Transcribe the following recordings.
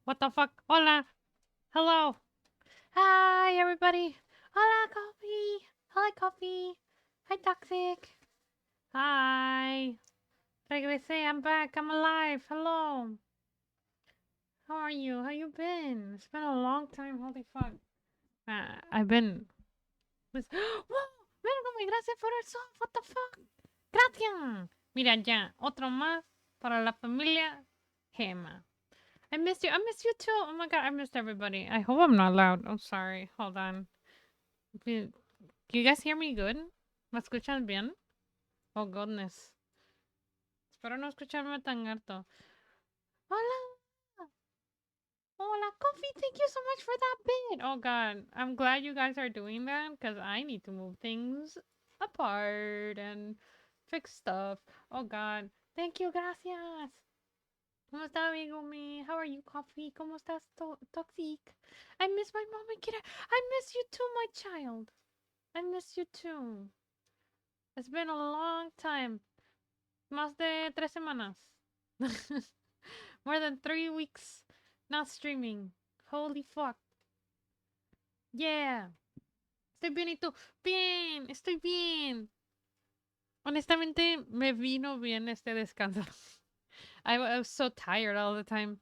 What the fuck? Hola. Hello. Hi, everybody. Hola, Coffee. Hi, Coffee. Hi, Toxic. Hi. Regresé. I'm back. I'm alive. Hello. How are you? How you been? It's been a long time. Holy fuck. I've been... ¡Wow! Verga, gracias por el sub. What the fuck? Gracias. Mira ya. Otro más para la familia Gema. I missed you. I missed you too. Oh my god, I missed everybody. I hope I'm not loud. I'm sorry. Hold on. Do you guys hear me good? ¿Me escuchan bien? Oh goodness. Espero no escucharme tan harto. Hola. Hola, Coffee. Thank you so much for that bit. Oh god. I'm glad you guys are doing that because I need to move things apart and fix stuff. Oh god. Thank you. Gracias. ¿Cómo está, amigo me? How are you, Coffee? ¿Cómo estás, Toxic? I miss my mom and kid. I miss you too, my child. I miss you too. It's been a long time. Más de 3 semanas. More than 3 weeks not streaming. Holy fuck. Yeah. Estoy bien y tú. Bien. Estoy bien. Honestamente, me vino bien este descanso. I was so tired all the time.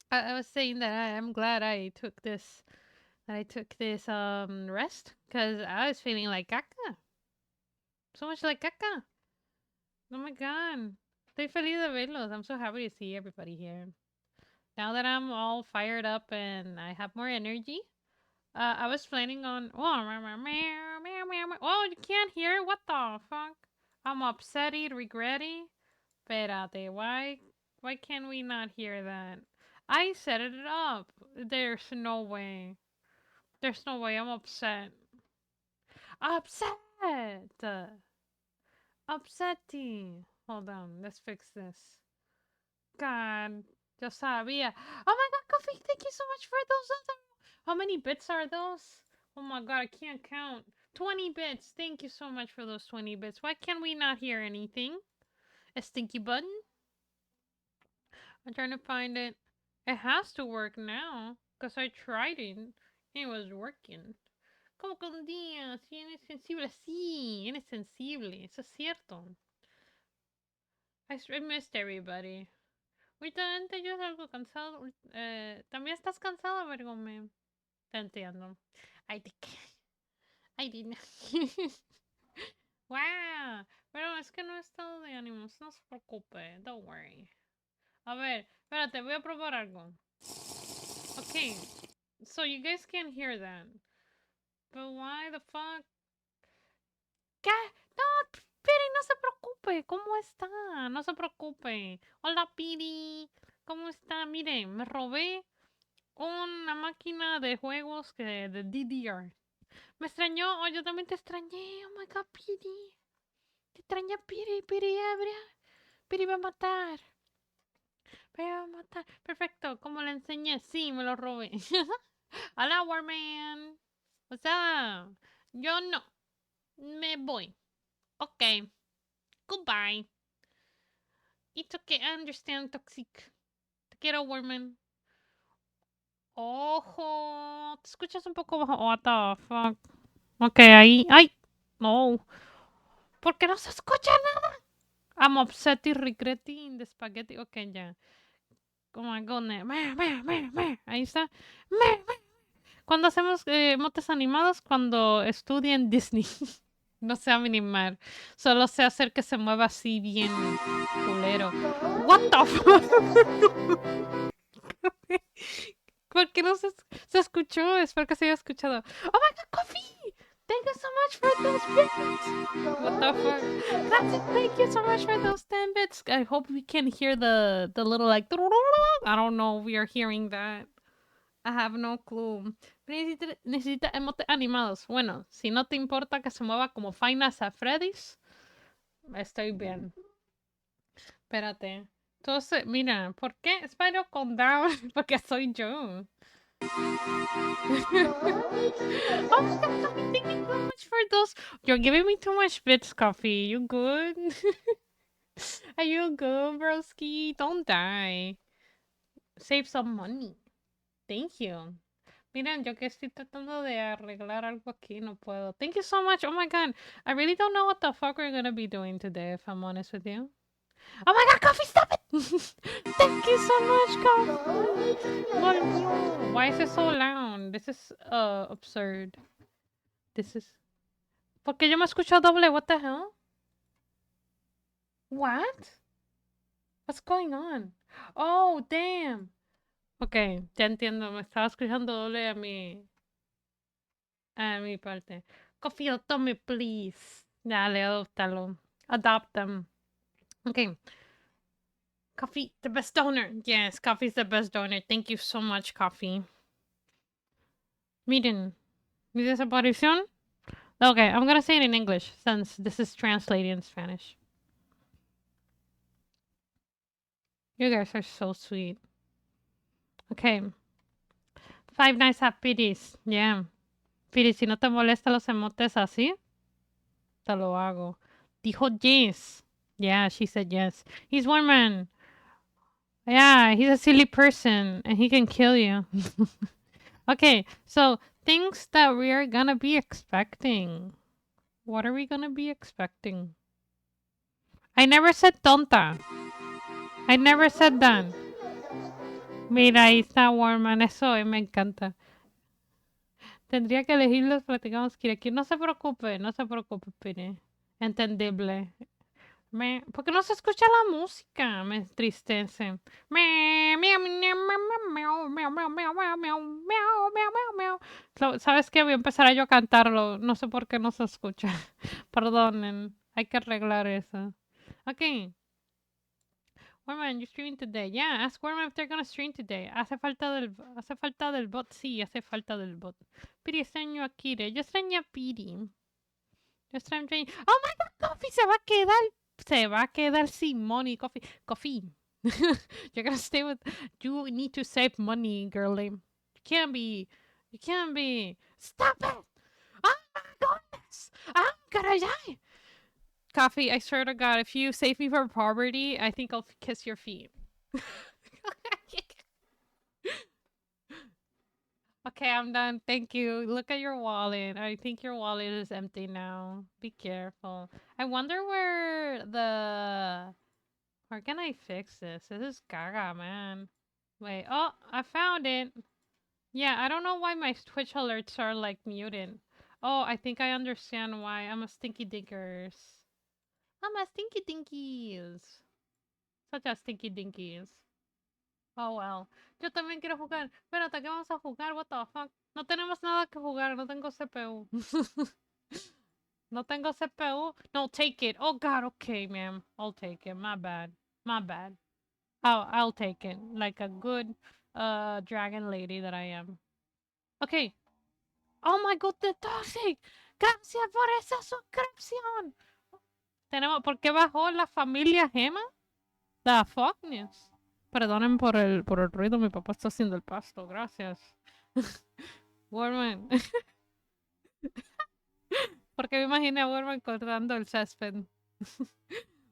I was saying that I'm glad I took this rest because I was feeling like caca. So much like caca. Oh my god. Estoy feliz de verlos. I'm so happy to see everybody here. Now that I'm all fired up and I have more energy, I was planning on. Oh, you can't hear? What the fuck? I'm upsetty, regretty. Espérate, why can we not hear that? I set it up. There's no way. There's no way. I'm upset. Upset! Upsetty. Hold on. Let's fix this. God. Yo sabía. Oh my god, Coffee, thank you so much for those other. How many bits are those? Oh my god, I can't count. 20 bits. Thank you so much for those 20 bits. Why can we not hear anything? A stinky button? I'm trying to find it. It has to work now. Because I tried it. It was working. ¿Cómo que un día? Si eres sensible, sí, eres sensible, eso es cierto. I missed everybody. Últimamente yo salgo cansado. ¿También estás cansado, Vergome? Te entiendo. I think. I didn't. Wow. Pero es que no he estado de ánimos. No se preocupe. Don't worry. A ver, espérate, voy a probar algo. Okay. So you guys can't hear that. But why the fuck? ¿Qué? No, Piri, no se preocupe. ¿Cómo está? No se preocupe. Hola, Piri. ¿Cómo está? Mire, me robé una máquina de juegos de DDR. Me extrañó. Oh, yo también te extrañé. Oh my god, Piri. Te extrañé, Piri. Piri ebria. Piri va a matar. Piri va a matar. Perfecto. ¿Cómo le enseñé? Sí, me lo robé. Hola, Warman. O sea, yo no. Me voy. Ok. Goodbye. It's okay. I understand, Toxic. Te quiero, Warman. Ojo. Te escuchas un poco bajo. What the fuck. Ok, ahí. ¡Ay! No. ¿Por qué no se escucha nada? I'm upset y regretting the spaghetti. Ok, ya. Oh my goodness. Ahí está. Cuando hacemos motes animados, cuando estudien Disney. No sé animar. Solo sé hacer que se mueva así bien culero. What the fuck? ¿Por qué no se escuchó? Espero que se haya escuchado. Oh my god, Coffee! Thank you so much for those bits. What the fuck? Gracias, thank you so much for those 10 bits. I hope we can hear the little like. I don't know. We are hearing that. I have no clue. Necesita emotes animados. Bueno, si no te importa que se mueva como Finas a Freddy's, estoy bien. Espérate. Entonces, mira, ¿por qué Spyro con Down? Porque soy yo. Oh my god, Coffee, thank you so much for those. You're giving me too much bits, Coffee. You good? Are you good, broski? Don't die. save some money. Thank you. Miren, yo que estoy tratando de arreglar algo aquí, no puedo. Thank you so much. Oh my god. I really don't know what the fuck we're gonna be doing today, if I'm honest with you. Oh my god, Coffee, stop it! Thank you so much, Coffee. Volvió. Why is it so loud? This is absurd. This is. Porque yo me escucho doble. What the hell? What? What's going on? Oh, damn. Ok, ya entiendo. Me estaba escuchando doble a mi parte. Coffee, adopt me, please. Dale, adóptalo. Adopt them. Okay. Coffee, the best donor. Yes, Coffee's the best donor. Thank you so much, Coffee. Miren, mi desaparición. Okay, I'm gonna say it in English since this is translated in Spanish. You guys are so sweet. Okay. Five Nights at Freddy's. Yeah. Freddy, si no te molesta los emotes así, te lo hago. Dijo yes. Yeah, she said yes. He's one man. Yeah, he's a silly person and he can kill you. Okay, so things that we are gonna be expecting. What are we gonna be expecting? I never said tonta. I never said that. Mira, ahí está Warman. Eso me encanta. Tendría que elegir los platicamos que aquí. No se preocupe, Pire. Entendible. Porque no se escucha la música, me entristece. ¿Sabes qué? Voy a empezar a yo cantarlo. No sé por qué no se escucha. Perdonen. Hay que arreglar eso. Ok. Warman, you're streaming today. Yeah, ask Warman if they're gonna stream today. Hace falta del bot. Sí, hace falta del bot. Piri, extraño a Kire. Yo extraño a Piri. Yo extraño a... Oh my god, Coffee se va a quedar. Se va a quedar sin money, Coffee. Coffee. You're gonna stay with... You need to save money, girlie. You can't be... You can't be... Stop it! Oh my goodness! I'm gonna die! Coffee, I swear to God, if you save me from poverty, I think I'll kiss your feet. Okay, I'm done. Thank you. Look at your wallet. I think your wallet is empty now. Be careful. I wonder where can I fix this? This is gaga, man. Wait. Oh, I found it. Yeah, I don't know why my Twitch alerts are like muted. Oh, I think I understand why. I'm a stinky dinkers. I'm a stinky dinkies. Such a stinky dinkies. Oh, well. Yo también quiero jugar. Espérate, ¿qué vamos a jugar? What the fuck? No tenemos nada que jugar. No tengo CPU. No tengo CPU. No, take it. Oh, God. Okay, ma'am. I'll take it. My bad. My bad. I'll take it. Like a good dragon lady that I am. Okay. Oh, my God. The toxic. Gracias por esa suscripción. ¿Por qué bajó la familia Gema? The fuck news. Perdonen por el ruido, mi papá está haciendo el pasto, gracias. Warman. Porque me imaginé a Warman cortando el césped.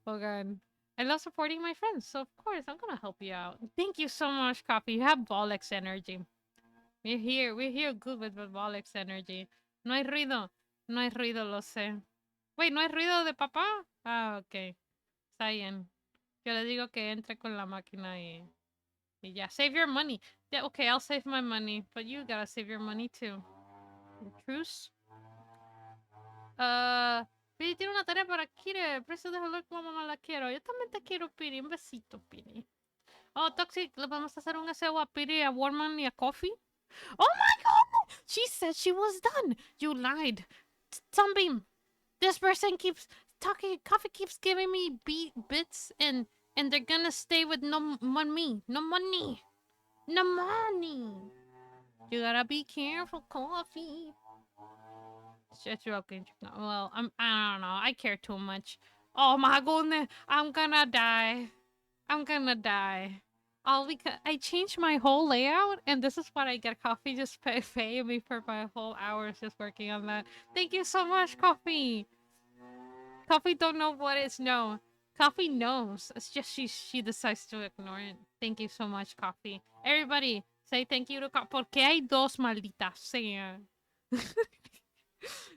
Oh god. I love supporting my friends, so of course I'm gonna help you out. Thank you so much, Coffee. You have Bolex energy. We're here good with Bolex energy. No hay ruido. No hay ruido, lo sé. Wait, ¿no hay ruido de papá? Ah, ok. Está bien. Yo le digo que entre con la máquina y... Yeah, save your money. Yeah, okay, I'll save my money, but you gotta save your money too. Truce. Piri tiene una tarea para Kire. Precio de valor como mamá la quiero. Yo también te quiero, Piri. Un besito, Piri. Oh, Toxic, le vamos a hacer un SEO a Piri, a Warman y a Coffee. Oh my god! She said she was done. You lied. Sunbeam, this person keeps talking. Coffee keeps giving me bits, and they're gonna stay with no money. No money. No money. You gotta be careful, Coffee. It's joking. Well, I don't know. I care too much. Oh my goodness. I'm gonna die. I'm gonna die. All because I changed my whole layout, and this is what I get. Coffee just pay me for my whole hours just working on that. Thank you so much, Coffee. Coffee don't know what is no. Coffee knows. It's just she decides to ignore it. Thank you so much, Coffee. Everybody, say thank you to Coffee. Porque hay dos, maldita sea.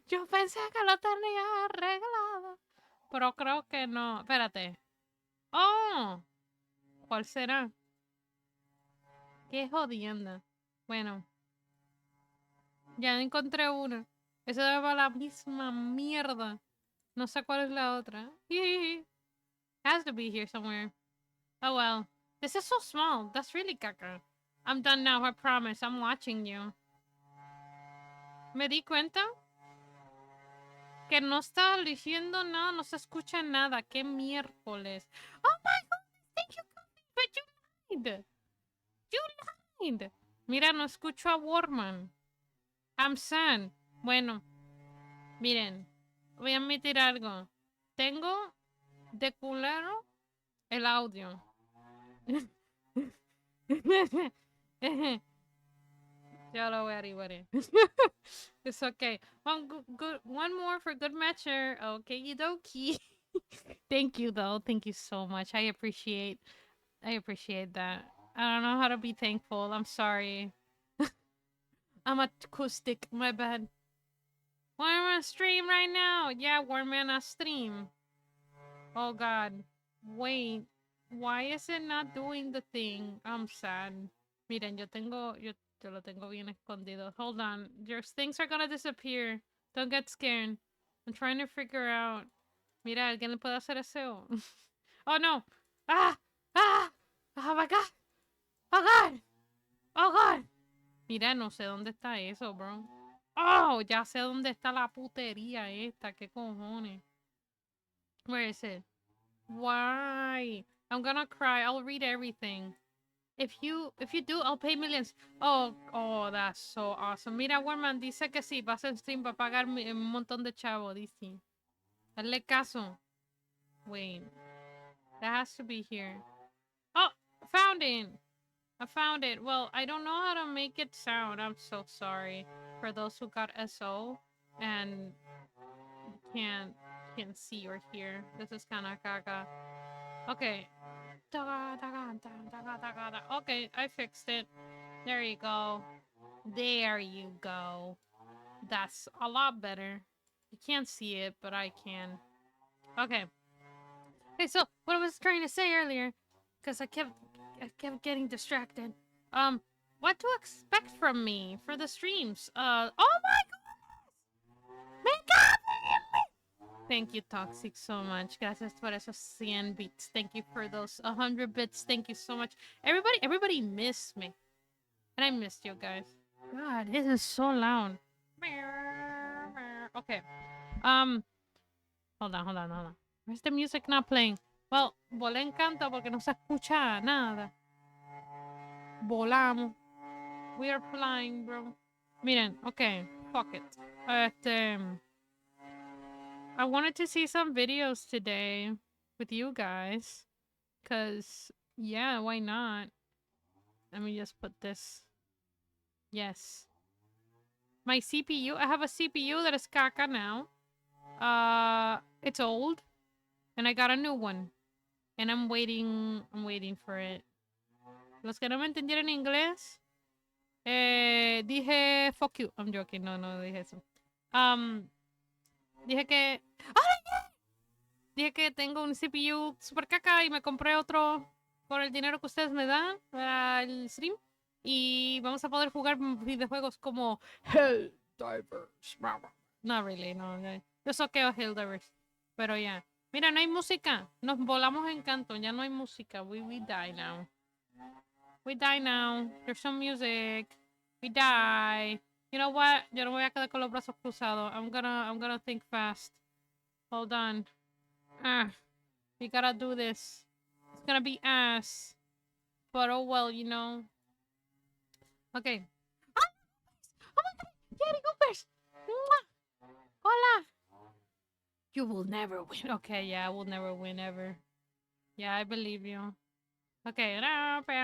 Yo pensé que lo tenía arreglado. Pero creo que no. Espérate. Oh. ¿Cuál será? Qué jodienda. Bueno. Ya encontré una. Esa debe ser la misma mierda. No sé cuál es la otra. Has to be here somewhere. Oh well. This is so small. That's really caca. I'm done now, I promise. I'm watching you. Me di cuenta que no estaba diciendo nada, no se escucha nada. Qué miércoles. Oh my goodness, thank you, but you lied. You lied. Mira, no escucho a Warman. I'm sad. Bueno, miren, voy a admitir algo. Tengo de culero el audio. Ya lo averiguaré. It's okay. One more for good measure. Okay, dokie. Thank you, though. Thank you so much. I appreciate that. I don't know how to be thankful. I'm sorry. I'm acoustic. My bad. Why am I on stream right now? Yeah, we're on a stream. Oh God. Wait. Why is it not doing the thing? I'm sad. Miren, yo lo tengo bien escondido. Hold on. Your things are gonna disappear. Don't get scared. I'm trying to figure out. Mira, ¿alguien le puede hacer SEO? Oh no. Ah! Ah! Oh my God. Oh God. Oh God. Mira, no sé dónde está eso, bro. Oh, ya sé dónde está la putería esta. ¿Qué cojones? Where is it? Why? I'm gonna cry. I'll read everything. If you do, I'll pay millions. Oh, that's so awesome. Mira, Warman dice que sí, va a hacer stream, va a pagar un montón de chavo, dice. Dale caso. Wait. That has to be here. Oh, found it. I found it. Well, I don't know how to make it sound. I'm so sorry for those who got SO and can't see or hear. This is kind of gaga. Okay. Okay, I fixed it. There you go. There you go. That's a lot better. You can't see it, but I can. Okay. Okay, so what I was trying to say earlier, because I kept getting distracted. What to expect from me for the streams? Oh my goodness! Make up! Thank you, Toxic, so much. Gracias por esos 100 bits. Thank you for those 100 bits. Thank you so much. Everybody missed me. And I missed you guys. God, this is so loud. Okay. Hold on. Where's the music not playing? Well, volé en canto porque no se escucha nada. Volamos. We are flying, bro. Miren, okay. Fuck it. I wanted to see some videos today with you guys. Because, yeah, why not? Let me just put this. Yes. My CPU, I have a CPU that is caca now. It's old. And I got a new one. And I'm waiting for it. Los que no me entendieron inglés, dije fuck you. I'm joking, no dije eso. Dije que... ¡Ah! Dije que tengo un CPU super caca y me compré otro por el dinero que ustedes me dan para el stream. Y vamos a poder jugar videojuegos como Helldivers. No, really, no. Yo soqueo Helldivers. Pero ya. Mira, no hay música. Nos volamos en canto. Ya no hay música. We die now. We die now. There's some music. We die. You know what? Yo no voy a quedar con los brazos cruzados. I'm gonna think fast. Hold on. We gotta do this. It's gonna be ass. But oh well, you know. Okay. Oh my God! Yeti Goopers! Hola! You will never win. Okay, yeah, I will never win ever. Yeah, I believe you. Okay. Voy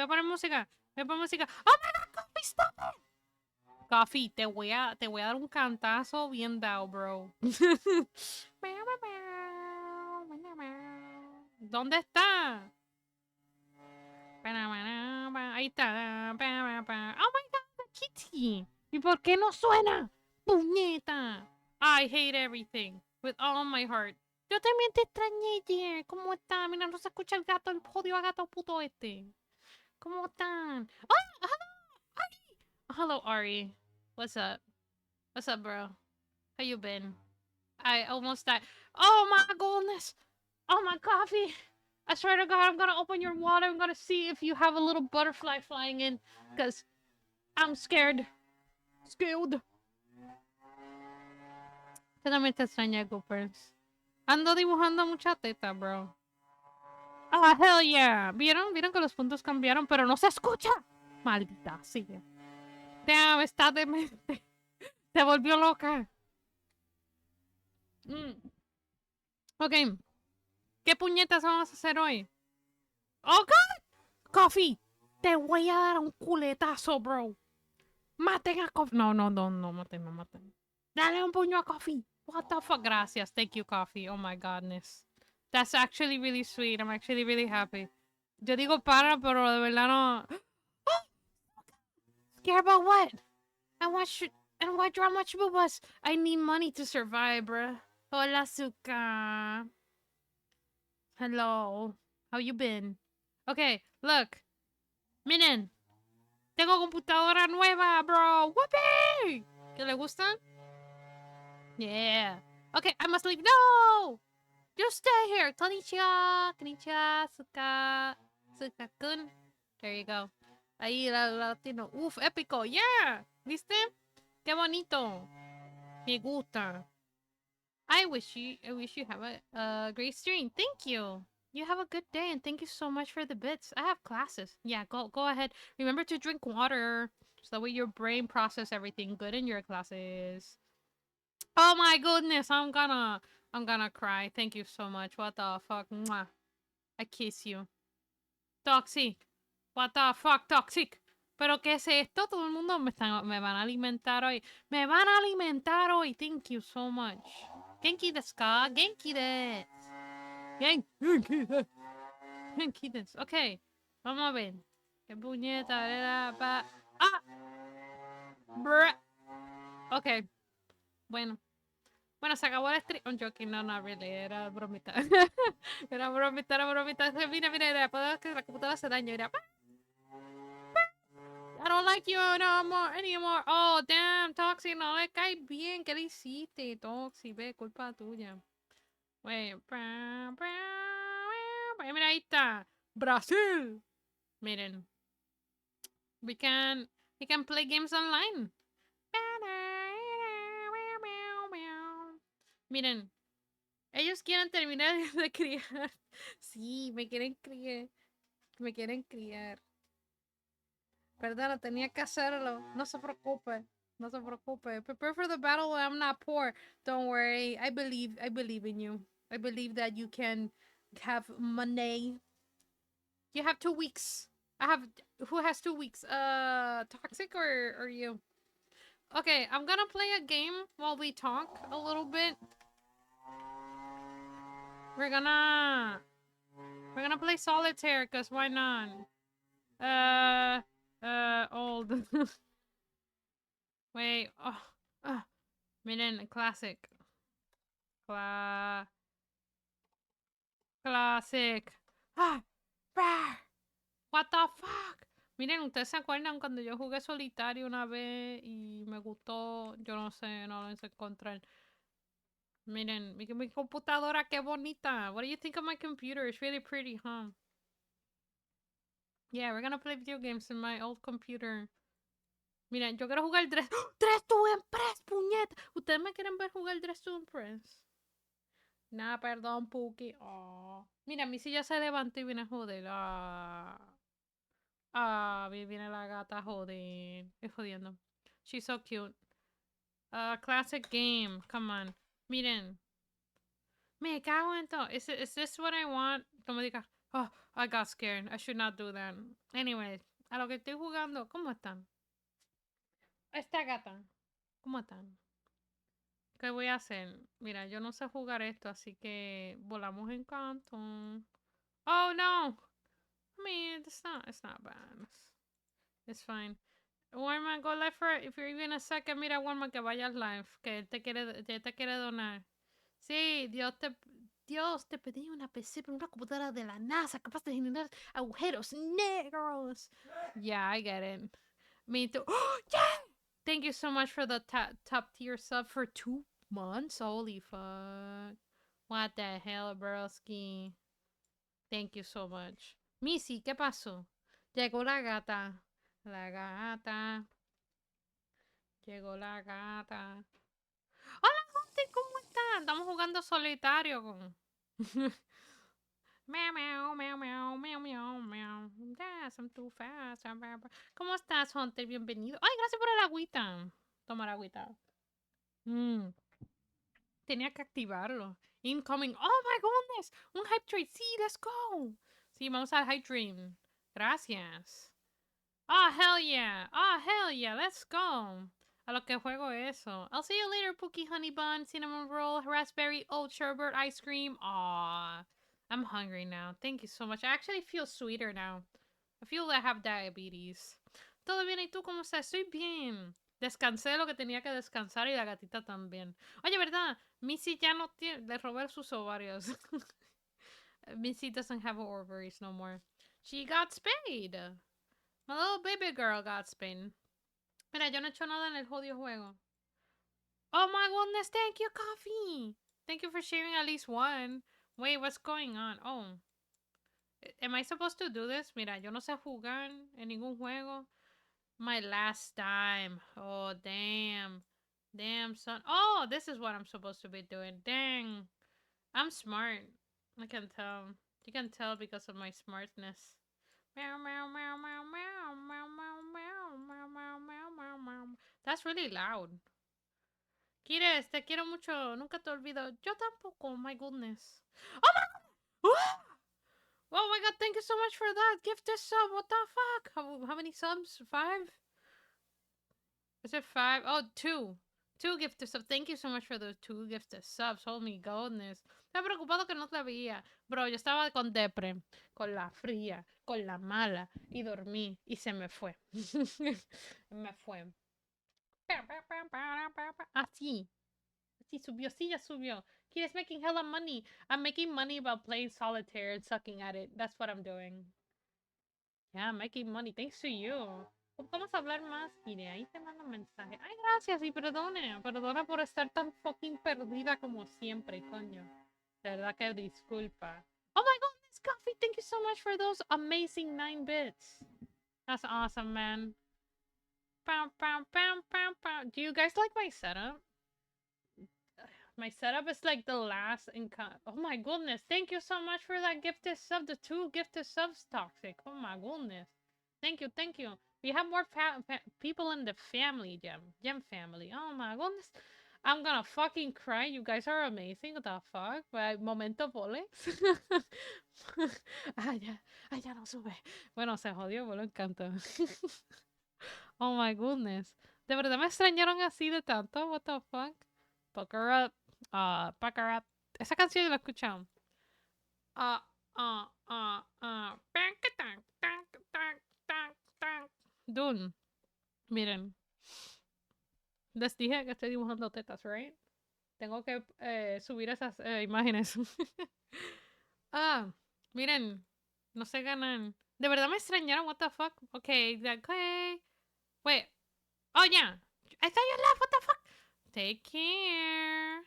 a poner música. Oh my God, Coffee, stop it! Coffee, te voy a dar un cantazo bien dado, bro. ¿Dónde está? Ahí está. Oh my god, the kitty. ¿Y por qué no suena? ¡Puñeta! I hate everything with all my heart. Yo también te extrañé, Jer. ¿Cómo está? Mira, no se escucha el gato, el jodido gato puto este. ¿Cómo están? ¡Ah! ¡Hello, Ari! Hello, Ari. What's up? What's up, bro? How you been? I almost died. Oh my goodness! Oh my coffee! I swear to God, I'm gonna open your water. I'm gonna see if you have a little butterfly flying in. Because I'm scared. Scared. Yo también te extrañé, Goopers. Ando dibujando mucha teta, bro. Ah, hell yeah. ¿Vieron? ¿Vieron que los puntos cambiaron? Pero no se escucha. Maldita, sigue. Damn, está demente. Se volvió loca. Ok. ¿Qué puñetas vamos a hacer hoy? ¡Oh, God! Coffee, te voy a dar un culetazo, bro. Maten a Coffee. No, maten, no maten. Dale un puño a Coffee. What the fuck? Gracias. Thank you, Coffee. Oh my godness. That's actually really sweet. I'm actually really happy. Yo digo para, pero de verdad no. Scared about what? And why draw much bubas? I need money to survive, bruh. Hola, Suka. Hello. How you been? Okay, look. Miren. Tengo computadora nueva, bro. Whoopee! ¿Qué le gustan? Yeah. Okay, I must leave. No! You stay here. Konnichiwa. Konnichiwa, Suka. Suka-kun. There you go. Ahí, la latino. Uf, épico. Yeah. ¿Viste? Qué bonito. Me gusta. I wish you have a great stream. Thank you. You have a good day and thank you so much for the bits. I have classes. Yeah, go ahead. Remember to drink water so that way your brain process everything good in your classes. Oh my goodness, I'm gonna cry. Thank you so much. What the fuck? Mwah. I kiss you. Toxic. What the fuck, Toxic? ¿Pero qué es esto? Todo el mundo me van a alimentar hoy. Me van a alimentar hoy. Thank you so much. Genki desu ka? Genki desu. Genki desu. Genki desu. Ok. Vamos a ver. ¿Qué puñeta era pa... ¡Ah! Bruh. Ok. Bueno. Bueno, se acabó el stream. I'm joking. No, not really. Era bromita. Era bromita. Mira. Puedo que la computadora se dañe. Mira. I don't like you no more anymore. Oh, damn, Toxic, no le cae bien. ¿Qué le hiciste, Toxic? Ve, culpa tuya. Wait. Mira, ahí está. Brasil. Miren. We can play games online. Miren. Ellos quieren terminar de criar. Sí, me quieren criar. Me quieren criar. Perdón, tenía que hacerlo. No se preocupe. No se preocupe. Prepare for the battle when I'm not poor. Don't worry. I believe in you. I believe that you can have money. You have 2 weeks. Who has 2 weeks? Toxic or you? Okay, I'm gonna play a game while we talk a little bit. We're gonna play solitaire, cause why not? Old. Wait. Oh. Miren, classic. Classic. Ah. What the fuck? Miren, ¿ustedes se acuerdan cuando yo jugué solitario una vez y me gustó? Yo no sé, no lo sé encontrar. Miren, mi computadora, qué bonita. What do you think of my computer? It's really pretty, huh? Yeah, we're gonna play video games in my old computer. Miren, yo quiero jugar Dress to Impress, puñeta. ¿Ustedes me quieren ver jugar Dress to Impress? Nah, perdón, Puki. Oh. Mira, mi silla se levantó y viene a joder. Viene la gata a joder. Es jodiendo. She's so cute. Classic game. Come on. Miren. Me cago en todo. Is this what I want? No me digas. Oh, I got scared. I should not do that. Anyway, a lo que estoy jugando, ¿cómo están? Esta gata. ¿Cómo están? ¿Qué voy a hacer? Mira, yo no sé jugar esto, así que volamos en Canton. Oh, no. I mean, it's not bad. It's fine. Warman, go live for, if you're even a second, mira, Warman, que vayas live, que te quiere donar. Sí, Dios te pedí una PC, pero una computadora de la NASA capaz de generar agujeros negros. Yeah, I get it. Me too. Yeah! Thank you so much for the top tier sub for 2 months. Holy fuck. What the hell, broski? Thank you so much. Missy, ¿qué pasó? Llegó la gata. La gata. Llegó la gata. Hola, gente, ¿cómo están? Estamos jugando solitario con... Meow, meow, meow, meow, meow, meow, meow. Yes, I'm too fast. ¿Cómo estás, Hunter? Bienvenido. Ay, gracias por el agüita. Tomar agüita. Tenía que activarlo. Incoming. Oh my goodness. Un hype trade. Sí, let's go. Sí, vamos al hype dream. Gracias. Ah, hell yeah. Ah, hell yeah. Let's go. A lo que juego eso. I'll see you later, Pookie Honey Bun, Cinnamon Roll, Raspberry, Old Sherbet Ice Cream. Aw. I'm hungry now. Thank you so much. I actually feel sweeter now. I feel like I have diabetes. ¿Todo bien? ¿Y tú cómo estás? Estoy bien. Descansé lo que tenía que descansar y la gatita también. Oye, ¿verdad? Missy ya no tiene... Le robé sus ovarios. Missy doesn't have ovaries no more. She got spayed. My little baby girl got spayed. Mira, yo no he hecho nada en el jodido juego. Oh my goodness, thank you, Coffee. Thank you for sharing at least one. Wait, what's going on? Oh. Am I supposed to do this? Mira, yo no sé jugar en ningún juego. My last time. Oh, damn. Damn, son. Oh, this is what I'm supposed to be doing. Dang. I'm smart. I can tell. You can tell because of my smartness. Meow, meow, meow, meow, meow, meow, meow, meow, meow, meow, meow, meow, meow. That's really loud. Kires, te quiero mucho. Nunca te olvido. Yo tampoco. My goodness. Oh my god! Oh my god, thank you so much for that. Gift this sub. What the fuck? How many subs? 5? Is it 5? Oh, 2. 2 gifted subs. Thank you so much for those 2 gifted subs. Oh my goodness. Estaba preocupado que no te veía. Bro, yo estaba con depre, con la fría, con la mala. Y dormí. Y se me fue. Me fue. Así. Así subió. Sí, ya subió. He is making hella money. I'm making money about playing solitaire and sucking at it. That's what I'm doing. Yeah, making money. Thanks to you. Vamos a hablar más, Kire. Ahí te mando un mensaje. Ay, gracias y perdone. Perdona por estar tan fucking perdida como siempre, coño. De verdad que disculpa. Oh my god, this coffee. Thank you so much for those amazing 9 bits. That's awesome, man. Pow, pow, pow, pow, pow. Do you guys like my setup? My setup is like the last in... Oh my goodness. Thank you so much for that gifted sub. The 2 gifted subs, Toxic. Oh my goodness. Thank you, thank you. We have more people in the family, Gem family. Oh my goodness. I'm gonna fucking cry. You guys are amazing. What the fuck? Momento Polex. Ya no sube. Bueno, se jodió, me lo encanta. Oh my goodness. ¿De verdad me extrañaron así de tanto? What the fuck? Pucker up. Pucker up. Esa canción la he escuchado. Dune. Miren. Les dije que estoy dibujando tetas, right? Tengo que subir esas imágenes. Miren. No se ganan. De verdad me extrañaron, what the fuck? Okay. Wait. Oh, yeah. I thought you left, what the fuck? Take care.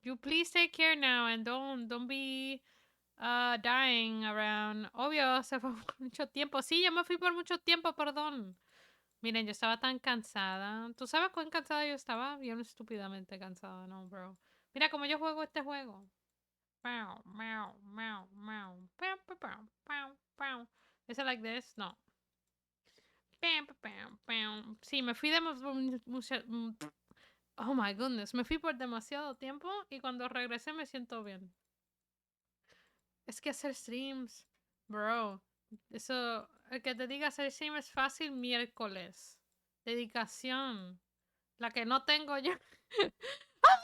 You please take care now and don't be dying around. Obvio, se fue por mucho tiempo. Sí, yo me fui por mucho tiempo, perdón. Miren, yo estaba tan cansada. ¿Tú sabes cuán cansada yo estaba? Bien estúpidamente cansada, no, bro. Mira cómo yo juego este juego. Meow, meow, meow, meow. Pow, pow, pow, pow, pow. ¿Es it like this? No. Pam, pam, pam. Sí, me fui de oh my goodness, me fui por demasiado tiempo y cuando regresé me siento bien. Es que hacer streams, bro, eso, el que te diga hacer stream es fácil miércoles. Dedicación, la que no tengo yo. ¡Oh my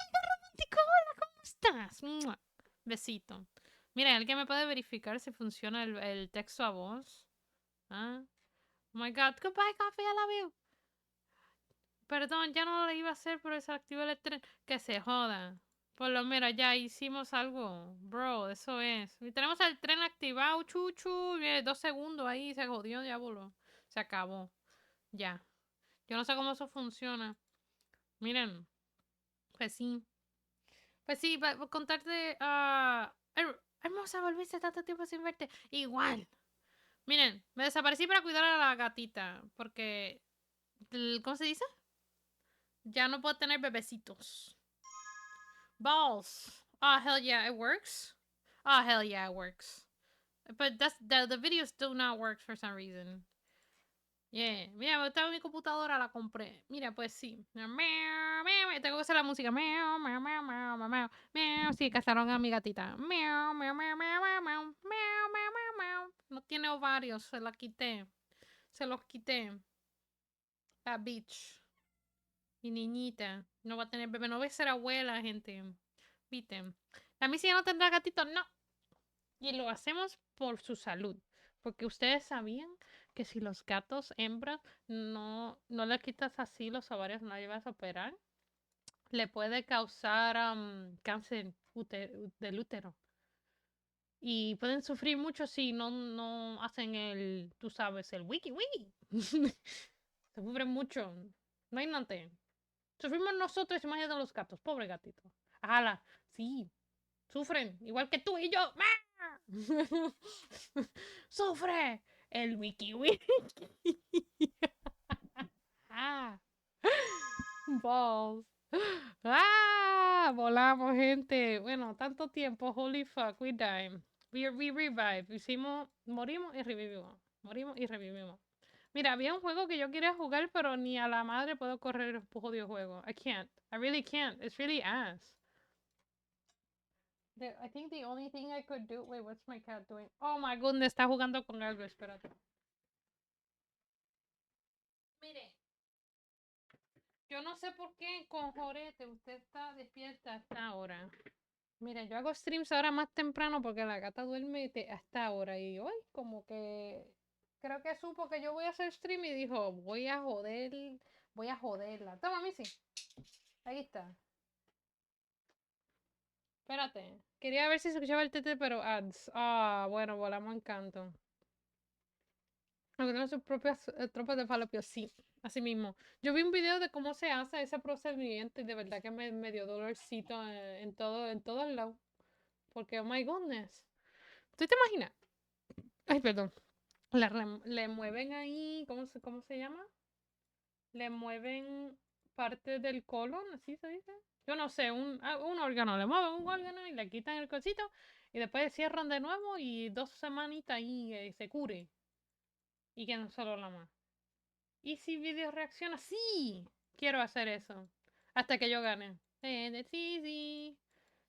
god, romántico! Hola, ¿cómo estás? ¡Mua! Besito. Mira, ¿alguien me puede verificar si funciona el texto a voz? ¿Ah? Oh my god, goodbye, Coffee, I love you. Perdón, ya no lo iba a hacer, pero se activó el tren. Que se joda. Por lo menos ya hicimos algo. Bro, eso es. Y tenemos el tren activado, chuchu. 2 segundos ahí, se jodió, ya voló. Se acabó. Ya. Yo no sé cómo eso funciona. Miren. Pues sí. Pues sí, para contarte. Hermosa, volviste tanto tiempo sin verte. Igual. Miren, me desaparecí para cuidar a la gatita. Porque. ¿Cómo se dice? Ya no puedo tener bebecitos. Balls. Oh, hell yeah, it works? Oh, hell yeah, it works. But the videos do not work for some reason. Yeah. Mira, estaba en mi computadora, la compré. Mira, pues sí. Tengo que hacer la música. Sí, cazaron a mi gatita. No tiene ovarios, se la quité. Se los quité. La bitch. Mi niñita. No va a tener bebé. No voy a ser abuela, gente. ¿Viste? La mí si ya no tendrá gatito, no. Y lo hacemos por su salud. Porque ustedes sabían que si los gatos hembras no le quitas así los ovarios, no la llevas a operar, le puede causar cáncer del útero. Y pueden sufrir mucho si no hacen tú sabes, el wiki wiki. Se sufren mucho. No hay nante. Sufrimos nosotros, imagínate los gatos, pobre gatito. Ajala, sí, sufren, igual que tú y yo. Sufre el wiki wiki. Ah, balls. Ah, volamos, gente. Bueno, tanto tiempo. Holy fuck, we died. We revive. Morimos y revivimos. Morimos y revivimos. Mira, había un juego que yo quería jugar, pero ni a la madre puedo correr el jodido juego. I can't. I really can't. It's really ass. I think the only thing I could do. Wait, what's my cat doing? Oh my goodness, está jugando con algo. Espérate. Mire, yo no sé por qué con Jorete usted está despierta hasta ahora. Mira, yo hago streams ahora más temprano porque la gata duerme hasta ahora. Y hoy, como que creo que supo que yo voy a hacer stream y dijo: voy a joderla. Toma, Missy. Ahí está. Espérate. Quería ver si se escuchaba el tete, pero ads. Ah, bueno, volamos en canto. Algunas sus propias tropas de falopio, sí, así mismo. Yo vi un video de cómo se hace ese procedimiento y de verdad que me dio dolorcito en todo el lado. Porque, oh my goodness. ¿Tú te imaginas? Ay, perdón. Le mueven ahí, cómo se llama? Le mueven parte del colon, así se dice. Yo no sé, un órgano, le mueven un órgano y le quitan el cosito y después cierran de nuevo y 2 semanitas ahí se cure. Y que no solo la más. ¿Y si video reacciona? Sí, quiero hacer eso. Hasta que yo gane. It's easy.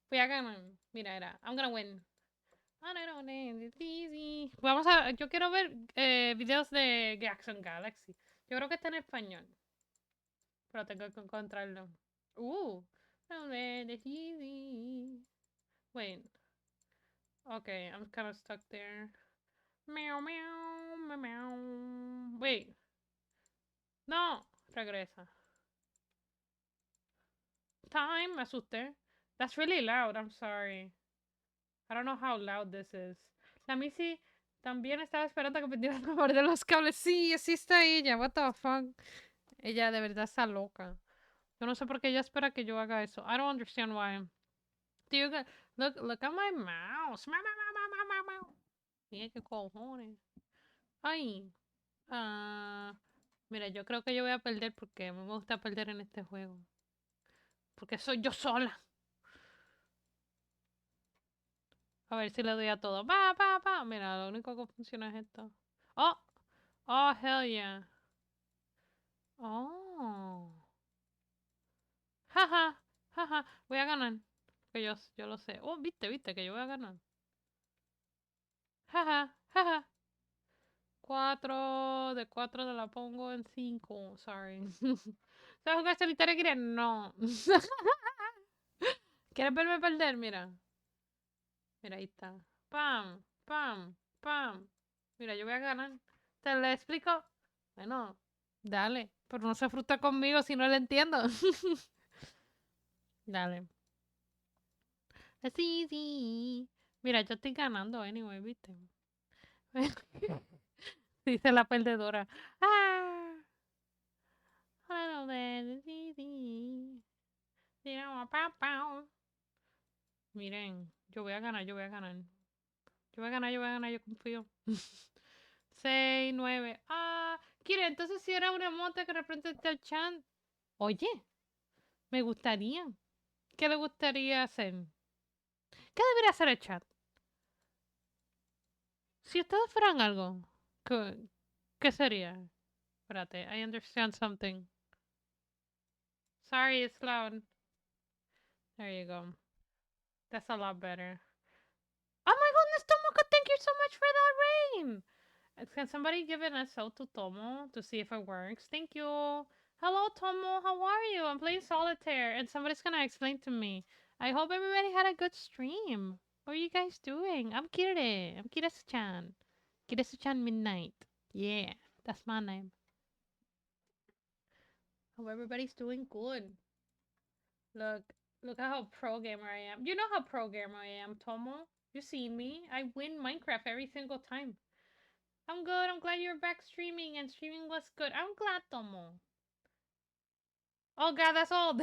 Voy a ganar. Mira, I'm gonna win. It's easy. Yo quiero ver videos de Jackson Galaxy. Yo creo que está en español. Pero tengo que encontrarlo. It's easy. Wait. Okay, I'm kind of stuck there. Meow, meow, meow, meow. Wait. No, regresa. Time, me asusté. That's really loud, I'm sorry. I don't know how loud this is. La Missy también estaba esperando que pudieran morder los cables. Sí, así está ella, what the fuck. Ella de verdad está loca. Yo no sé por qué ella espera que yo haga eso. I don't understand why. Look at my mouse. Mira qué cojones. Ay. Mira, yo creo que yo voy a perder porque me gusta perder en este juego. Porque soy yo sola. A ver si le doy a todo. Mira, lo único que funciona es esto. Oh, oh, hell yeah. Oh. Jaja, jaja. Voy a ganar. Que yo lo sé. Oh, viste que yo voy a ganar. Jaja, jaja. 4 de 4 te la pongo en 5. Sorry. ¿Sabes jugar solitario, Kiren? No. ¿Quieres verme perder? Mira. Mira, ahí está. Pam, pam, pam. Mira, yo voy a ganar. ¿Te lo explico? Bueno, dale. Pero no se frustra conmigo si no le entiendo. Dale. Sí, sí. Mira, yo estoy ganando anyway, ¿viste? Dice la perdedora. Ah. Hello there, sí, sí. Mira, pa, pa. Miren, yo voy a ganar, yo voy a ganar. Yo voy a ganar, yo voy a ganar, yo confío. 6, 9. Ah, Kira, entonces si era una monta que representa el chan. Oye, me gustaría. ¿Qué le gustaría hacer? ¿Qué debería hacer el chat? Si ustedes fueran algo, ¿qué sería? Espérate, I understand something. Sorry, it's loud. There you go. That's a lot better. Oh my goodness, Tomoko, thank you so much for that rain. Can somebody give an SO to Tomo to see if it works? Thank you. Hello, Tomo. How are you? I'm playing solitaire, and somebody's gonna explain to me. I hope everybody had a good stream. What are you guys doing? I'm Kire. I'm Kirasu-chan. Kirasu-chan Midnight. Yeah, that's my name. Hope everybody's doing good. Look, look at how pro gamer I am. You know how pro gamer I am, Tomo. You see me. I win Minecraft every single time. I'm good. I'm glad you're back streaming, and streaming was good. I'm glad, Tomo. Oh god, that's all.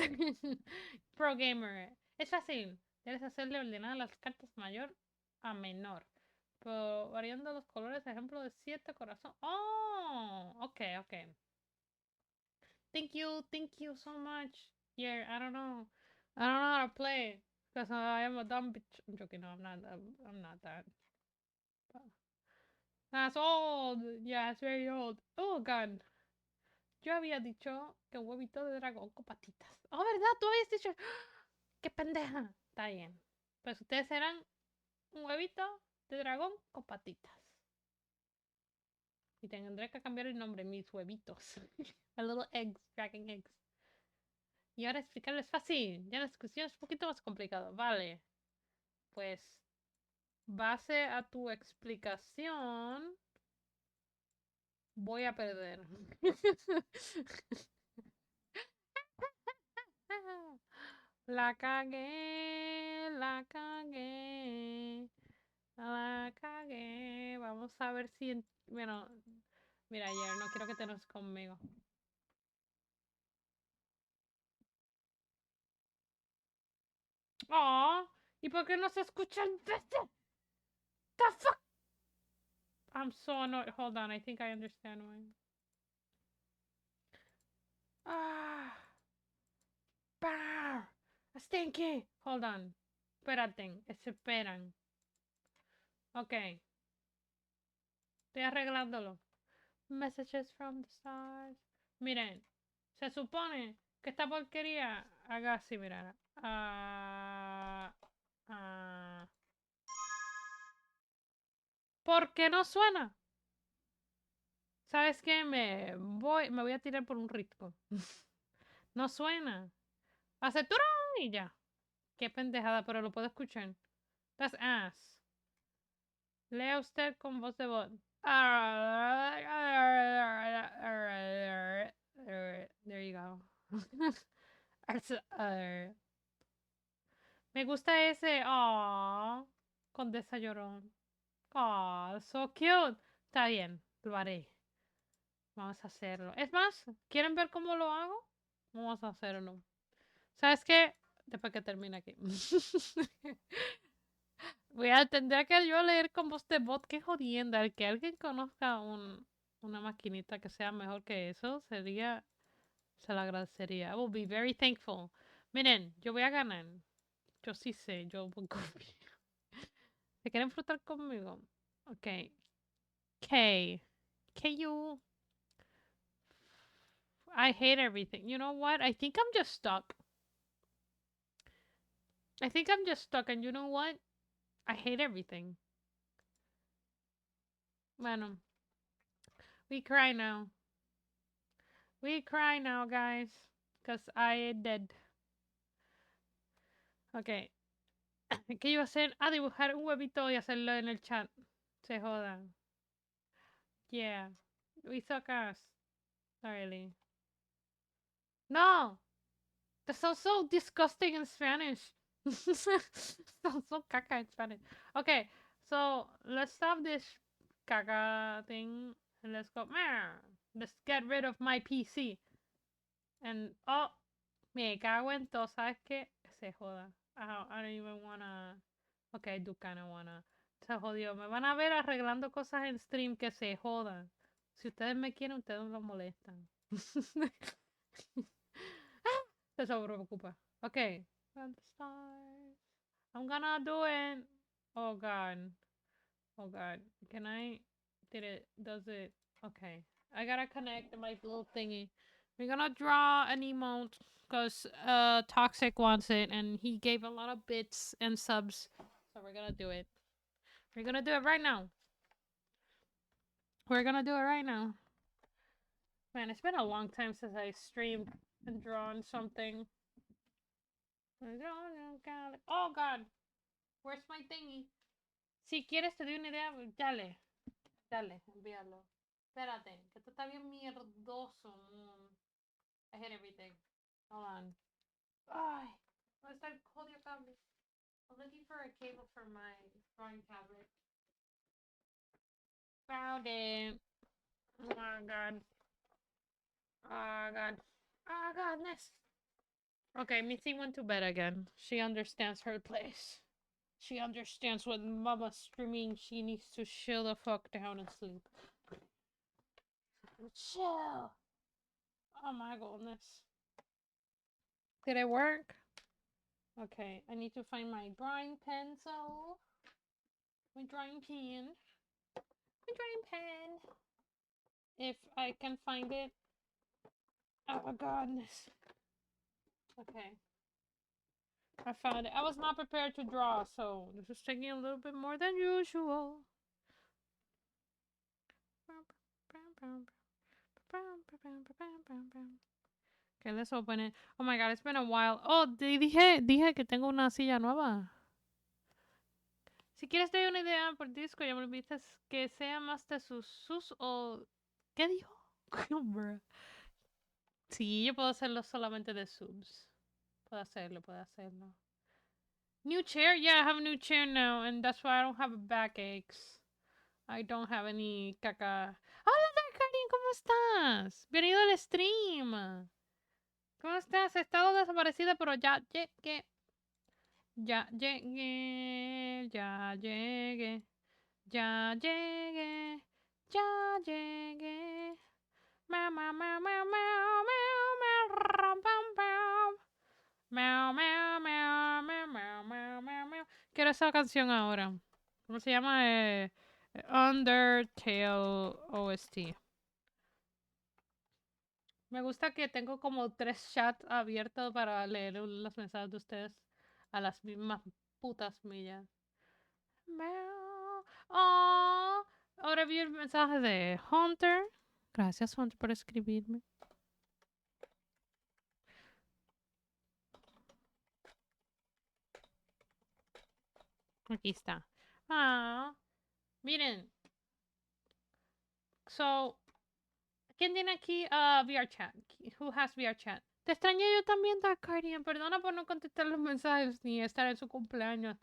Pro gamer. Es fácil. Debes hacerle ordenar las cartas mayor a menor. Pero variando los colores, ejemplo de 7 corazón. Oh, okay, okay. Thank you so much. Yeah, I don't know. I don't know how to play. Because I am a dumb bitch. I'm joking, no, I'm not that. That's old. Yeah, it's very old. Oh god. Yo había dicho que un huevito de dragón con patitas. Oh, ¿verdad? Tú habías dicho. ¡Qué pendeja! Está bien. Pues ustedes eran un huevito de dragón con patitas. Y tendré que cambiar el nombre, mis huevitos. My little eggs, dragon eggs. Y ahora explicarles fácil. Ya la discusión es un poquito más complicado. Vale. Pues, base a tu explicación, voy a perder. La cagué, la cagué, la cagué. Vamos a ver si... Bueno, mira, ayer no quiero que te enojes conmigo. Oh, ¿y por qué no se escuchan veces? The fuck? I'm so annoyed. Hold on, I think I understand why. Ah, bah, stinky. Hold on. Espérate, esperan. Ok, estoy arreglándolo. Messages from the stars. Miren, se supone que esta porquería haga así, mira. ¿Por qué no suena? ¿Sabes qué? Me voy a tirar por un ritmo. No suena. Hace turón y ya. Qué pendejada, pero lo puedo escuchar. That's ass. Lea usted con voz de voz. There you go. Me gusta ese. Oh, Condesa Llorón. Oh, so cute. Está bien, lo haré. Vamos a hacerlo. Es más, ¿quieren ver cómo lo hago? Vamos a hacerlo. ¿Sabes qué? Después que termine aquí. Voy a tendría que yo leer con voz de bot. Qué jodienda. El que alguien conozca una maquinita que sea mejor que eso sería. Se lo agradecería. I will be very thankful. Miren, yo voy a ganar. Yo sí sé, yo voy conmigo. ¿Se quieren frutar conmigo? Ok. K. KU. I hate everything. You know what? I think I'm just stuck. I think I'm just stuck. And you know what? I hate everything. Bueno, we cry now. We cry now, guys. Because I did. Okay. ¿Qué iba a hacer? Ah, dibujar un huevito y hacerlo en el chat. Se jodan. Yeah. We suck ass. Really. No! That sounds so disgusting in Spanish. Sounds so caca in Spanish. Okay, so let's stop this caca thing and let's go. Let's get rid of my PC. And oh, me cago en todo. ¿Sabes qué? Se joda. I don't even wanna. Okay, I do kinda wanna. Se jodió. Me van a ver arreglando cosas en stream que se jodan. Si ustedes me quieren, ustedes no lo molestan. Eso me preocupa. Okay. From the stars. I'm gonna do it. Oh god. Oh god. Can I? Did it? Does it? Okay. I gotta connect my little thingy. We're gonna draw an emote because Toxic wants it and he gave a lot of bits and subs. So we're gonna do it. We're gonna do it right now. We're gonna do it right now. Man, it's been a long time since I streamed and drawn something. Oh god. Where's my thingy? Si quieres te doy una idea, dale. Dale, envíalo. Espérate, que esto está bien mierdoso. I hate everything. Hold on. Ay, ¿dónde está el jodido cable? I'm looking for a cable for my drawing tablet. Found it. Oh my god. Oh god. Oh godness. Okay, Missy went to bed again. She understands her place. She understands when Mama's screaming. She needs to chill the fuck down and sleep. Chill. Oh my goodness. Did it work? Okay, I need to find my drawing pencil. My drawing pen. My drawing pen. If I can find it. Oh goodness. Okay. I found it. I was not prepared to draw, so this is taking a little bit more than usual. Okay, let's open it. Oh my god, it's been a while. Oh, dije que tengo una silla nueva. Si quieres te doy una idea por disco, ya me olvidaste que sea más de sus o... ¿Qué dijo? Sí, yo puedo hacerlo solamente de subs. Puedo hacerlo, puedo hacerlo. New chair? Yeah, I have a new chair now, and that's why I don't have backaches. I don't have any caca. Hola, Darkarin, ¿cómo estás? Bienvenido al stream. ¿Cómo estás? He estado desaparecida, pero ya llegué. Ya llegué, ya llegué, ya llegué, ya llegué. Meow, meow, meow, meow, meow, meow, meow, ram, pam, pam. Meow, meow, meow, meow, meow, meow, meow, meow. Quiero esa canción ahora. ¿Cómo se llama? Undertale OST. Me gusta que tengo como 3 chats abiertos para leer los mensajes de ustedes a las mismas putas millas. Oh, ahora vi el mensaje de Hunter. Gracias, Hunter, por escribirme. Aquí está. Ah, miren. So, ¿quién tiene aquí VR chat? Who has VR chat? Te extrañé yo también, Dark Guardian. Perdona por no contestar los mensajes ni estar en su cumpleaños.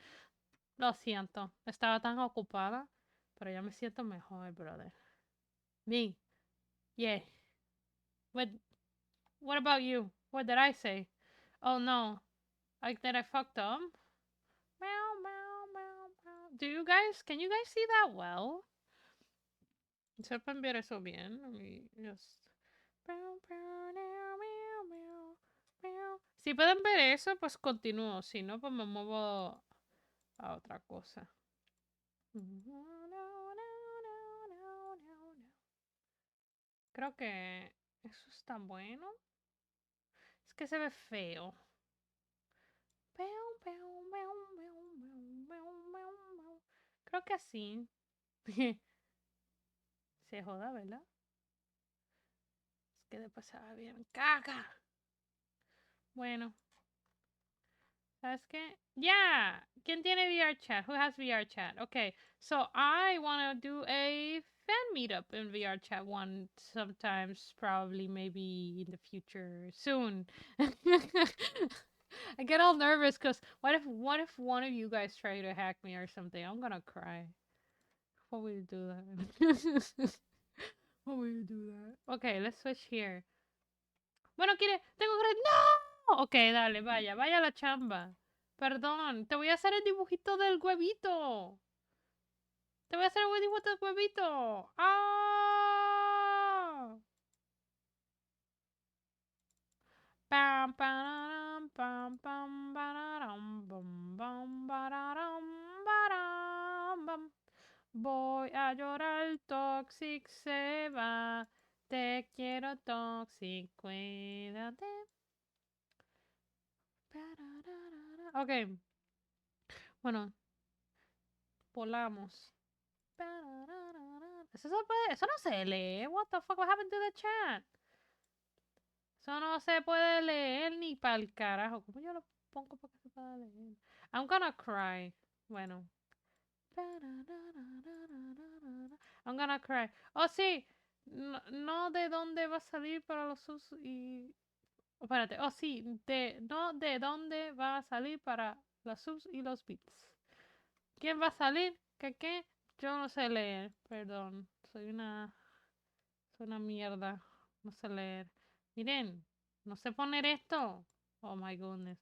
Lo siento. Estaba tan ocupada. Pero ya me siento mejor, brother. Me. Yeah. What about you? What did I say? Oh no. Like that I fucked up? Meow, meow, meow, meow. Can you guys see that well? Sepan ver eso bien. Let me just... Si pueden ver eso, pues continúo. Si no, pues me muevo a otra cosa. Creo que eso está bueno. Es que se ve feo. Creo que así. Se joda, ¿verdad? Es que después se va bien. ¡Caca! Bueno. ¿Sabes qué? Yeah. ¿Quién tiene VR chat? Who has VR chat? Okay. So I want to do a fan meetup in VR chat one sometimes, probably maybe in the future soon. I get all nervous because what if one of you guys try to hack me or something? I'm gonna cry. What will you do that? What will you do that? Okay, let's switch here. Bueno, tengo que... ¡No! Ok, dale, vaya a la chamba. Perdón, te voy a hacer el dibujito del huevito. Te voy a hacer el dibujito del huevito. ¡Ah! Pam, pararam, pam, pam, pararam, bam, bam, pararam, pararam, bam. Voy a llorar, Toxic se va. Te quiero, Toxic, cuídate. Ok, bueno, volamos. Eso no se lee. What the fuck? What happened to the chat? Eso no se puede leer ni pa'l carajo. ¿Cómo yo lo pongo para que se pueda leer? I'm gonna cry. Bueno. I'm gonna cry. Oh, sí. No, no de dónde va a salir para los sus y... Espérate. Oh, sí. No de dónde va a salir para los subs y los bits. ¿Quién va a salir? ¿Qué? Yo no sé leer. Perdón. Soy una mierda. No sé leer. Miren, no sé poner esto. Oh my goodness.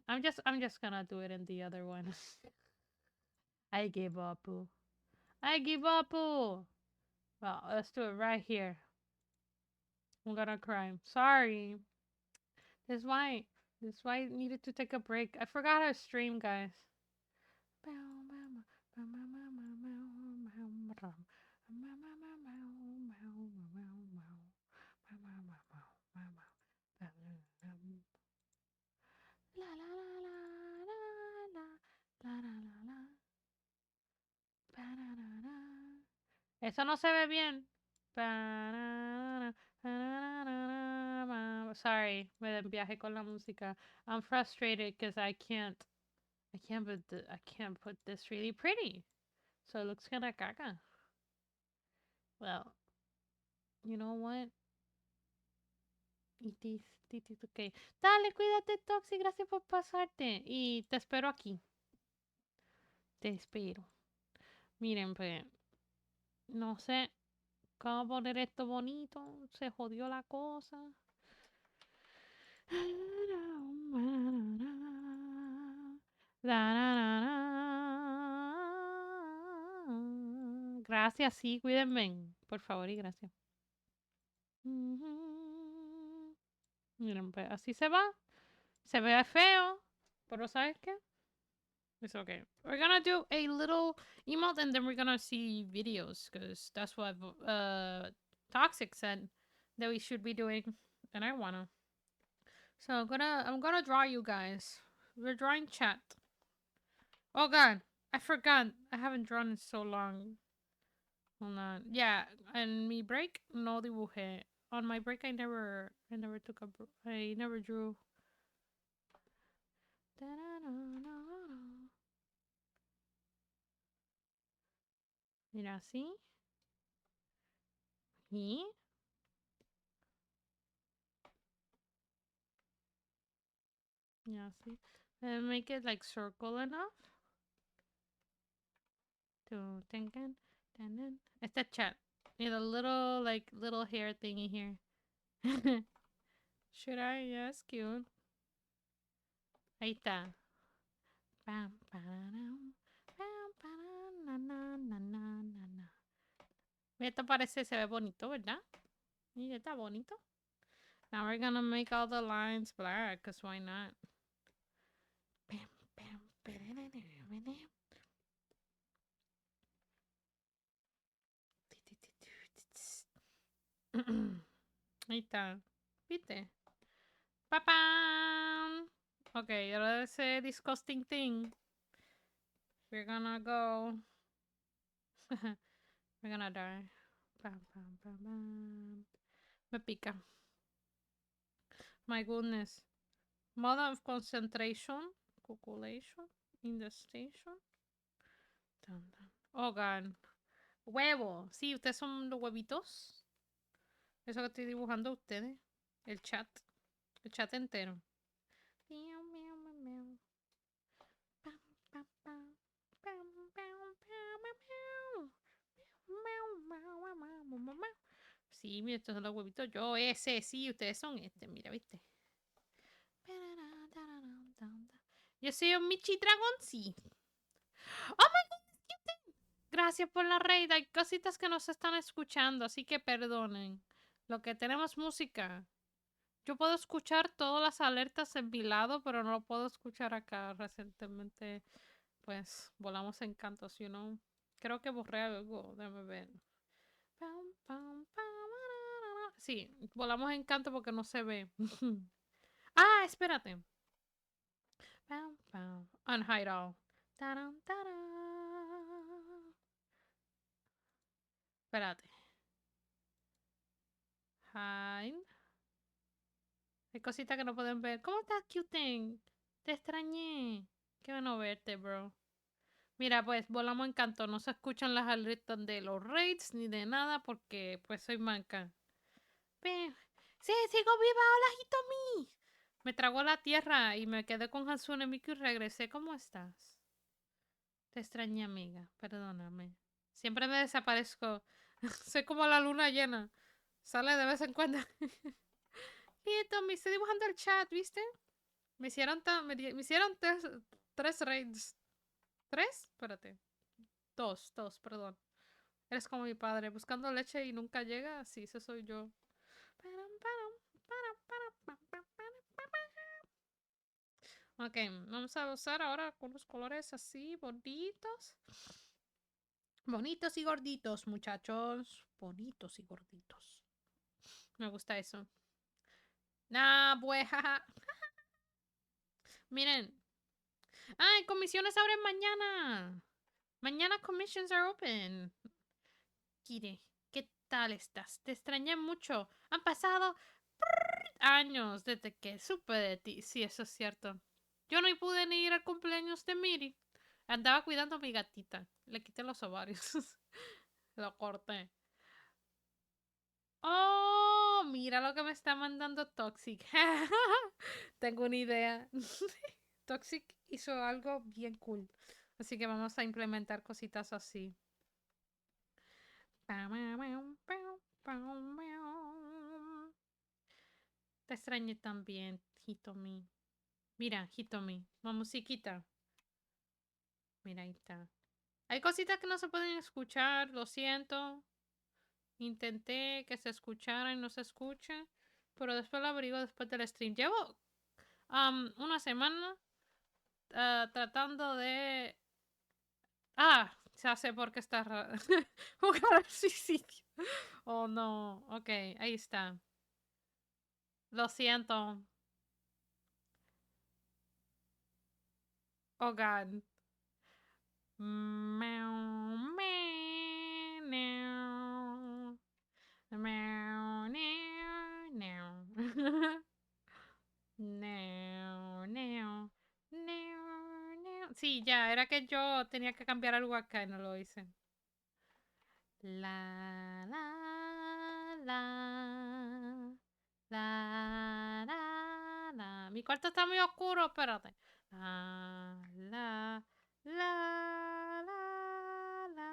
I'm just gonna do it in the other one. I give up. I give up. Well, let's do it right here. I'm gonna cry. Sorry. This is why. This is why I needed to take a break. I forgot how to stream, guys. Eso no se ve bien. Sorry, me desviaje con la música. I'm frustrated because I can't put this really pretty. So it looks kind of caca. Well, you know what? Ok. Dale, cuídate, Toxi. Gracias por pasarte. Y te espero aquí. Te espero. Miren, pues, no sé cómo poner esto bonito. Se jodió la cosa. Gracias, sí, cuídenme. Por favor y gracias. Miren, pues así se va. Se ve feo. Pero ¿sabes qué? It's okay. We're gonna do a little emote and then we're gonna see videos because that's what Toxic said that we should be doing, and I wanna. So I'm gonna draw you guys. We're drawing chat. Oh god, I forgot. I haven't drawn in so long. Hold on. Yeah, and me break no dibujé. On my break, I never I never drew. Mira así. Y yeah, see. And make it like circle enough to thinking. Este chat. Need a little hair thingy here. Should I? Yeah, it's cute. Ahí está. Pam, pararam, pam, param, na, na, na, na, na, na. Esto parece, se ve bonito, ¿verdad? Y está bonito. Now we're gonna make all the lines black, cause why not? Pam, pam, ahí está. ¿Viste? ¡Papam! Okay, ahora ese disgusting thing. We're gonna go. We're gonna die. Pam, pam, pam, pam. Me pica. My goodness. Mode of concentration. Calculation. In the station. Oh, God. Huevo. Sí, ustedes son los huevitos. Eso que estoy dibujando a ustedes. El chat. El chat entero. Miau, miau, miau, miau. Pam, pam, pam. Pam, pam, pam, miau. Miau, miau, miau, miau, miau, miau. Sí, mira, estos son los huevitos. Yo ese, sí, ustedes son este. Mira, ¿viste? Yo soy un Michi Dragon, sí. ¡Oh, my God! Gracias por la raid. Hay cositas que nos están escuchando, así que perdonen. Lo que tenemos música. Yo puedo escuchar todas las alertas en mi lado, pero no lo puedo escuchar acá. Recientemente, pues, volamos en cantos, you know. Creo que borré algo. Déjame ver. Sí, volamos en canto porque no se ve. Ah, espérate. Unhide all. Espérate. Hide. Hay cositas que no pueden ver. ¿Cómo estás, Qten? Te extrañé. Qué bueno verte, bro. Mira, pues volamos en canto. No se escuchan las alertas de los raids ni de nada porque pues soy manca. Sí, sigo viva. Hola, Hitomi. Me tragó la tierra y me quedé con Hatsune Miku y regresé. ¿Cómo estás? Te extrañé, amiga. Perdóname. Siempre me desaparezco. Soy como la luna llena. Sale de vez en cuando. Hitomi, estoy dibujando el chat, ¿viste? Me hicieron, me hicieron tres raids. ¿Tres? Espérate. Dos, perdón. Eres como mi padre, buscando leche y nunca llega. Sí, ese soy yo. Ok, vamos a usar ahora con los colores así, bonitos. Bonitos y gorditos, muchachos. Bonitos y gorditos. Me gusta eso. Nah, bueja. Miren. ¡Ay, comisiones abren mañana! Mañana commissions are open. Kire, ¿qué tal estás? Te extrañé mucho. Han pasado años desde que supe de ti. Sí, eso es cierto. Yo no pude ni ir al cumpleaños de Miri. Andaba cuidando a mi gatita. Le quité los ovarios. Lo corté. Oh, mira lo que me está mandando Toxic. Tengo una idea. Toxic hizo algo bien cool. Así que vamos a implementar cositas así. Te extrañé también, Hitomi. Mira, Hitomi, la musiquita. Mira, ahí está. Hay cositas que no se pueden escuchar, lo siento. Intenté que se escuchara y no se escuche, pero después lo abrigo después del stream. Llevo una semana tratando de... Ah, ya sé por qué está raro. Jugar al suicidio. Oh, no. Ok, ahí está. Lo siento. Oh, God. Meow, meow, meow. Meow, meow, meow. Meow, meow, meow, meow. Sí, ya, era que yo tenía que cambiar algo acá y no lo hice. La, la, la. La, la, la. Mi cuarto está muy oscuro, espérate. La, la, la, la, la,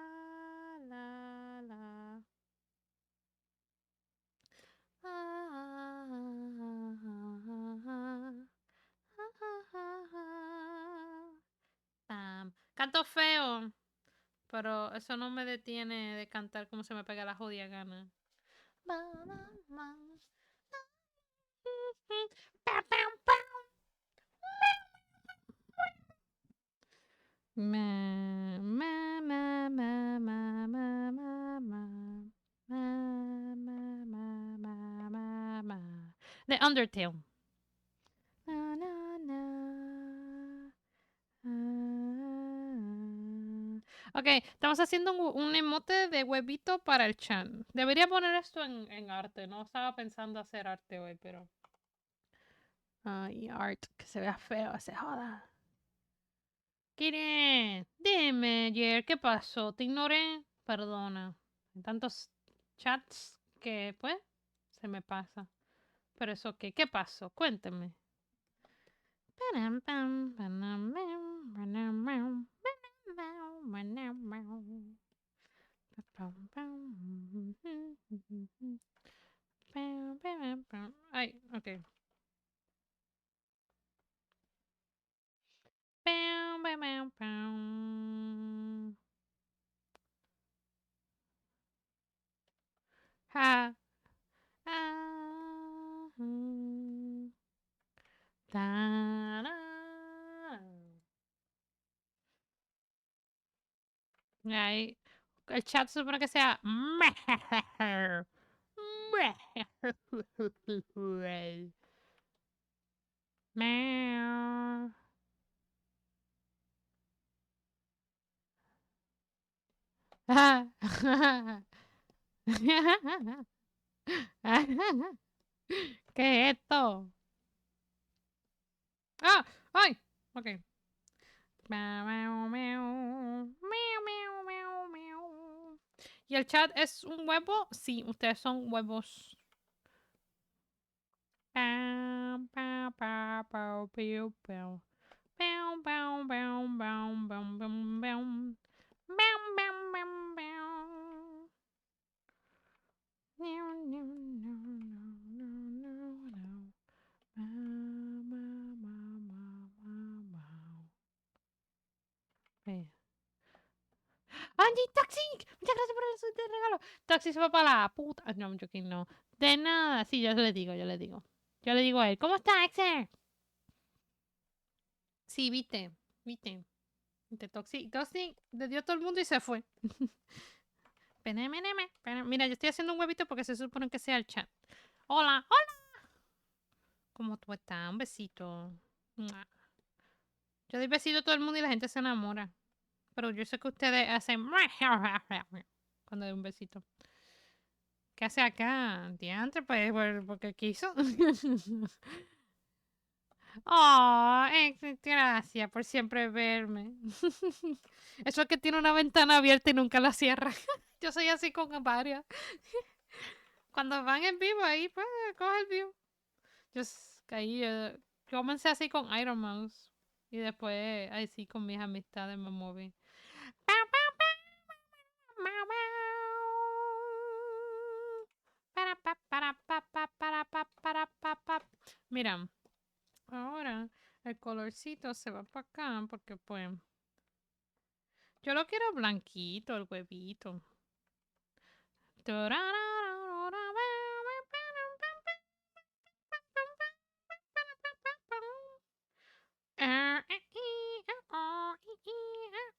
la, la. Canto feo, pero eso no me detiene de cantar como se me pega la jodida gana. Ma, ma, ma, ma, ma, ma, ma, ma. Ma, ma, ma, ma, ma, ma. The Undertale. Na, na, na. Ok, estamos haciendo un emote de huevito para el chan. Debería poner esto en arte. No estaba pensando hacer arte hoy, pero... Ay, Art, que se vea feo, se joda. Kiren, dime, ayer, ¿qué pasó? ¿Te ignoré? Perdona. Hay tantos chats que, pues, se me pasa. Pero eso, ¿qué pasó? Cuénteme. Ay, ok. Ha. Ah, tarán. Ahí, el chat supone que sea. Meow. ¿Qué es esto? ¡Ah! ¡Ay! Ok. Meow, meow, meow. Meow, meow, meow, meow. ¿Y el chat es un huevo? Sí, ustedes son huevos. Pam, pam, pam, pam, piu, pam. Pam, pam, pam, pam, pam, pam, pam. Pam, pam, pam, pam. No, no, no, no, no, no, no. Ma, ma, ma, ma, ma, ma. Eh. ¡Angie, Toxic! Muchas gracias por el regalo. Toxic se va para la puta. No, I'm joking, no. De nada. Sí, yo le digo, yo le digo. Yo le digo a él. ¿Cómo está, Exe? Sí, viste. Viste. Viste, Toxic. Toxic le dio a todo el mundo y se fue. Mira, yo estoy haciendo un huevito porque se supone que sea el chat. Hola, hola. ¿Cómo tú estás? Un besito. Mua. Yo doy besito a todo el mundo y la gente se enamora. Pero yo sé que ustedes hacen cuando doy un besito. ¿Qué hace acá? Diantre, pues, porque quiso. Oh, gracias por siempre verme. Eso es que tiene una ventana abierta y nunca la cierra. Yo soy así con varias. Cuando van en vivo ahí, pues, coge el vivo. Yo ahí comencé así con Iron Mouse. Y después, ahí sí, con mis amistades me moví. Mira, ahora el colorcito se va para acá porque pues yo lo quiero blanquito, el huevito.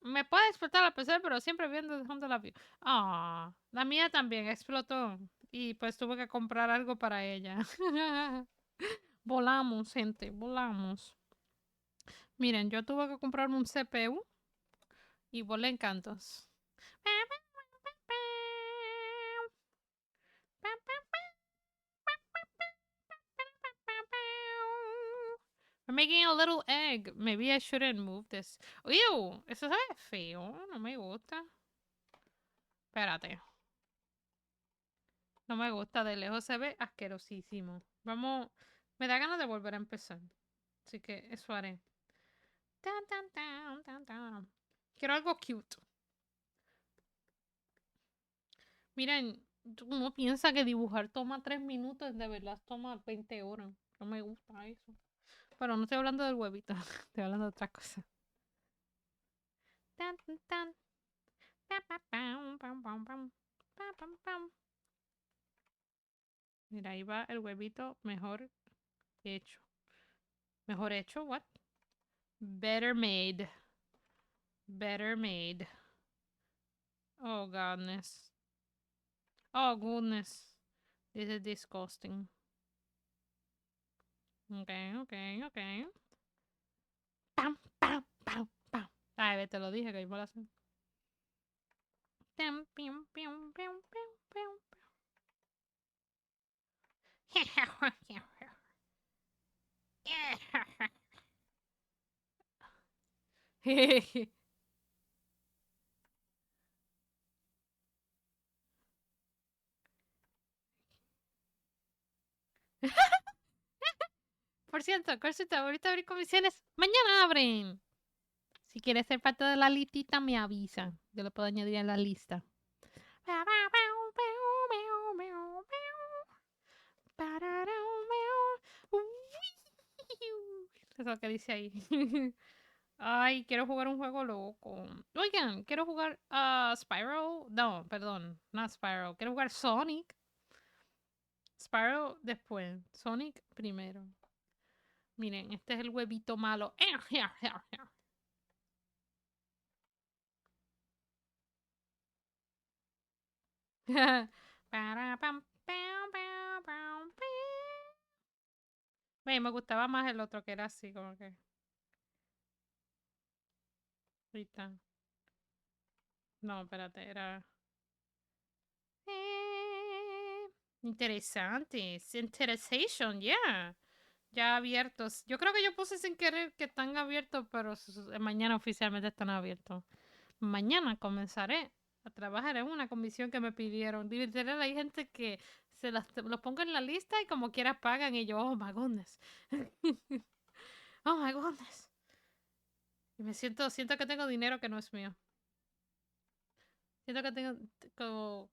Me puede explotar la PC, pero siempre viendo dejando la view. Ah, la mía también explotó. Y pues tuve que comprar algo para ella. Volamos, gente, volamos. Miren, yo tuve que comprarme un CPU y volé encantos. I'm making a little egg. Maybe I shouldn't move this. Ew, eso sabe feo. No me gusta. Espérate. No me gusta. De lejos se ve asquerosísimo. Vamos. Me da ganas de volver a empezar. Así que eso haré. Tan, tan, tan, tan, tan. Quiero algo cute. Miren, uno piensa que dibujar toma 3 minutos. De verdad toma 20 horas. No me gusta eso. Pero no estoy hablando del huevito. Estoy hablando de otra cosa. Tan, tan, tan. Pam, pam, pam, pam, pam, pam. Pam, pam, pam. Mira, ahí va el huevito mejor hecho. ¿Mejor hecho? What? Better made. Better made. Oh, goodness. Oh, goodness. This is disgusting. Okay, okay, okay. Pam, pam, pam, pam. Ay, te lo dije que iba a hacer. Pam, pim, pim, pim, pim, pim. Por cierto, Corsita, ahorita abrir comisiones. Mañana abren. Si quieres ser parte de la listita, me avisa. Yo lo puedo añadir en la lista. Eso es lo que dice ahí. Ay, quiero jugar un juego loco. Oigan, quiero jugar Spyro. No, perdón, no Spyro. Quiero jugar Sonic. Spyro después. Sonic primero. Miren, este es el huevito malo. Oye, me gustaba más el otro que era así, como que. Ahorita. No, espérate, era. Interesante. Interesation, yeah. Ya abiertos. Yo creo que yo puse sin querer que están abiertos, pero mañana oficialmente están abiertos. Mañana comenzaré a trabajar en una comisión que me pidieron. Literal, hay gente que los pongo en la lista y como quiera pagan y yo, oh my goodness. Oh my goodness. Y siento que tengo dinero que no es mío. Siento que tengo como...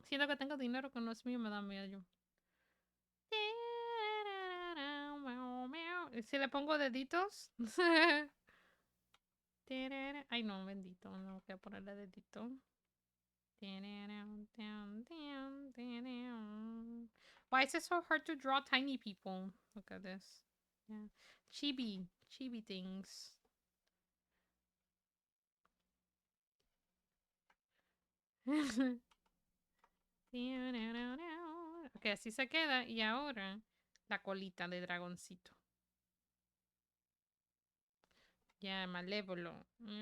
Siento que tengo dinero que no es mío, me da miedo. ¿Y si le pongo deditos? Ay, no, bendito. No voy a ponerle dedito. Why is it so hard to draw tiny people? Look at this. Yeah. Chibi things. Ok, así se queda. Y ahora la colita de dragoncito. Ya, malévolo. Me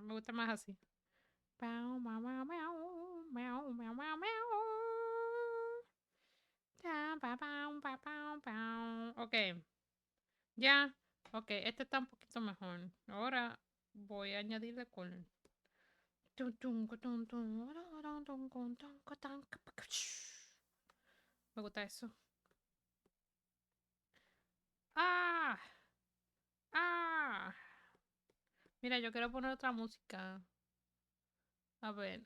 gusta más así. Ok, ya. Ok, este está un poquito mejor. Ahora voy a añadirle color. Me gusta eso. ¡Ah! ¡Ah! Mira, yo quiero poner otra música. A ver.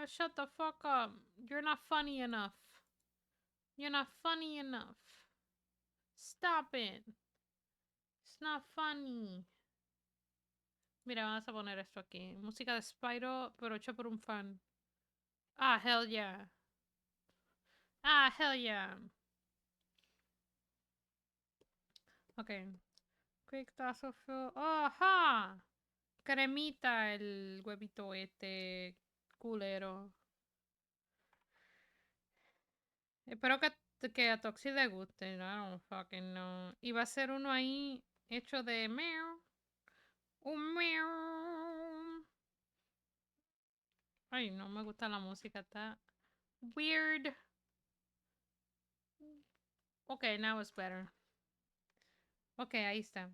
Shut the fuck up. You're not funny enough. You're not funny enough. Stop it. It's not funny. Mira, vamos a poner esto aquí. Música de Spyro, pero hecho por un fan. Ah, hell yeah. Ah, hell yeah. Ok. Quick task of... ¡Ajá! Cremita el huevito este culero. Espero que a Toxi le guste. I don't fucking know. Y va a ser uno ahí hecho de meow. Un meow. Ay, no me gusta la música. Está weird. Ok, now it's better. Ok, ahí está.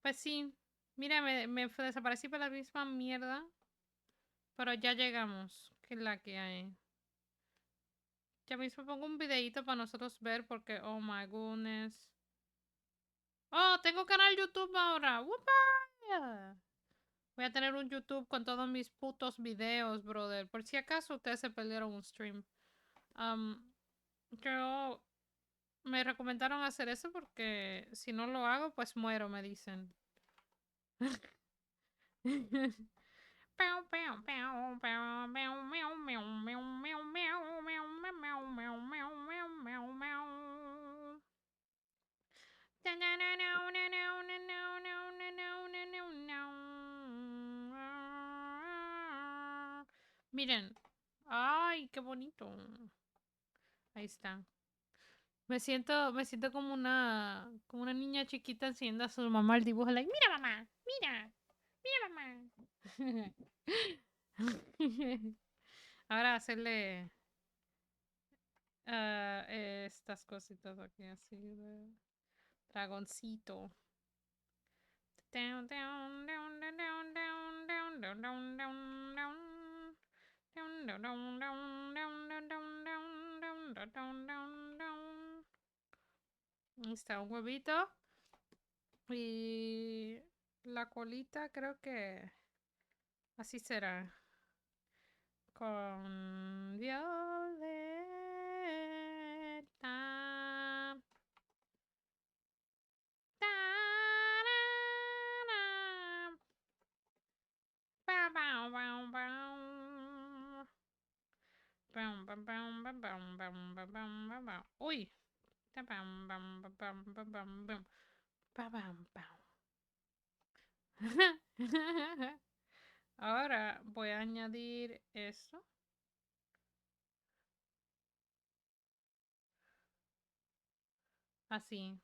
Pues sí. Mira, me desaparecí por la misma mierda. Pero ya llegamos. Que es la que hay. Ya mismo pongo un videito para nosotros ver porque, oh my goodness. Oh, tengo canal YouTube ahora. ¡Wupa! Voy a tener un YouTube con todos mis putos videos, brother. Por si acaso ustedes se perdieron un stream. Yo me recomendaron hacer eso porque si no lo hago, pues muero, me dicen. Miren. Ay, qué bonito. Ahí está. Me siento como una niña chiquita enseñando a su mamá el dibujo. Like, mira mamá, mira mamá. Ahora hacerle estas cositas aquí así. Dragoncito. Down, down, down, down, down, down, down, down, down, down, down. Down, down, down, down, down, down, down, down, down, down, down, down. Ahí está un huevito. Y la colita creo que así será. Con Violeta. Ta-ra-ra. Bow, bow, bow, bow. Bow, bow, bow, bow, bow, bow, bow, bow, bow, bow. Uy. Ta, bam, bam, bam, bam, bam, bam, bam. Ba, bam, bam. Ahora voy a añadir esto. Así.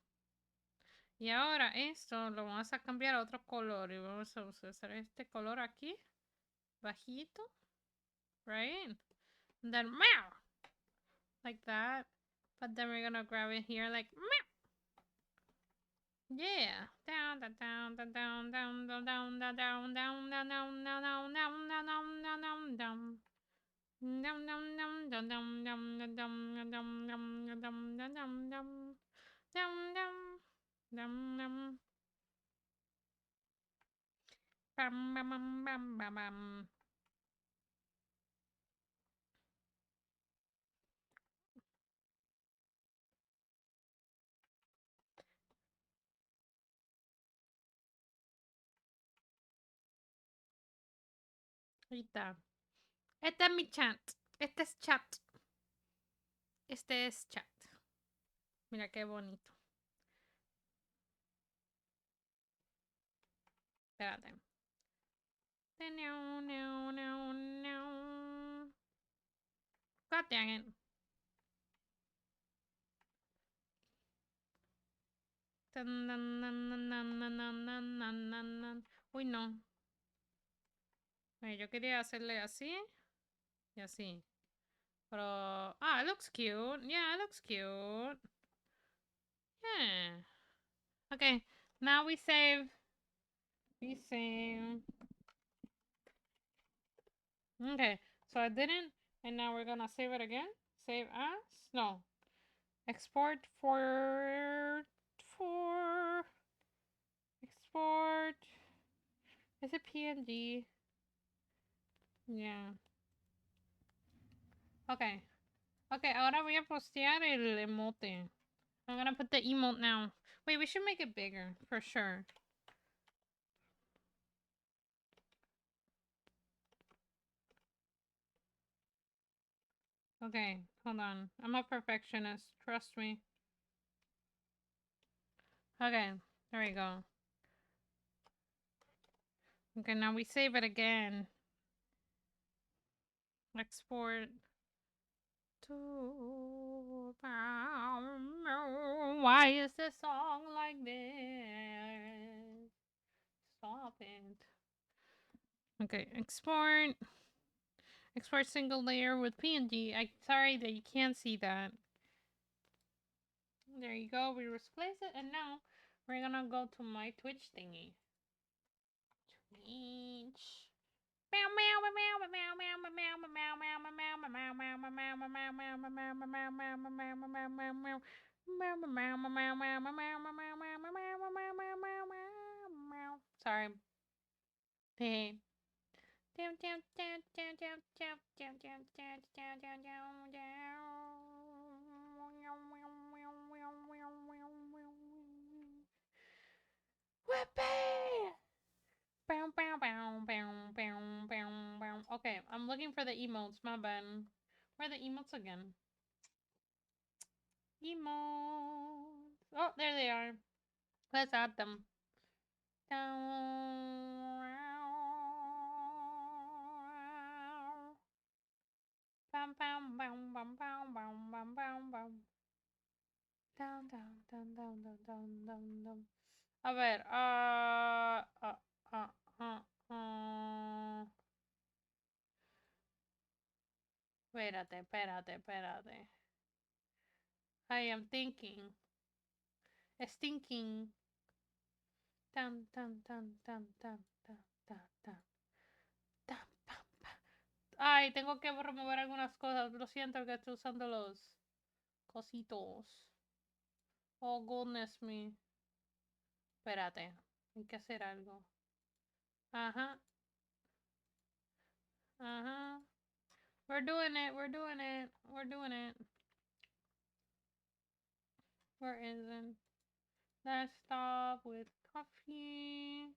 Y ahora esto lo vamos a cambiar a otro color. Y vamos a usar este color aquí. Bajito. Right? And then meow. Like that. But then we're gonna grab it here like meow. Yeah. Down, down, down, down, down, down, down, down, down, down, down, down, down, down, down, down, down, down, down, down. Dum dum dum dum dum dum dum dum dum dum dum dum dum dum dum. Dum dum dum dum. Bam bam bam bam bam bam. Ahí está. Este es mi chat. Este es chat. Este es chat. Mira qué bonito. Espérate. No, no, no, no. God dang it. Uy, no. Yo quería hacerle así y así. Pero, it looks cute. Yeah, it looks cute. Yeah. Okay, now we save. We save. Okay, so I didn't, and now we're gonna save it again. Save as? No. Export export. Is it PNG? Yeah. Okay. Okay, ahora voy a postear el emote. I'm gonna put the emote now. Wait, we should make it bigger, for sure. Okay, hold on. I'm a perfectionist. Trust me. Okay, there we go. Okay, now we save it again. Export to. Why is this song like this? Stop it. Okay, export. Export single layer with PNG. I'm sorry that you can't see that. There you go. We replace it, and now we're gonna go to my Twitch thingy. Twitch. Sorry. Hey. Whippy! Okay, I'm looking for the emotes, my bad. Where are the emotes again? Emotes. Oh, there they are. Let's add them. Bam bam bam bam bam bam bam bam bam. Down down down down down down down down. A ver, espérate. I am thinking. Stinking. Tan, tan, tan, tan, tan, tan, tan, tan. Tan, pam, pam. Ay, tengo que remover algunas cosas. Lo siento que estoy usando los cositos. Oh, goodness me. Espérate. Hay que hacer algo. Ajá. Ajá. We're doing it. We're doing it. We're doing it. Where isn't? Let's stop with coffee.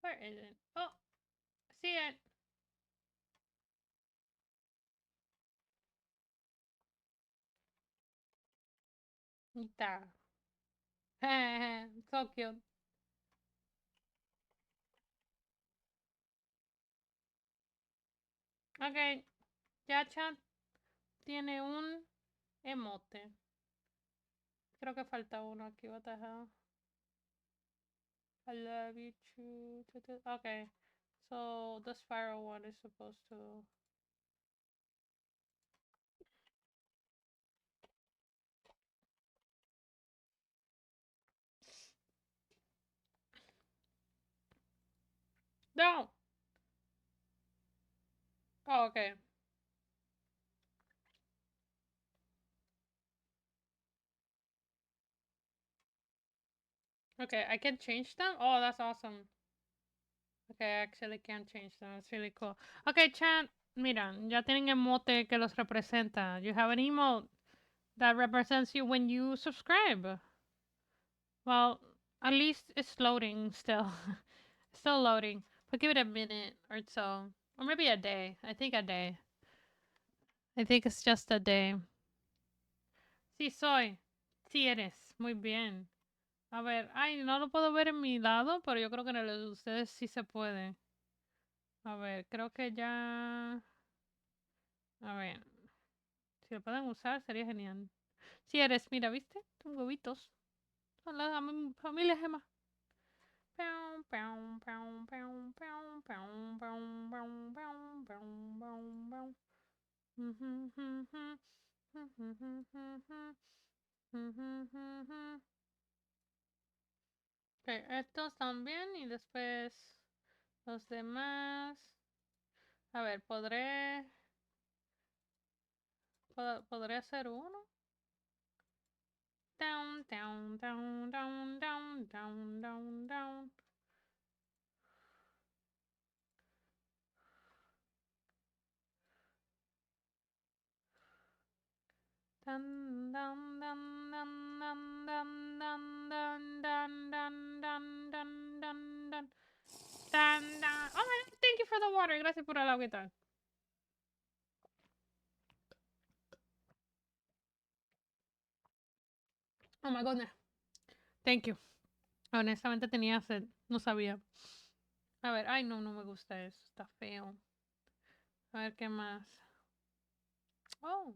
Where is it? Oh, see it. Está. So cute. Ok, ya chat tiene un emote. Creo que falta uno aquí. What the hell? I love you too. Okay, so the spiral one is supposed to. No! Oh, okay. Okay, I can change them? Oh, that's awesome. Okay, I actually can change them. It's really cool. Okay, chat. Mira, ya tienen emote que los representa. You have an emote that represents you when you subscribe. Well, at least it's loading still. Still loading. But give it a minute or so. Or maybe a day. I think a day. I think it's just a day. Sí soy. Sí eres. Muy bien. A ver, ay, no lo puedo ver en mi lado, pero yo creo que en el de ustedes sí se puede. A ver, creo que ya... A ver, si lo pueden usar sería genial. Sí eres, mira, ¿viste? Son huevitos. Son la familia Gema. Okay, estos también y después los demás. A ver, ¿podré hacer uno? Down, down, down, down, down, down, down, down. Dun, dun, dun, dun, dun, dun, dun, dun, dun, dun, dun, dun, dun, dun. Dun, dun. Oh my God, thank you for the water. Gracias por el agüita. Oh my goodness. Thank you. Honestamente tenía sed. No sabía. A ver, ay, no, no me gusta eso. Está feo. A ver, ¿qué más? Oh.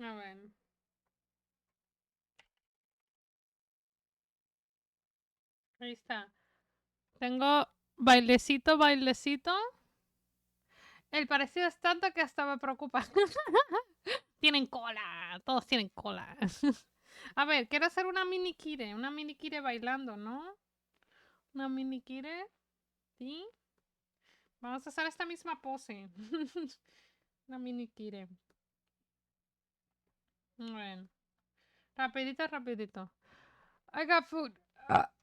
A ver. Ahí está. Tengo bailecito, bailecito. El parecido es tanto que hasta me preocupa. Tienen cola. Todos tienen cola. A ver, quiero hacer una mini kire. Una mini kire bailando, ¿no? Una mini kire. ¿Sí? Vamos a hacer esta misma pose. Una mini kire. Bueno. Rapidito, rapidito. I got food.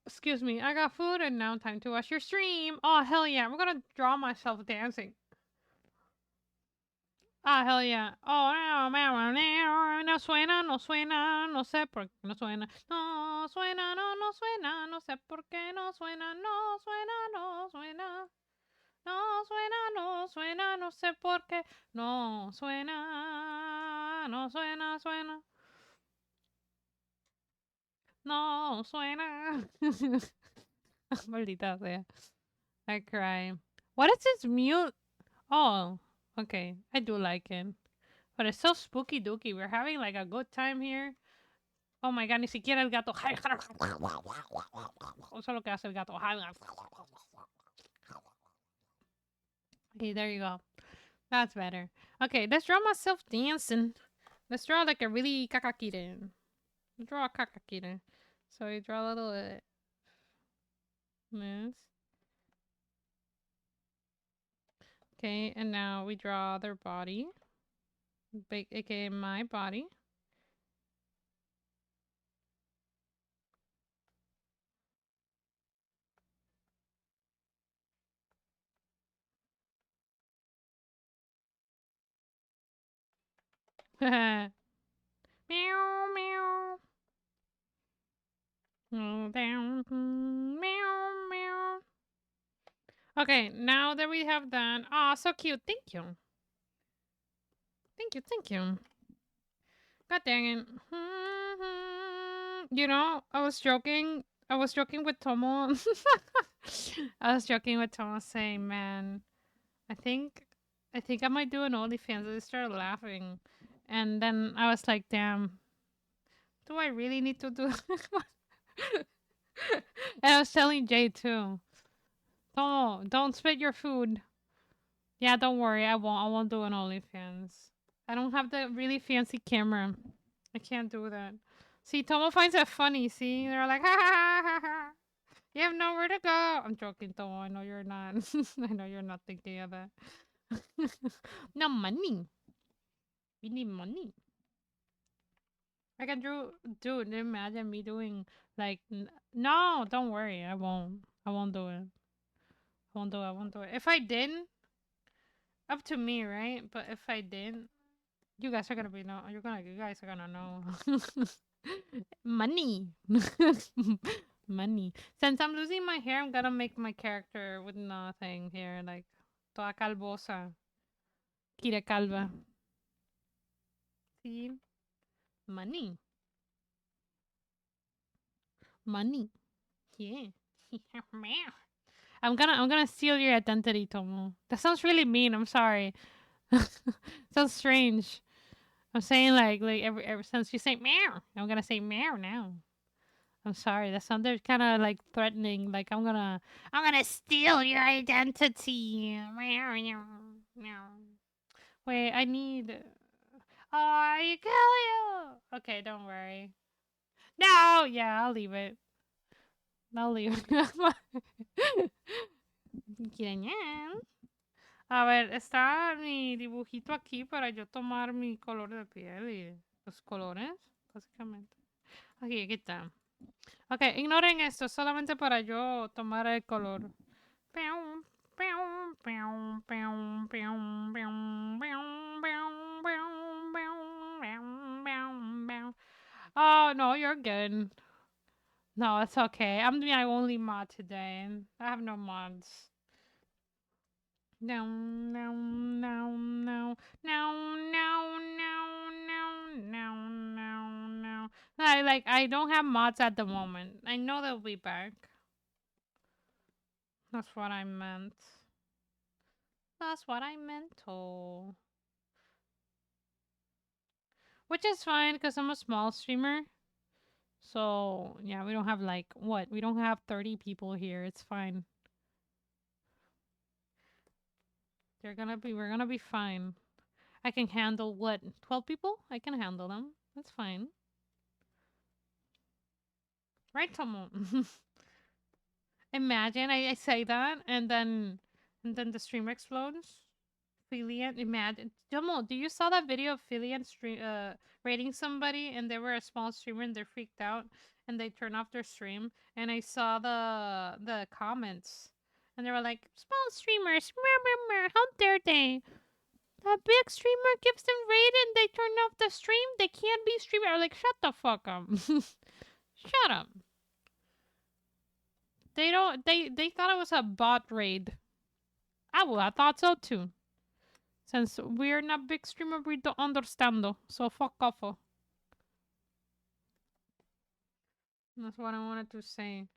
Excuse me. I got food and now time to watch your stream. Oh, hell yeah. I'm gonna draw myself dancing. Ah, hell yeah. Oh, no suena, no suena, no sé por qué no suena. No suena, no, no suena, no sé por qué no suena, no suena, no suena. No suena, no suena, no sé por qué. No suena, no suena, suena. No suena. Maldita sea. I cry. What is this mute? Oh, okay. I do like it. But it's so spooky dooky. We're having like a good time here. Oh my god, ni siquiera el gato. Eso es lo que hace el gato. Okay, there you go. That's better. Okay, let's draw myself dancing. Let's draw like a really kakakire. Let's draw a kakakire. So you draw a little moves. Okay, and now we draw their body. Big, aka my body. Meow, meow. Down. Meow, meow. Okay, now that we have that. Oh, so cute. Thank you. Thank you, thank you. God dang it. You know, I was joking with Tomo. I was joking with Tomo saying, man, I think I think I might do an OnlyFans. I started laughing. And then I was like, damn, do I really need to do And I was telling Jay too. Tomo, don't spit your food. Yeah, don't worry, I won't do an OnlyFans. I don't have the really fancy camera. I can't do that. See, Tomo finds that funny. See, they're like, ha ha ha ha ha. You have nowhere to go. I'm joking, Tomo. I know you're not. I know you're not thinking of that. No money. We need money. I can do, dude. Imagine me doing like, no, don't worry. I won't. I won't do it. I won't do it. I won't do it. If I didn't, up to me, right? But if I didn't, you guys are gonna be no. You guys are gonna know. Money. Money. Since I'm losing my hair, I'm gonna make my character with nothing here, like toda calvosa. Kira calva. See? Money. Money. Yeah. I'm gonna steal your identity, Tomo. That sounds really mean. I'm sorry. Sounds strange. I'm saying like ever since you say meow, I'm gonna say meow now. I'm sorry. That sounded kind of like threatening. Like I'm gonna steal your identity. Meow, meow, meow. Wait, I need. Oh, I kill you. Okay, don't worry. No, yeah, I'll leave it. I'll leave it. Quieren. A ver, está mi dibujito aquí para yo tomar mi color de piel y los colores, básicamente. Aquí está. Ok, ignoren esto, solamente para yo tomar el color. Pew, pew, pew, pew, pew, pew, pew, pew, pew, pew, pew, pew. Oh, no, you're good. No, it's okay. I'm my only mod today. I have no mods. No, no, no, no, no, no, no, no, no, no, no. I don't have mods at the moment. I know they'll be back. That's what I meant. That's what I meant. Oh. Which is fine because I'm a small streamer. So, yeah, we don't have like, what? We don't have 30 people here. It's fine. We're gonna be fine. I can handle what? 12 people? I can handle them. That's fine. Right, Tomo? Imagine I say that and then the stream explodes. Filian, imagine. Tomo, do you saw that video of Filian rating somebody and they were a small streamer and they're freaked out and they turn off their stream and I saw the comments and they were like, small streamers, meh, meh, meh, how dare they? A big streamer gives them raid and they turn off the stream. They can't be streamer. I'm like, shut the fuck up. Shut up. They don't. They thought it was a bot raid. I thought so too. Since we're not big streamer, we don't understand though. So fuck off. That's what I wanted to say.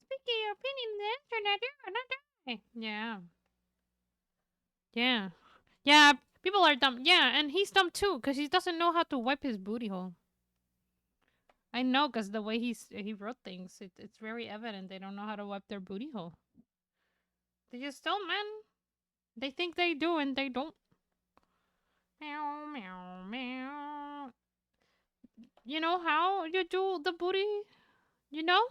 Speaking your opinion, the internet, you're gonna die. Yeah. Yeah. Yeah. People are dumb. Yeah, and he's dumb too, because he doesn't know how to wipe his booty hole. I know, because the way he wrote things, it's very evident they don't know how to wipe their booty hole. They just don't, man. They think they do and they don't. Meow, meow, meow. You know how you do the booty? You know?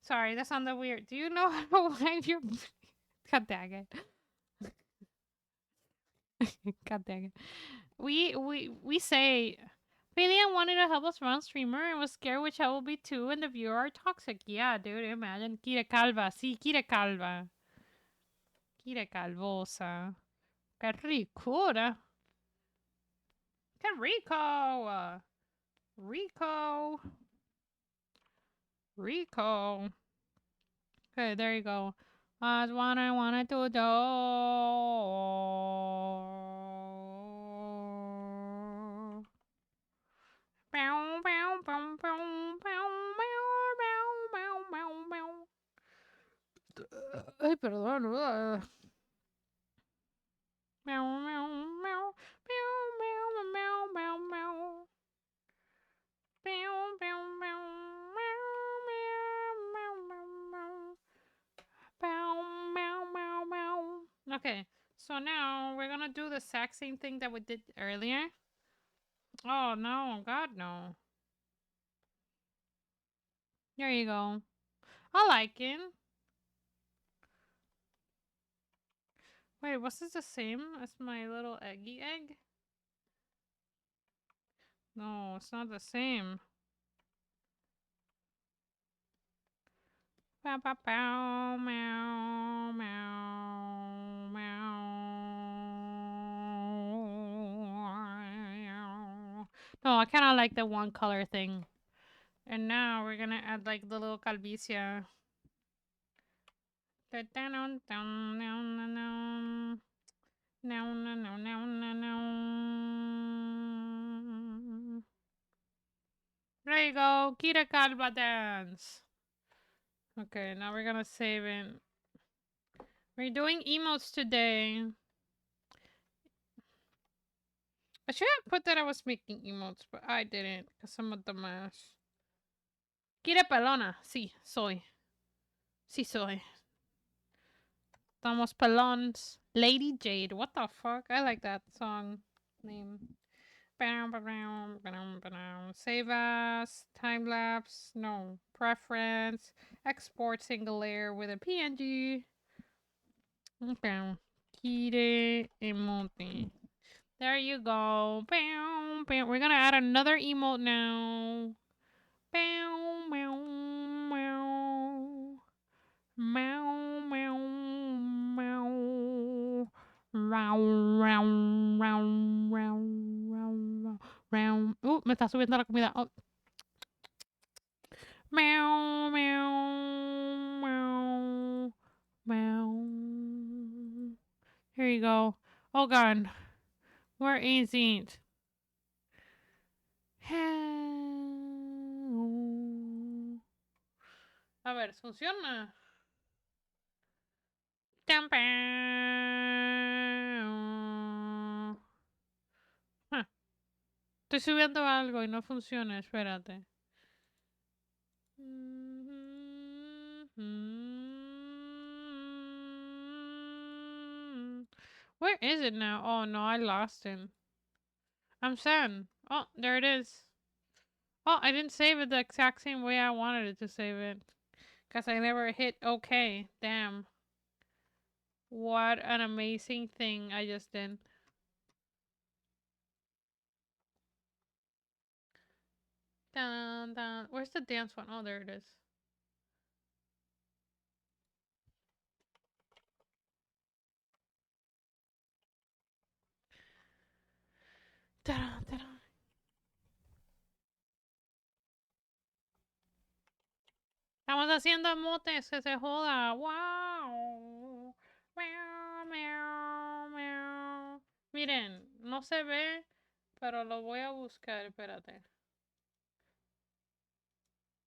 Sorry, that sounded weird. Do you know how to wind your booty? God dang it. God dang it. We say Fabian wanted to help us run streamer and was scared which I will be too and the viewer are toxic. Yeah, dude, imagine. Kira calva. Sí, Kira calva. Kira calvosa. Qué ricura. Qué rico. Rico. Rico. Okay, there you go. That's what I wanted to do. Bow, bow, bow, bow, bow, bow, bow, bow, bow. Ay, perdón. Meow, meow, meow, meow, meow, meow, meow, meow. Meow, meow, meow, meow, meow, meow, meow. Meow, meow, meow, meow. Okay, so now we're gonna do the exact same thing that we did earlier. Oh no, God no. There you go. I like it. Wait, was this the same as my little eggy egg? No, it's not the same. Bow, bow, bow, meow, meow, meow. No, I kind of like the one color thing. And now we're gonna add like the little calvicia. There you go, Kira Calva dance. Okay, now we're gonna save it. We're doing emotes today. I should have put that I was making emotes, but I didn't because I'm a dumbass. Kira pelona, sí, soy. Sí, soy. Estamos pelons. Lady Jade, what the fuck? I like that song name. Save as, time lapse, no, preference, export single layer with a PNG. Kire emote. There you go. We're gonna add another emote now. Meow, meow, meow. Meow, meow, meow. Row, row, row, row, row, row. Me está subiendo la comida. Oh. Meow, meow, meow, meow. Here you go. Oh God, where is it? A ver, funciona. Estoy subiendo algo y no funciona, espérate. Where is it now? Oh no, I lost it. I'm sad. Oh, there it is. Oh, I didn't save it the exact same way I wanted it to save it. Because I never hit OK. Damn. What an amazing thing I just did. Dun, dun. Where's the dance one? Oh, there it is. Dun, dun, dun. Estamos haciendo emotes, que se joda. Wow. Meow, meow, meow. Miren, no se ve, pero lo voy a buscar. Espérate.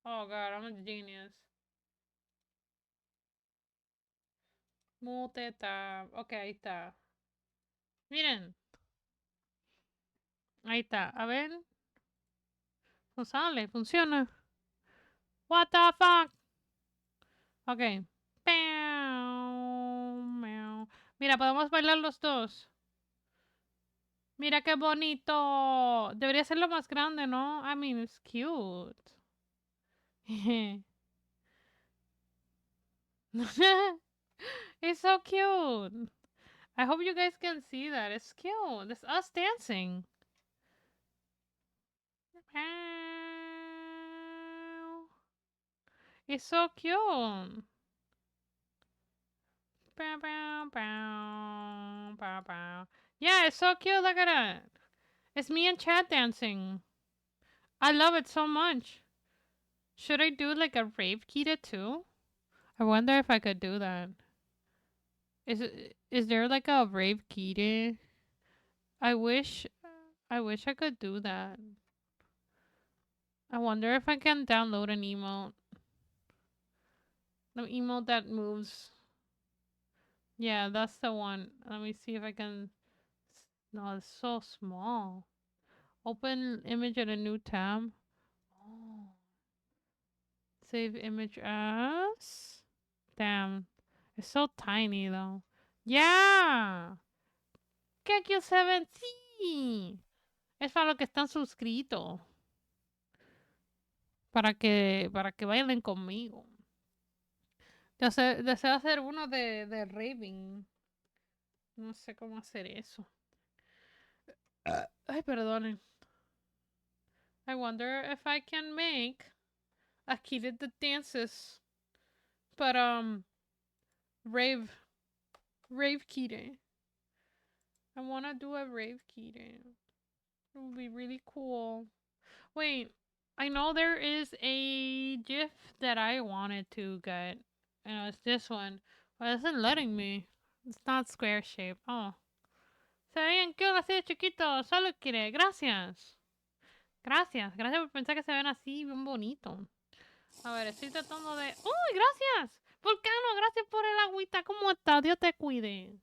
Oh, God, I'm a genius. Mute tab. Ok, ahí está. Miren. Ahí está. A ver. No sale, funciona. What the fuck? Ok. Meow, meow. Mira, podemos bailar los dos. Mira qué bonito. Debería ser lo más grande, ¿no? I mean, it's cute. It's so cute. I hope you guys can see that. It's cute. It's us dancing. It's so cute. Yeah, it's so cute. Look at it. It's me and Chad dancing. I love it so much. Should I do like a rave kita too? I wonder if I could do that. Is there like a rave kita? I wish I could do that. I wonder if I can download an emote. The emote that moves. Yeah, that's the one. Let me see if I can. No, it's so small. Open image in a new tab. Oh. Save image as. Damn. It's so tiny though. Yeah. KQ7, sí. Es para los que están suscritos. Para que bailen conmigo. Deseo hacer uno de raving. No sé cómo hacer eso. Ay, perdonen. I wonder if I can make a kid that dances. But rave kitty. I wanna do a rave kitty. It would be really cool. Wait, I know there is a GIF that I wanted to get. And it's this one. But it isn't letting me. It's not square shape. Oh. Se veían que así de chiquito. Solo quiere. Gracias. Gracias. Gracias por pensar que se ven así bien bonito. A ver, estoy tratando de. ¡Uy, gracias! Volcano, gracias por el agüita. ¿Cómo estás? Dios te cuide.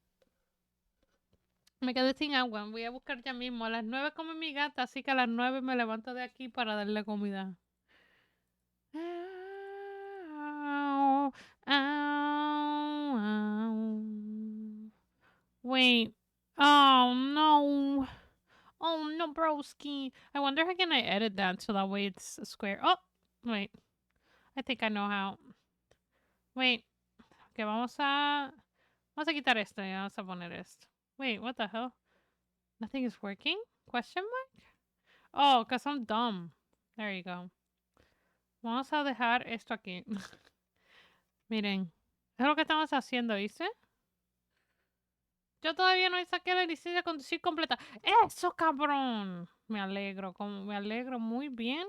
Me quedé sin agua. Voy a buscar ya mismo. A las 9 come mi gata, así que a las 9 me levanto de aquí para darle comida. Ow, ow, ow. Wait. Oh no. Oh no, broski. I wonder how can I edit that so that way it's a square. Oh, wait. I think I know how. Wait. Okay, vamos a quitar esto y vamos a poner esto. Wait, what the hell? Nothing is working? Question mark? Oh, because I'm dumb. There you go. Vamos a dejar esto aquí. Miren. Es lo que estamos haciendo, ¿viste? Yo todavía no saqué la licencia de conducir completa. ¡Eso, cabrón! Me alegro muy bien.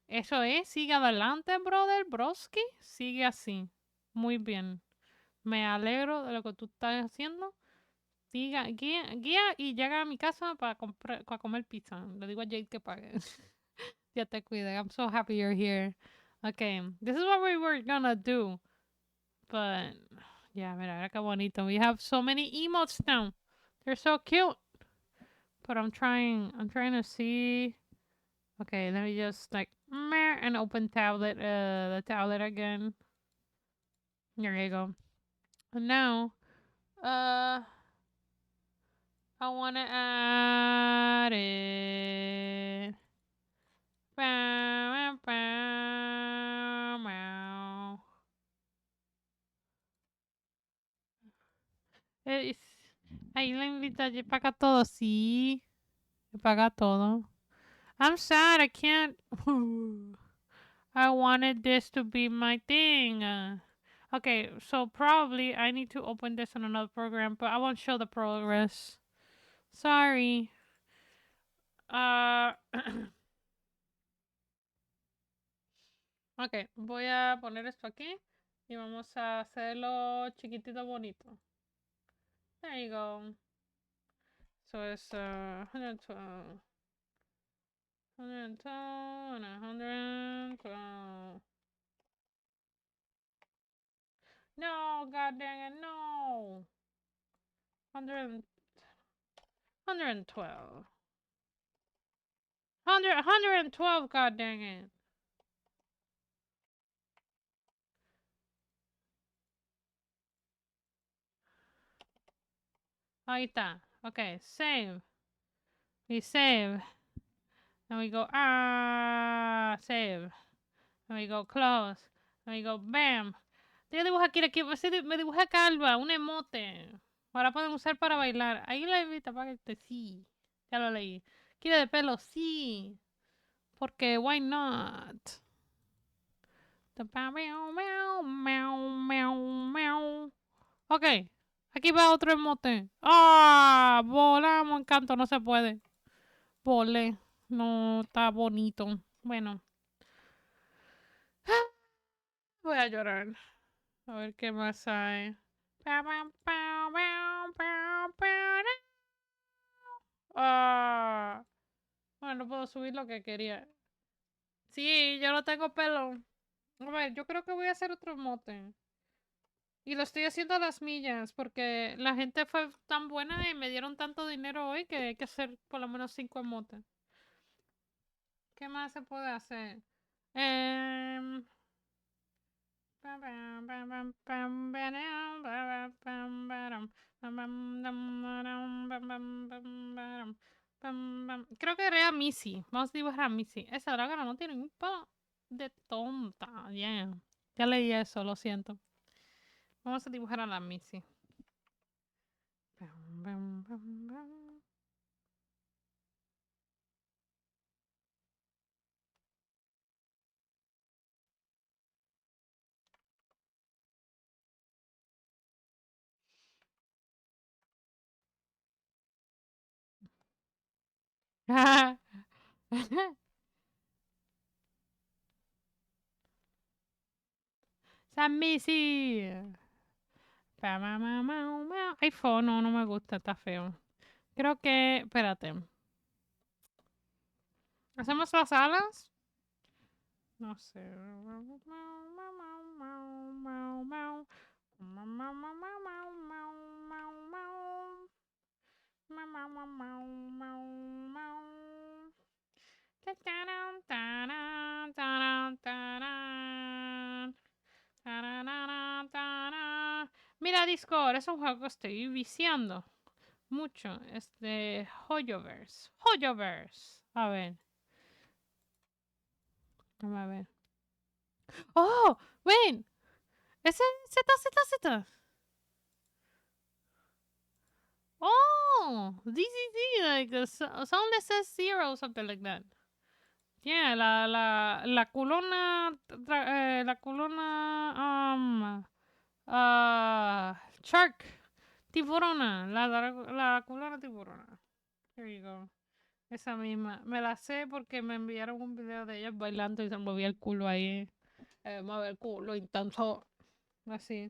Eso es, sigue adelante, brother, broski. Sigue así. Muy bien. Me alegro de lo que tú estás haciendo. Guía y llega a mi casa para comer pizza. Le digo a Jade que pague. Ya te cuide. I'm so happy you're here. Okay, this is what we were gonna do. But, yeah, mira qué bonito. We have so many emotes now. They're so cute. But I'm trying to see. Okay, let me just like and open tablet the tablet again. There you go. And now I wanna add it. Bow, bow, bow. Es, ahí la invita, paga todo, sí. Paga todo. I'm sad, I can't. I wanted this to be my thing. Okay, so probably I need to open this on another program, but I won't show the progress. Sorry. Ok, voy a poner esto aquí y vamos a hacerlo chiquitito bonito. There you go. So it's 112. 112 and 112. No, god dang it, no. 100, 112. 112, god dang it. Ahí está. Okay, save. We save. And we go, save. And we go, close. And we go, bam. Yo dibujé aquí, me dibujé calva, un emote. Ahora pueden usar para bailar. Ahí la evita para que sí. Ya lo leí. Quiere de pelo, sí. Porque, why not? Ok, aquí va otro emote. ¡Ah! Volamos, encanto, no se puede. Volé. No está bonito. Bueno, voy a llorar. A ver qué más hay. Ah, bueno, no puedo subir lo que quería. Sí, yo no tengo pelo. A ver, yo creo que voy a hacer otro emote. Y lo estoy haciendo a las millas porque la gente fue tan buena y me dieron tanto dinero hoy que hay que hacer por lo menos 5 emotes. ¿Qué más se puede hacer? Em, Creo que era a Missy. Vamos a dibujar a Missy. Esa dragona no tiene un pelo de tonta. Yeah. Ya leí eso, lo siento. Vamos a dibujar a la Missy. San Missy. Ay, no, no me gusta, está feo. Creo que, espérate. ¿Hacemos las alas? No sé. Mira, Discord, es un juego que estoy viciando mucho. Es de Hoyoverse. Hoyoverse. A ver. Vamos a ver. ¡Oh! ¡Ven! Ese Z, Z, Z. Oh! DZZ. Like, sound that says zero or something like that. Yeah, la culona. La culona. Shark. Tiburona. La culona tiburona. Here you go. Esa misma. Me la sé porque me enviaron un video de ellas bailando y se movía el culo ahí. Mueve el culo intenso. Así.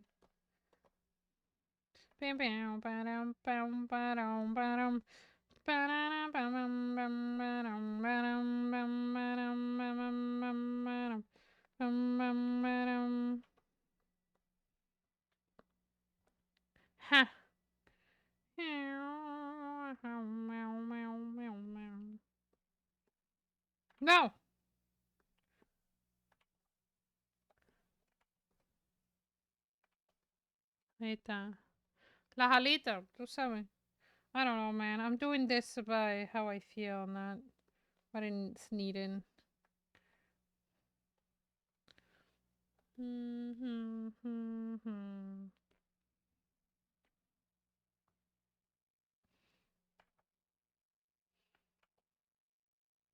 Ja. No. Ahí está. Las alitas, tú sabes. I don't know, man. I'm doing this by how I feel, not what it's needed.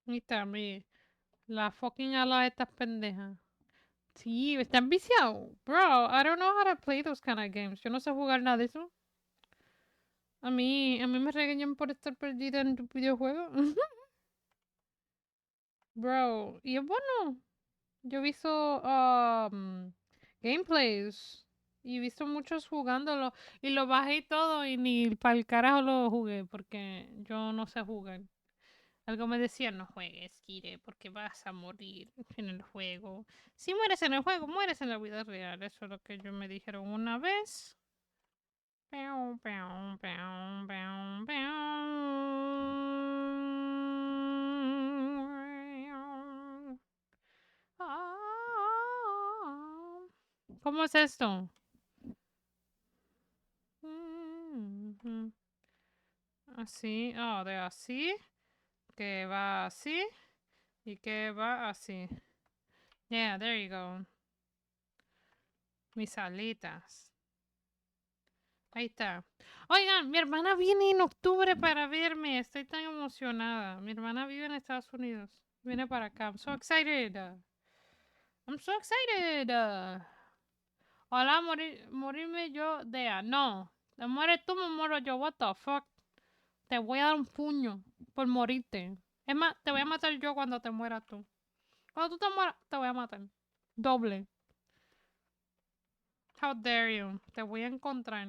Ahí está, la fucking ala de estas pendejas. Sí, están viciados. Bro, I don't know how to play those kind of games. Yo no sé jugar nada de eso. A mí me regañan por estar perdida en tu videojuego. Bro, y es bueno. Yo he visto gameplays y he visto muchos jugándolo y lo bajé y todo y ni para el carajo lo jugué porque yo no sé jugar. Algo me decía, no juegues, Kire, porque vas a morir en el juego. Si mueres en el juego, mueres en la vida real. Eso es lo que ellos me dijeron una vez. Pew, pew, pew, pew, pew. Ah. ¿Cómo es esto? así, oh, de así, que va así y que va así. Yeah, there you go. Mis alitas. Ahí está. Oigan, mi hermana viene en octubre para verme. Estoy tan emocionada. Mi hermana vive en Estados Unidos. Viene para acá. I'm so excited. I'm so excited. Ojalá morirme yo de no. Te mueres tú, me muero yo. What the fuck? Te voy a dar un puño por morirte. Es más, te voy a matar yo cuando te mueras tú. Cuando tú te mueras, te voy a matar. Doble. How dare you? Te voy a encontrar.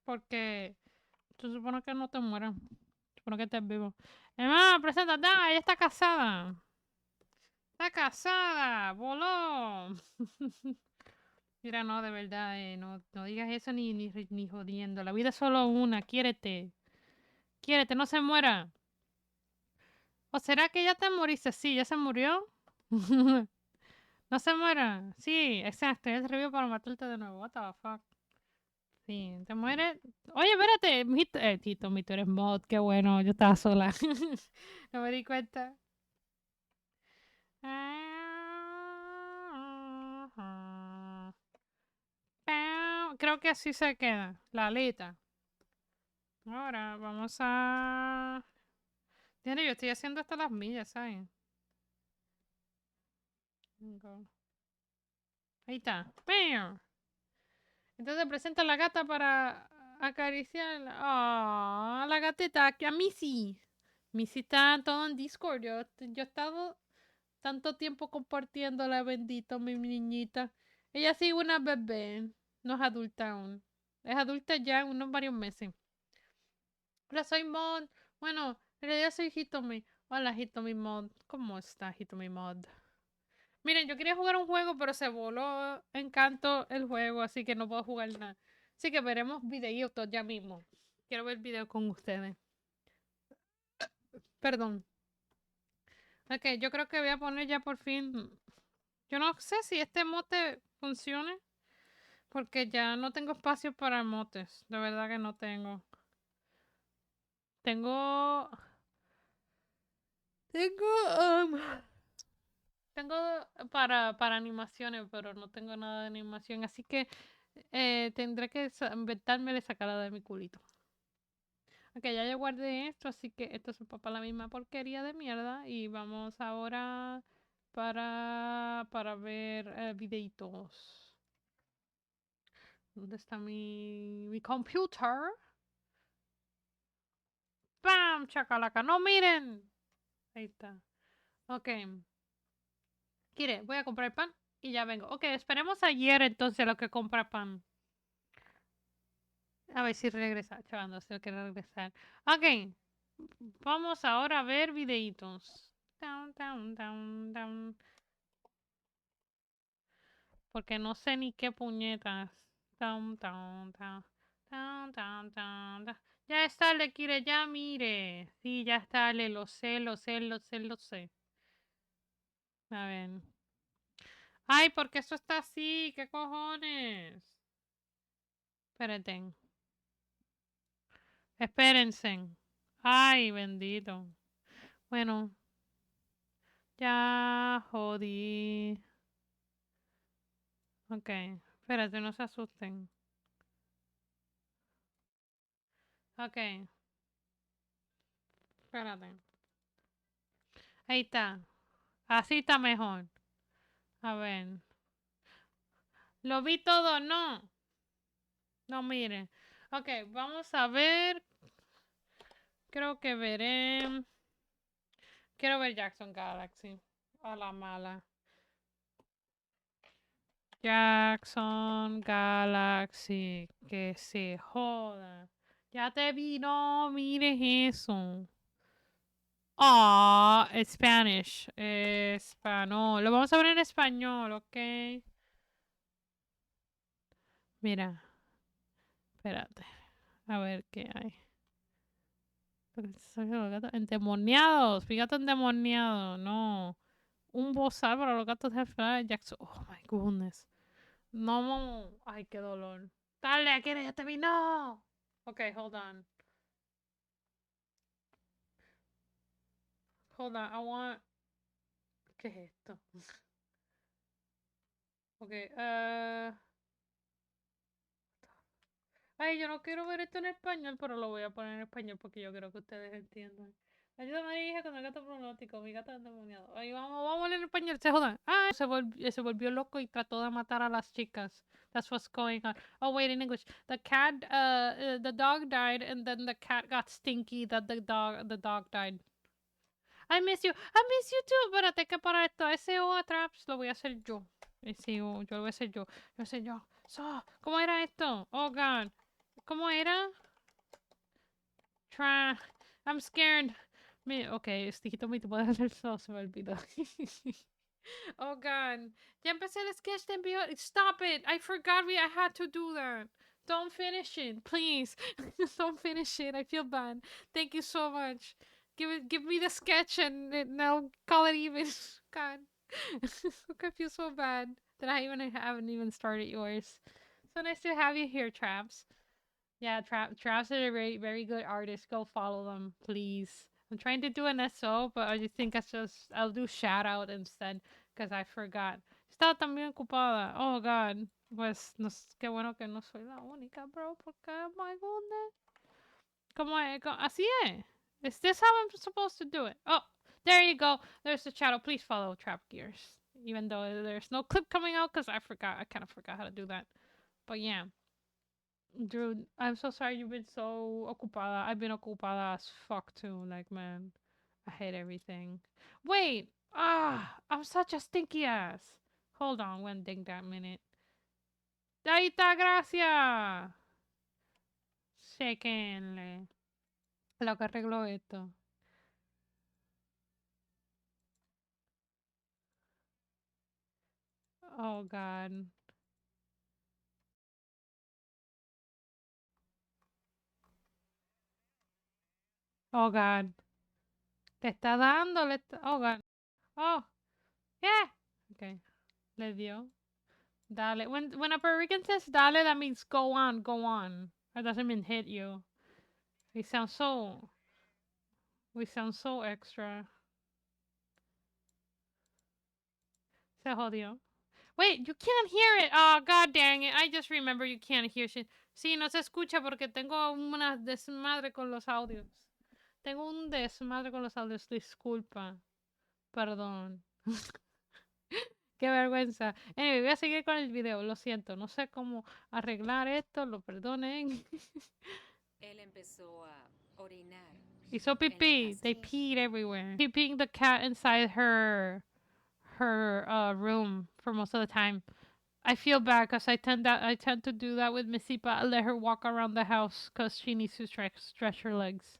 Porque se supone que no te mueras. Se supone que estés vivo. Hermana, preséntate. Ah, ella está casada. Está casada. Voló. Mira, no, de verdad, no digas eso ni jodiendo. La vida es solo una. Quiérete. Quiérete, no se muera. ¿O será que ya te moriste? Sí, ya se murió. No se muera. Sí, exacto. Ella se revive para matarte de nuevo. What the fuck. Sí, te mueres. Oye, espérate. Tito, tú eres mod. Qué bueno. Yo estaba sola. No me di cuenta. Creo que así se queda. La alita. Ahora vamos a... Tiene, yo estoy haciendo hasta las millas, ¿sabes? Ahí está. ¡Pam! Entonces presenta a la gata para acariciarla. ¡Ah! La gatita, que a Missy. Missy está todo en Discord. Yo he estado tanto tiempo compartiéndola, bendito, mi niñita. Ella sí una bebé. No es adulta aún. Es adulta ya en unos varios meses. Hola, soy Mod. Bueno, en realidad soy Hitomi. Hola, Hitomi Mod. ¿Cómo está, Hitomi Mod? Miren, yo quería jugar un juego, pero se voló Encanto el juego, así que no puedo jugar nada. Así que veremos videitos ya mismo. Quiero ver video con ustedes. Perdón. Ok, yo creo que voy a poner ya por fin. Yo no sé si este mote funcione, porque ya no tengo espacio para motes. De verdad que no tengo. Tengo. Tengo. Tengo para animaciones, pero no tengo nada de animación. Así que tendré que inventarme de sacarla de mi culito. Ok, ya yo guardé esto, así que esto es para la misma porquería de mierda. Y vamos ahora para ver videitos. ¿Dónde está mi computer? ¡Pam! Chacalaca. ¡No miren! Ahí está. Ok. Quiere, voy a comprar pan y ya vengo. Ok, esperemos ayer entonces lo que compra pan. A ver si regresa. Chaval, no sé qué regresar. Ok. Vamos ahora a ver videitos. Down, down, down, down. Porque no sé ni qué puñetas. Down, down, down. Down, down, down, down. Ya está, le quiere, ya mire. Sí, ya está, le lo sé, lo sé, lo sé, lo sé. A ver. Ay, porque esto está así, ¿qué cojones? Espérense. Espérense. Ay, bendito. Bueno, ya jodí. Ok, espérate, no se asusten. Ok, espérate. Ahí está. Así está mejor. A ver. Lo vi todo, no. No, miren. Ok, vamos a ver. Creo que veré. Quiero ver Jackson Galaxy. A la mala. Jackson Galaxy. Que se joda. Ya te vi, no mires eso. Ah, Spanish. Español. Lo vamos a ver en español, ok. Mira. Espérate. A ver qué hay. Endemoniados. Fíjate endemoniado. No. Un bozal para los gatos de Fly Jackson. Oh my goodness. No. Ay, qué dolor. Dale, ¿quieres? Ya te vi. No. Ok, hold on. Hold on, I want... ¿Qué es esto? Ok, Ay, yo no quiero ver esto en español, pero lo voy a poner en español porque yo creo que ustedes entiendan. Ayúdame a mi hija con el gato pronóstico, mi gato endemoniado. Ahí vamos a leer en español, se jodan. Ah, se volvió loco y trató de matar a las chicas. That's what's going on. Oh, wait, in English. The dog died and then the cat got stinky that the dog died. I miss you. I miss you too. Espérate que para esto, SEO Traps lo voy a hacer yo. SEO, yo lo voy a hacer yo. Lo voy a hacer yo. So, ¿cómo era esto? Oh, God. ¿Cómo era? I'm scared. Ok, Stijito mi, te puedes hacer eso, se me olvidó. Oh, God. Ya empecé el sketch de envío. Stop it. I forgot I had to do that. Don't finish it, please. Don't finish it. I feel bad. Thank you so much. Give me the sketch and I'll call it even. God. I feel so bad that I haven't even started yours. So nice to have you here, Traps. Yeah, Traps are a very good artist. Go follow them, please. I'm trying to do an SO, but I just think I'll do shout out instead because I forgot. Estaba también ocupada. Oh God. Pues no, qué bueno que no soy la única, bro. Porque oh my goodness. Así es. Is this how I'm supposed to do it? Oh, there you go. There's the channel. Please follow Trap Gears. Even though there's no clip coming out because I kind of forgot how to do that. But yeah. Dude, I'm so sorry you've been so ocupada. I've been ocupada as fuck too. Like, man, I hate everything. Wait! I'm such a stinky ass. Hold on one ding that minute. Ahí está, gracias. Chequenle. Lo que arregló esto. Oh, God. Oh, God. Te está dando, Oh, God. Oh, yeah. Okay. Le dio. Dale. When a Puerto Rican says dale, that means go on, go on. That doesn't mean hit you. We sound so... We sound so extra. Se jodió. Wait, you can't hear it. Oh, god dang it. I just remember you can't hear shit. Sí, no se escucha porque tengo una desmadre con los audios. Tengo un desmadre con los audios. Disculpa. Perdón. Qué vergüenza. Anyway, voy a seguir con el video. Lo siento. No sé cómo arreglar esto. Lo perdonen. Él empezó a orinar. Hizo pipí. They peed everywhere. Keeping the cat inside her room for most of the time. I feel bad because I tend to do that with Missy, but I let her walk around the house because she needs to stretch her legs.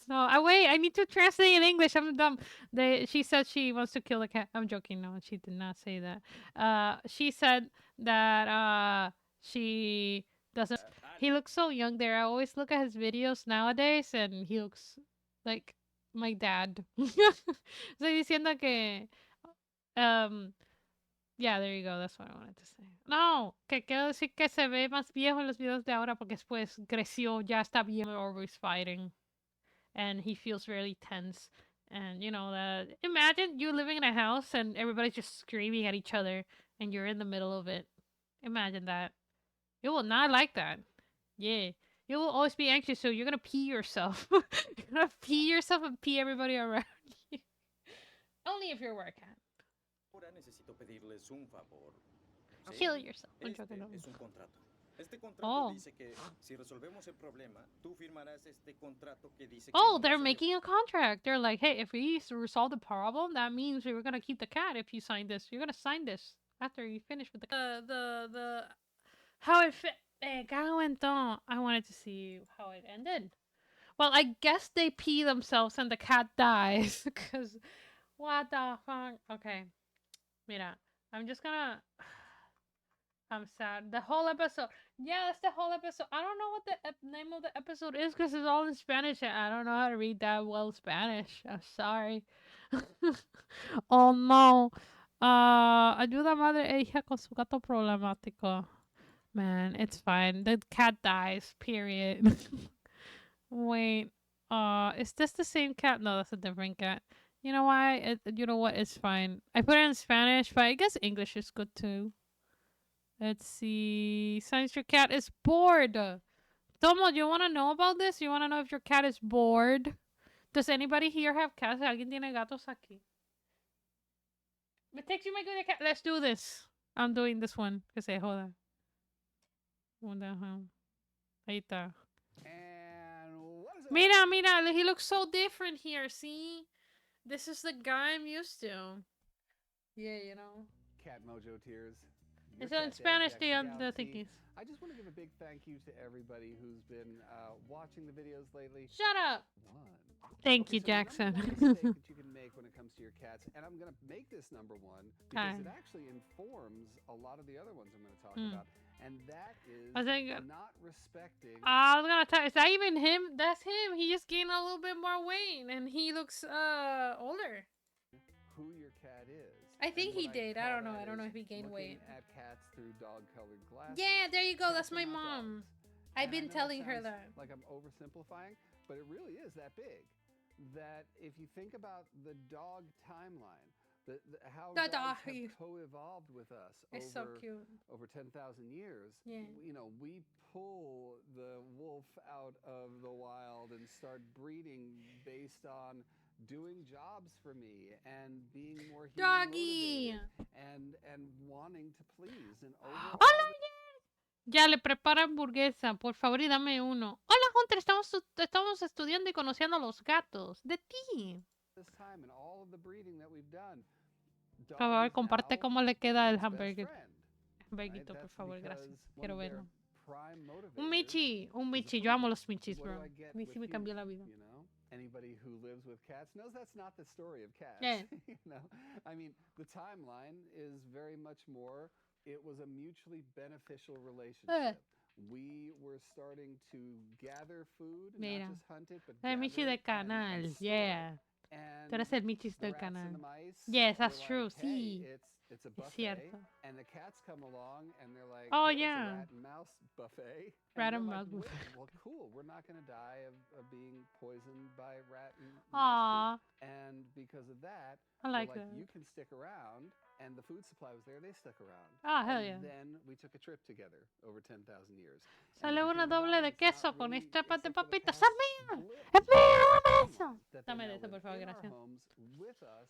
No, wait, I need to translate in English. I'm dumb. She said she wants to kill the cat. I'm joking. No, she did not say that. She said that she doesn't. He looks so young there. I always look at his videos nowadays, and he looks like my dad. Estoy diciendo que yeah, there you go. That's what I wanted to say. No, que quiero decir que se ve más viejo en los videos de ahora porque después creció, ya está bien, always fighting. And he feels really tense. And you know that. Imagine you living in a house and everybody's just screaming at each other and you're in the middle of it. Imagine that. You will not like that. Yeah. You will always be anxious, so you're gonna pee yourself. You're gonna pee yourself and pee everybody around you. Only if you're working. Ahora necesito pedirles un favor. Kill yourself. Este es un contrato. Este contrato Oh. dice que si resolvemos el problema, tú firmarás este contrato que dice que Oh, they're making a contract. They're like, hey, if we resolve the problem, that means we're gonna keep the cat. If you sign this, you're gonna sign this after you finish with the how it fit. I wanted to see how it ended. Well, I guess they pee themselves and the cat dies. Because what the fuck? Okay, mira, I'm just gonna. I'm sad. The whole episode. Yeah, that's the whole episode. I don't know what the name of the episode is because it's all in Spanish and I don't know how to read that well Spanish. I'm sorry. Oh no. Ayuda madre e hija con su gato problemático. Man, it's fine. The cat dies, period. Wait. Is this the same cat? No, that's a different cat. You know why? You know what? It's fine. I put it in Spanish, but I guess English is good too. Let's see. Since your cat is bored. Tomo, you want to know about this? You want to know if your cat is bored? Does anybody here have cats? ¿Alguien tiene gatos aquí? Me text you my good cat. Let's do this. I'm doing this one. Que se joda. What the hell? Ahí está. And what is it? Mira, mira. He looks so different here. See? This is the guy I'm used to. Yeah, you know. Cat Mojo Tears. It's Your in cat Spanish, daddy, Jackson the Galaxy. thingies. I just want to give a big thank you to everybody who's been watching the videos lately. Shut up. One. Thank Okay, you, so the Jackson. number one mistake that you can make when it comes to your cats, and I'm going to make this number one because Okay. it actually informs a lot of the other ones I'm going to talk Mm. about, and that is I think. not respecting. I was gonna tell. Is that even him? That's him. He just gained a little bit more weight, and he looks older. Who your cat is. I think And he what did. I call don't know. that I don't know is if he gained looking weight. at cats through dog-colored glasses. Yeah, there you go. Cats That's are my not mom. dogs. I've And I been know it telling her sounds that. Like I'm oversimplifying, but it really is that big. That if you think about the dog timeline, how The dogs dog. have co-evolved with us It's so over cute. over 10,000 years, Yeah. you know, we pull the wolf out of the wild and start breeding based on doing jobs for me and being more human Doggy. motivated and wanting to please and overall Hola, ya le prepara hamburguesa. Por favor, y dame uno. Hola, Hunter. Estamos estudiando y conociendo a los gatos. De ti. this time and all of the breeding that we've done. Por favor, Dog is comparte now cómo le queda el man's best hamburger. friend, right? Hamburguito, por That's favor, because gracias. one Quiero of their verlo. prime Un motivators Michi, un is Michi. Yo amo los Michis, what do bro. I get Michi with me cambió humans, la vida. you know? Anybody who lives with cats knows that's not the story of cats. Yeah. You know, I mean, the timeline is very much more. It was a mutually beneficial relationship. We were starting to gather food, Mira. not just hunt it, but El gather Michi it del and canal. store Yeah. it. And Tú eres el Michis the del rats and canal. the mice Yes, were that's like, true. "Hey, Sí. it's a Es buffet," cierto. and the cats come along and they're like, Oh, "Hey, yeah. it's a rat and mouse buffet." Rat we're and like, mouse "Wait, buffet. well, cool. We're not going to die of being poisoned by rat and mouse Aw, poop." And because of that, I we're like like, that. you can stick around, and the food supply was there. They stuck around. Ah, hell And yeah. then we took a trip together over 10,000 years. And Sale if you una think about doble it, de it's not queso con really, esta parte de except for the papitas. past ¡Es mía! blip ¡Es mía! in ¡Dame the eso! timeline that they Dame de now eso, por live favor, in our gracias. homes with us,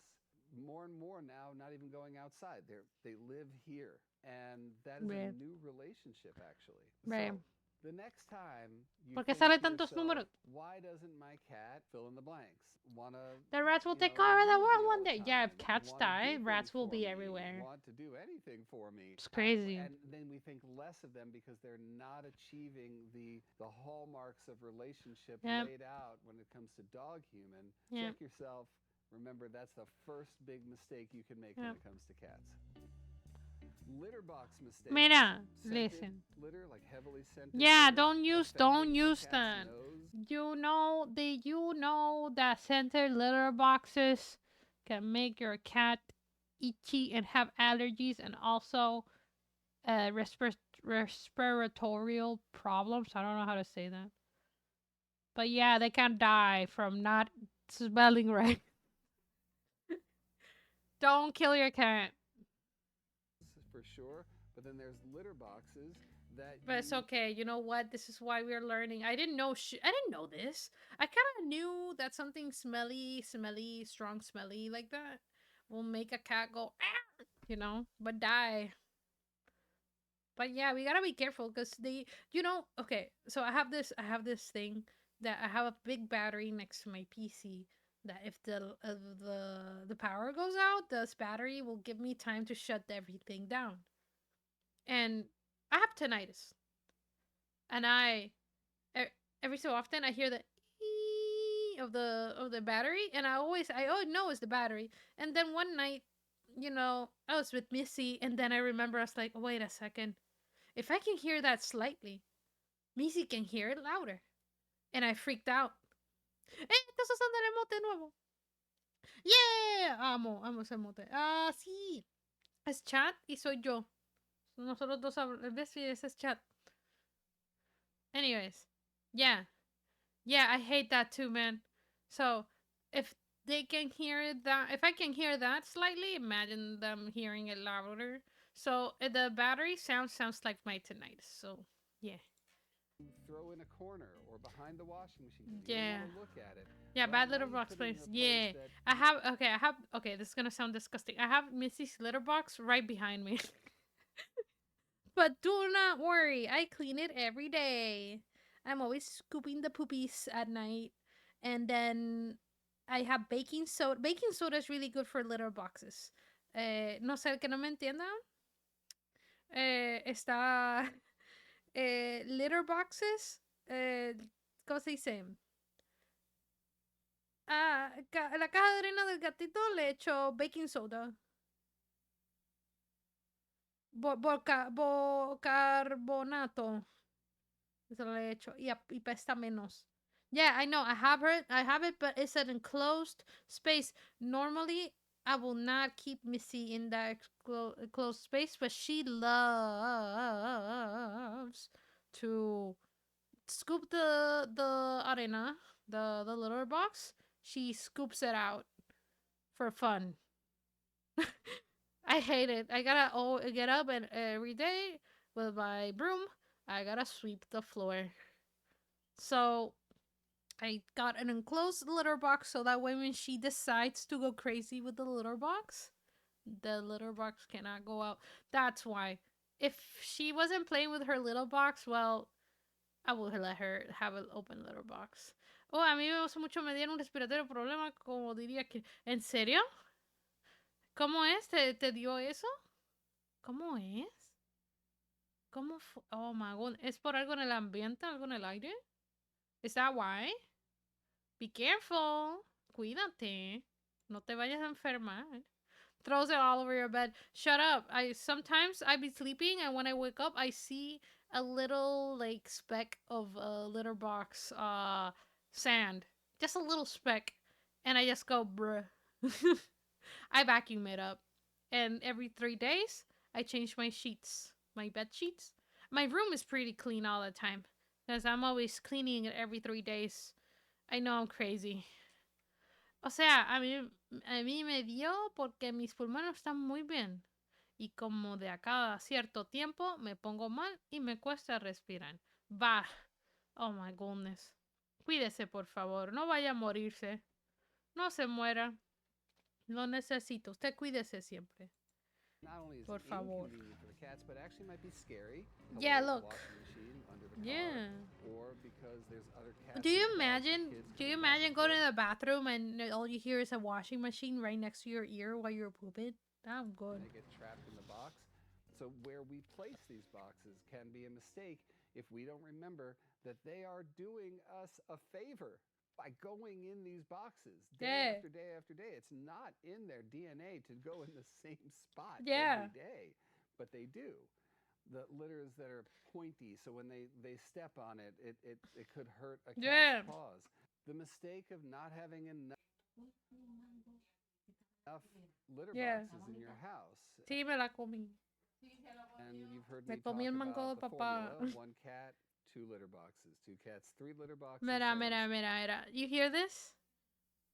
more and more now, not even going outside. They live here, and that is Right. a new relationship, actually. Right. So the next time you ¿Por qué think sale to tantos yourself, números? why doesn't my cat fill in the blanks? Wanna The rats will you take know, over the use me world all one the day. Yeah, if time, cats wanna die, do rats things will for be me, everywhere. Want to do anything for me. It's crazy. And then we think less of them because they're not achieving the hallmarks of relationship Yep. laid out when it comes to dog human. Yep. Check yourself. Remember, that's the first big mistake you can make Yep. when it comes to cats. Litter box mistakes. Mira, Scented listen. litter, like heavily scented Yeah, litter, don't use offending the that. cat's nose. You know that scented litter boxes can make your cat itchy and have allergies and also respiratory problems. I don't know how to say that. But yeah, they can die from not smelling right. Don't kill your cat. For sure, but then there's litter boxes that But it's okay. You know what? This is why we're learning. I didn't know this. I kind of knew that something smelly, strong smelly like that will make a cat go, ah, you know, but die. But yeah, we gotta be careful because okay. So I have this thing that I have a big battery next to my PC. That if the power goes out, this battery will give me time to shut everything down. And I have tinnitus, and every so often I hear the ee of the battery, and I always know it's the battery. And then one night, I was with Missy, and then I remember I was like, wait a second, if I can hear that slightly, Missy can hear it louder, and I freaked out. Estás usando el emote nuevo. Yeah, amo ese emote. Ah, sí, es chat y soy yo. Nosotros dos hablamos. ¿Ves? Sí, ese es chat. Anyways, yeah. Yeah, I hate that too, man. So if they can hear that, if I can hear that slightly, imagine them hearing it louder. So the battery sounds like my tinnitus. So yeah, throw in a corner or behind the washing machine because you don't want yeah, to look at it. yeah. Well, Bad now litter you box put it in place. a place Yeah, that I have. Okay, I have. Okay, this is gonna sound disgusting. I have Missy's litter box right behind me. But do not worry, I clean it every day. I'm always scooping the poopies at night. And then I have baking soda. Baking soda is really good for litter boxes. No sé, que no me entiendan. Está litter boxes. ¿Cómo se dice? Ah, la caja de arena del gatito le echo baking soda. Carbonato. Se lo he hecho. Y pesta menos. Yeah, I know. I have it, but it's an enclosed space. Normally, I will not keep Missy in that closed space, but she loves to scoop the arena, the litter box. She scoops it out for fun. I hate it. I gotta get up and every day with my broom. I gotta sweep the floor. So I got an enclosed litter box so that way when she decides to go crazy with the litter box, the litter box cannot go out. That's why. If she wasn't playing with her little box, well, I would let her have an open litter box. Oh, a mí me gusta mucho, me dieron un respiratorio problema, como diría que... ¿En serio? ¿Cómo es? ¿Te dio eso? ¿Cómo es? ¿Cómo fue? Oh my god. ¿Es por algo en el ambiente, algo en el aire? Is that why? Be careful. Cuídate. No te vayas a enfermar. Throws it all over your bed. Shut up. I be sleeping and when I wake up I see a little like speck of litter box sand. Just a little speck. And I just go bruh. I vacuum it up. And every 3 days I change my sheets. My bed sheets. My room is pretty clean all the time. Because I'm always cleaning it every 3 days. I know I'm crazy. O sea, a mí me dio porque mis pulmones están muy bien. Y como de a cada cierto tiempo me pongo mal y me cuesta respirar. Bah. Oh my goodness. Cuídese, por favor. No vaya a morirse. No se muera. Lo necesito. Usted cuídese siempre. not only is Por it favor. inconvenient for the cats, but actually might be scary. Yeah, Hello, look. washing machine under the car, Yeah. or because there's other cats. Do you and dogs and imagine? kids Do you coming back imagine and going to forth. the bathroom and all you hear is a washing machine right next to your ear while you're pooping? I'm good. And they get trapped in the box. So where we place these boxes can be a mistake if we don't remember that they are doing us a favor by going in these boxes day Yeah. after day after day. It's not in their DNA to go in the same spot Yeah. every day, but they do. The litters that are pointy, so when they step on it, it could hurt a cat's Yeah. paws. The mistake of not having enough litter Yeah. boxes in your house. Sí, me la comí. And you've heard Me me comí talk el mango about de the papá. formula: one cat, two litter boxes, two cats, three litter boxes. Mira, so mira, on. mira, mira. You hear this?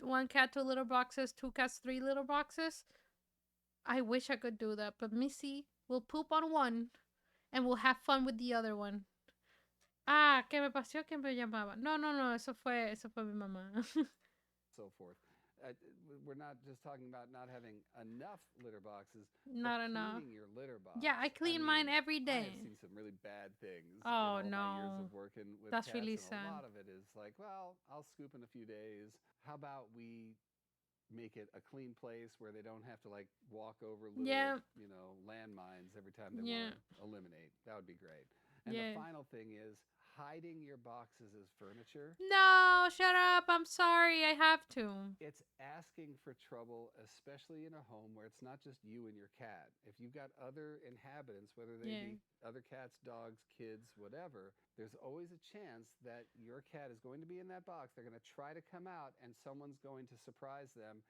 One cat, two litter boxes, two cats, three litter boxes. I wish I could do that, but Missy will poop on one and we'll have fun with the other one. Ah, ¿qué me pasó? ¿Quién me llamaba? No, no, no, eso fue mi mamá. So forth. We're not just talking about not having enough litter boxes, Not but enough. cleaning your litter box. Yeah, I clean mine every I day. have seen some really bad things Oh, in all my years no. of working with That's cats, really and sad. a lot of it is like, well, I'll scoop in a few days. How about we make it a clean place where they don't have to like walk over little, Yeah. landmines every time they Yeah. want to eliminate? That would be great. And Yeah. the final thing is hiding your boxes as furniture. No, shut up. I'm sorry. I have to. It's asking for trouble, especially in a home where it's not just you and your cat. If you've got other inhabitants, whether they Yeah. be other cats, dogs, kids, whatever, there's always a chance that your cat is going to be in that box. They're going to try to come out and someone's going to surprise them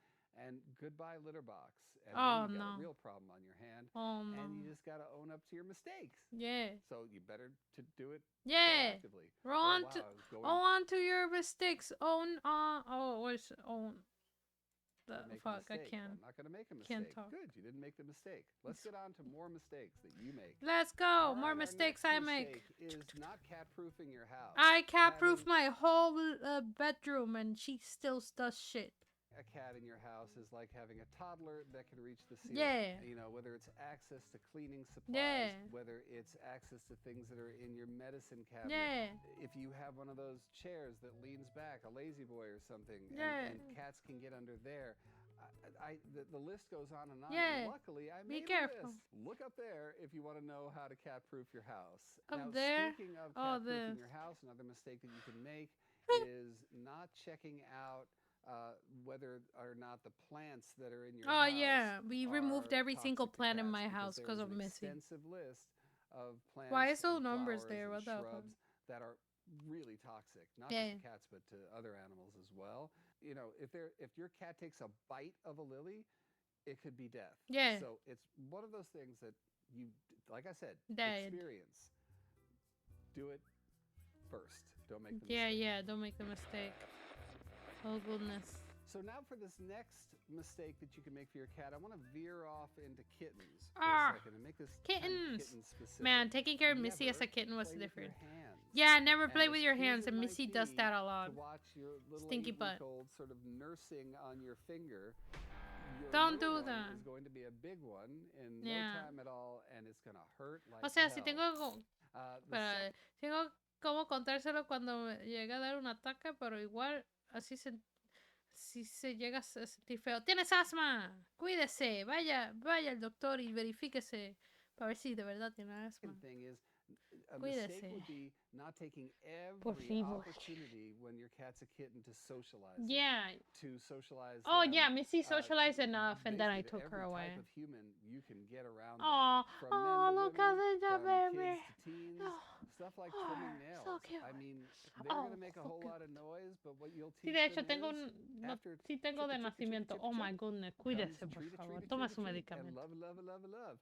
and goodbye litter box. And Oh, then you got no. a real problem on your hand, Oh and you no. just got to own up to your mistakes. Yeah. So you better to do it Yeah. proactively. Roll Oh, on wow, to I was going own on to your mistakes. What's own? The to make a fuck, I mistake. Well, can't. I'm not going to make a can't mistake. talk. Good, you didn't make the mistake. Let's get on to more mistakes that you make. Let's go. All More right, our mistakes next I make. mistake is not cat-proofing your house. I cat-proof Having my whole bedroom, and she still does shit. a cat in your house is like having a toddler that can reach the ceiling. Yeah. You know, whether it's access to cleaning supplies, Yeah. whether it's access to things that are in your medicine cabinet. Yeah. If you have one of those chairs that leans back, a lazy boy or something, Yeah. and cats can get under there. The list goes on and on. Yeah. And luckily, I Be made careful. a list. Look up there if you want to know how to cat-proof your house. Up now, there? speaking of Oh, cat-proofing this. your house, another mistake that you can make is not checking out whether or not the plants that are in your Oh house yeah, we removed are every single toxic to plant in cats my because house there because is of an Missy. extensive list of plants Why is those and numbers flowers there? and What the fuck? shrubs that are really toxic, not Yeah. just to cats but to other animals as well. You know, if your cat takes a bite of a lily, it could be death. Yeah. So it's one of those things that you, like I said, Dead. experience. Do it first. Don't make the Yeah, mistake. yeah, don't make the mistake. Oh goodness. So now for this next mistake that you can make for your cat, I want to veer off into kittens for Ah, a second and make this kind of kittens. kitten specific. Man, taking care of Missy as a Never kitten was play with your different. hands. Yeah, never And play as with your cute hands, as it and might Missy does be that a lot. To watch your little Stinky butt. 8-week-old sort of nursing on your finger. Your Don't little do one that. is going to be a big one in Yeah. no time at all, and it's going to hurt like O sea, si hell. tengo, The pero, tengo como contárselo cuando me llega a dar un ataque, pero igual así si se llega a sentir feo. ¡Tienes asma! Cuídese, vaya al doctor y verifíquese para ver si de verdad tiene asma. second thing is a Cuídese. mistake would be not taking Por every favor. opportunity when your cat's a kitten to socialize them, Yeah. to socialize Oh them, yeah, Missy socialized enough, and then I basically to took her every away. type of human you can get around them. Oh, From oh, men to look how women, they got from baby. kids to teens, Oh, stuff like oh, trimming nails. so cute. I mean, they're Oh, going to make a so whole cute. lot of noise, but what you'll Sí, teach de hecho them tengo is no, sí tengo de nacimiento. Oh my goodness, cuídese por favor. Toma su and medicamento. love, love, love, love.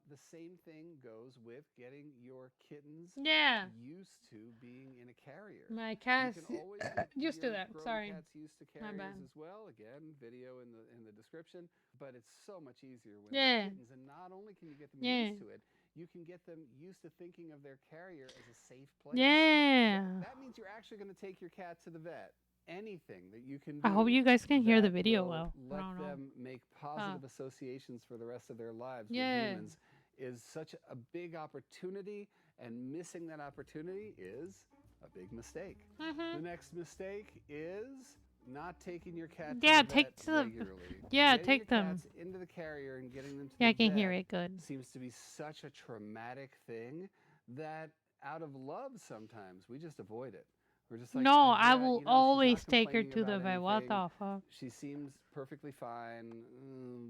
The same thing goes with getting your kittens Yeah, used to being in a carrier. my You cat's can always get used to your that. grown Sorry. cats used to My carriers bad. as well. Again, video in the description. But it's so much easier when Yeah. they're kittens. And not only can you get them Yeah. used to it, you can get them used to thinking of their carrier as a safe place. Yeah. That means you're actually going to take your cat to the vet. Anything that you can do. I hope you guys can hear the that video will well. I Let don't know. them make positive associations for the rest of their lives Yeah. with humans is such a big opportunity, and missing that opportunity is a big mistake. The Mhm. next mistake is not taking your cat Yeah, to the take vet to the- regularly. yeah, Getting take your them. cats into the carrier and getting them to Yeah, the I can hear vet it good. seems to be such a traumatic thing that out of love sometimes we just avoid it. We're just like, No, yeah, I will you know, she's not always take her complaining to the about vet. What anything. the fuck? She seems perfectly fine.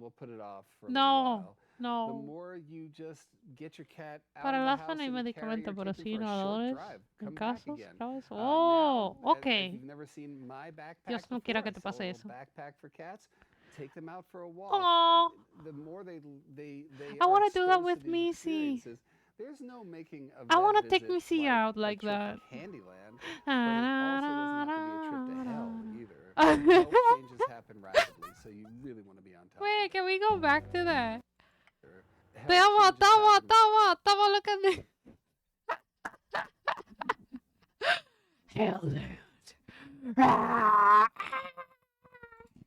We'll put it off for a No, little while. The no. more you just get your cat out Para of la the asma house no hay in the medicamento, carrier, pero take them sí for a short inhaladores drive, en come back casos again. graves. Now, Oh, if okay. you've never seen my backpack Dios no before, quiera que I te sell a pase little eso. backpack for cats. Take them out for a walk. Oh, The more they I are want to do that exposed with to these Missy. experiences, there's no making a I want vet to take visit Missy out a like trip that. to Candyland, but it also doesn't have to be a trip to hell either. Health changes happen rapidly, so you really want to be on top. Wait, can we go back to that? Health Toma, changes toma, happen toma, toma, look at me. Hell, dude.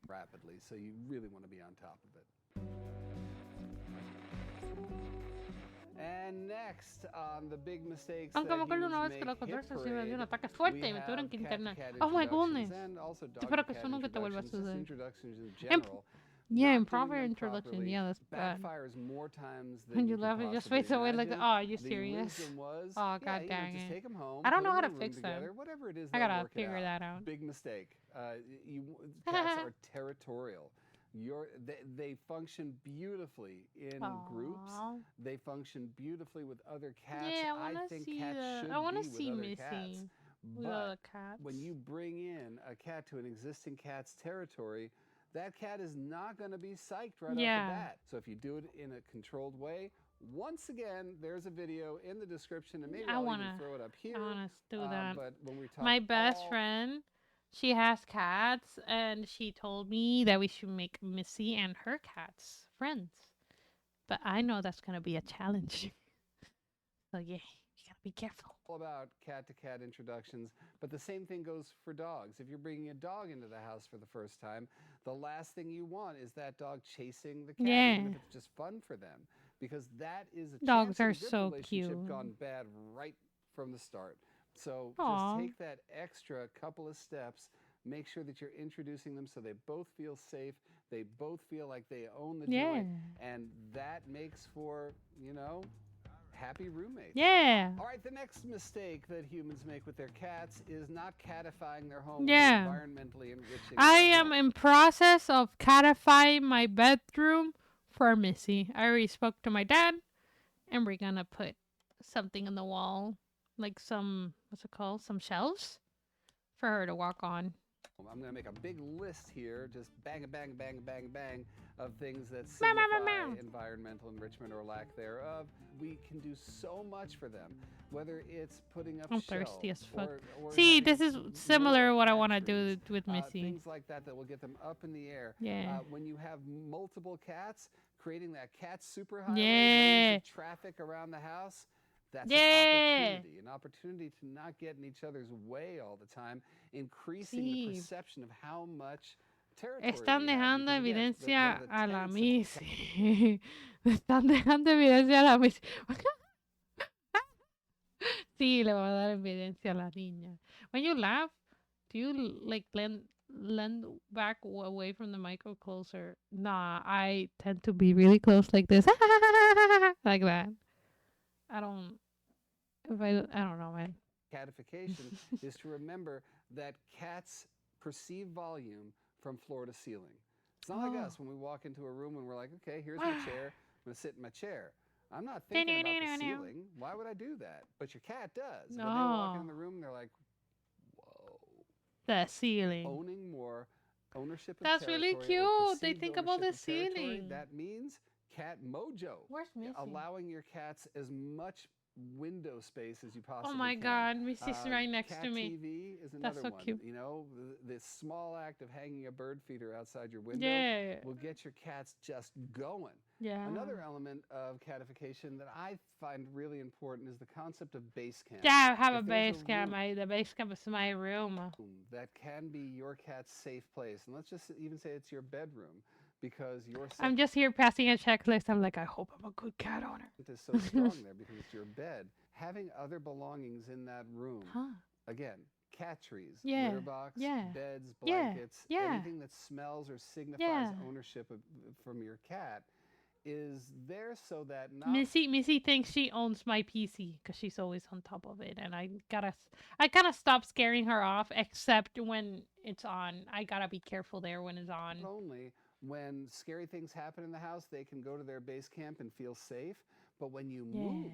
rapidly, so you really want to be on top of it. And next on the big mistakes Aunque that me acuerdo una humans vez que la make, hit controversia sí me dio un parade, ataque fuerte we y me tuvieron have que cat to internar. cat Oh my introductions goodness. and also dog Espero to que cat eso nunca te vuelva a introductions, just suceder. introductions in Imp- general. Yeah, Not improper doing them introduction. properly Yeah, that's bad. backfires more times than When you you could laugh, it just possibly fades away like, imagine. oh, are you The serious? wisdom was, Oh, yeah, god you know, dang just it. take them home. I don't put know 'em how in to a room fix together, them. whatever it is, I they'll gotta work it figure out. that out. Big mistake. Cats are territorial. They function beautifully in groups. Aw. They function beautifully with other cats. Yeah, I want to think see cats that. should I want be to with see other Missy cats. with But other cats. when you bring in a cat to an existing cat's territory, that cat is not going to be psyched right off Yeah. the bat. So if you do it in a controlled way, once again, there's a video in the description, and maybe I I'll wanna- even throw it up here. I want to do that. But when we talk My best all- friend, she has cats, and she told me that we should make Missy and her cats friends. But I know that's gonna be a challenge. So yeah, you gotta be careful. all about cat-to-cat introductions, but the same thing goes for dogs. If you're bringing a dog into the house for the first time, the last thing you want is that dog chasing the cat, even if Yeah. it's just fun for them, because that is a Dogs chance of are a good so relationship cute. gone bad right from the start. So Aw. just take that extra couple of steps. Make sure that you're introducing them so they both feel safe. They both feel like they own the Yeah. joint, and that makes for, happy roommates. Yeah. All right, the next mistake that humans make with their cats is not catifying their home Yeah. or environmentally enriching I their am home. in process of catifying my bedroom for Missy. I already spoke to my dad, and we're gonna put something on the wall, like some some shelves, for her to walk on. I'm going to make a big list here, just bang, bang, bang, bang, bang, of things that Meow, meow, signify meow, meow. environmental enrichment or lack thereof. We can do so much for them, whether it's putting up I'm shelves thirsty as fuck. or See, having this is more similar what I want to cat do trees, with Missy. things like that will get them up in the air. Yeah. When you have multiple cats, creating that cat superhighway, Yeah. lanes of traffic around the house, that's Yeah. an opportunity to not get in each other's way all the time, increasing Sí. the perception of how much territory Están we have, dejando because, again, evidencia one of the a la tenets of Missy. Están dejando evidencia a la Missy. Sí, le voy a dar evidencia a la niña. When you laugh, do you like lend back away from the mic or closer? Nah, I tend to be really close like this. Like that. I don't know, man. catification is to remember that cats perceive volume from floor to ceiling. It's not like Oh. us when we walk into a room and we're like, okay, here's my chair. I'm going to sit in my chair. I'm not thinking about the ceiling. Why would I do that? But your cat does. When they walk in No. the room, they're like, whoa. The ceiling. Owning more ownership of That's really territory or cute. They perceived think about ownership the of territory, ceiling. That means cat mojo. Where's Missy? Allowing your cats as much window space as you possibly Oh my can. God, Missy's right next Cat to me. TV is That's another so one. cute. You know, this small act of hanging a bird feeder outside your window Yeah. will get your cats just going. Yeah. Another element of catification that I find really important is the concept of base camp. Yeah, I have a If there's base camp. room The base camp is my room. that can be your cat's safe place, and let's just even say it's your bedroom, because your I'm just here passing a checklist. I'm like, I hope I'm a good cat owner. is so strong there because it's your bed. Having other belongings in that room, Huh. again, cat trees, Yeah, litter box, yeah, beds, yeah, blankets, yeah. anything that smells or signifies Yeah. ownership from your cat is there so that not Missy thinks she owns my PC because she's always on top of it, and I kind of stop scaring her off, except when it's on. I gotta be careful there when it's on. only when scary things happen in the house, they can go to their base camp and feel safe. But when you move,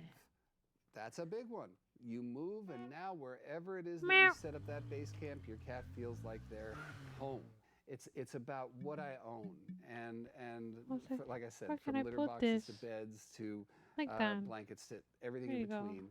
that's a big one. You move, and now wherever it is that Meow. you set up that base camp, your cat feels like they're home. It's about what I own, and Okay. like I said, Where from can I litter put boxes this? to beds to Like that. blankets to everything There in you go. between.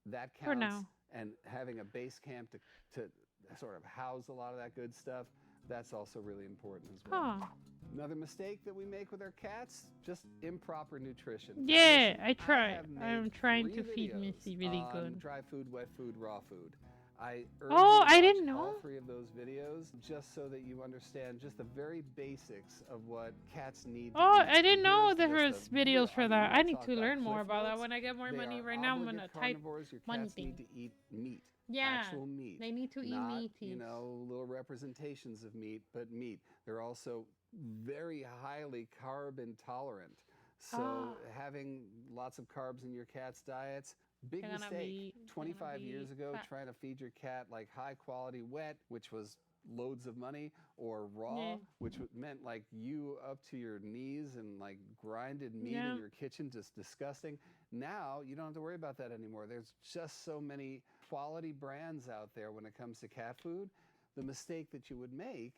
That For counts. now. And having a base camp to sort of house a lot of that good stuff, that's also really important as well. Oh. Another mistake that we make with our cats, just improper nutrition. Now, Yeah, listen, I try. have I'm made trying to 3 feed videos Missy really on good. dry food, wet food, raw food. I urge Oh, you to I watch didn't all know. 3 of those videos just so that you understand just the very basics of what cats need to Oh, eat. I didn't And know here's there just was a videos real- for I mean, that. we'll I need talk to about learn more Cliff about that Notes. when I get more They money. are Right now, I'm obligate gonna type. carnivores. Your money cats need thing. to eat meat. Yeah, Actual meat. they need to eat Not, meaties. little representations of meat, but meat. They're also very highly carb intolerant. So Ah. having lots of carbs in your cat's diets, big They're gonna mistake. be- they're gonna 25 years be ago, fat. trying to feed your cat like high quality wet, which was loads of money, or raw, Yeah. which meant like you up to your knees and like grinded meat Yeah. in your kitchen, just disgusting. Now you don't have to worry about that anymore. There's just so many quality brands out there when it comes to cat food. The mistake that you would make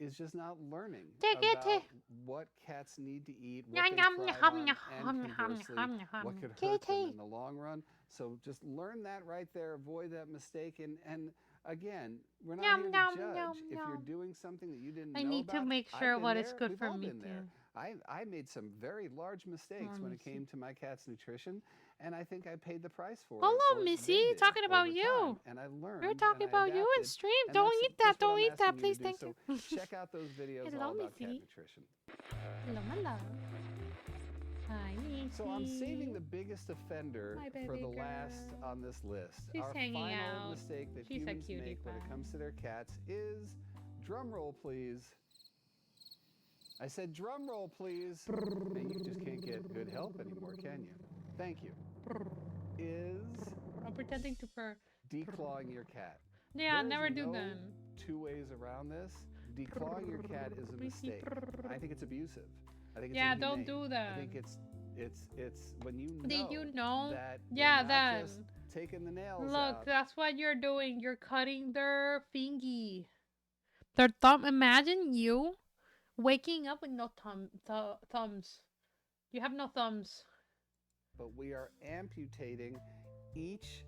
is just not learning Take it. about what cats need to eat, what Yum, they yum, thrive yum, on, yum, and yum, conversely, yum, what yum. could hurt them Kitty. in the long run. So just learn that right there, avoid that mistake, and again, we're not Yum, here to yum, judge. yum, If you're yum. doing something that you didn't I know need to about, make I've sure been what is there. good We've for all me been there. too. I made some very large mistakes Oh, when it Missy. came to my cat's nutrition, and I think I paid the price for it. Hello, or Missy. they did Talking about over you. time, and I learned. We're talking and I about you in adapted, stream. and Don't that's eat that. just what Don't I'm eat that. asking you Please, to do. thank So you. check out those videos Hello, all about cat Missy. nutrition. Hello, my love. Hi, Missy. So I'm saving the biggest offender My for baby the last girl. on this list. She's Our hanging final out. mistake that She's a humans cutie make when it pie. comes to their cats is, drum roll please. I said drum roll please. And you just can't get good help anymore, can you? Thank you. Is I'm pretending to purr. declawing your cat. Yeah, There's never do no that. two ways around this. Declawing your cat is a Missy, mistake. I think it's abusive. I think it's Yeah, don't inhumane. do that. I think it's when you know Did you know? that Yeah, you're not then. just taking the nails Look, out. that's what you're doing. You're cutting their thingy. Their thumb. Imagine you waking up with no thumbs. You have no thumbs. But we are amputating each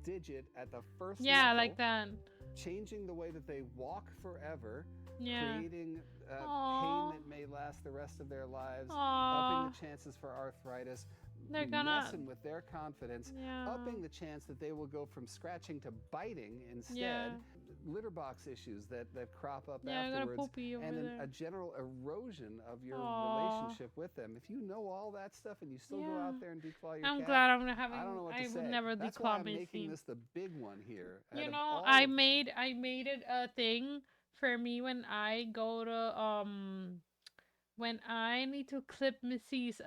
digit at the first Yeah, knuckle, like that. changing the way that they walk forever, Yeah. creating Aw. pain that may last the rest of their lives, Aww. upping the chances for arthritis, They're gonna. messing with their confidence, Yeah. upping the chance that they will go from scratching to biting instead. Yeah. Litter box issues that crop up Yeah, I got a afterwards, poopy over and there. a general erosion of your Aw. relationship with them. If you know all that stuff and you still go Yeah. out there and declaw your I'm cat, glad I'm not having. I don't know what to I say. would never That's why declaw I'm making Missy. this the big one here. out You of know, all I of them. made it a thing for me when I go to when I need to clip Missy's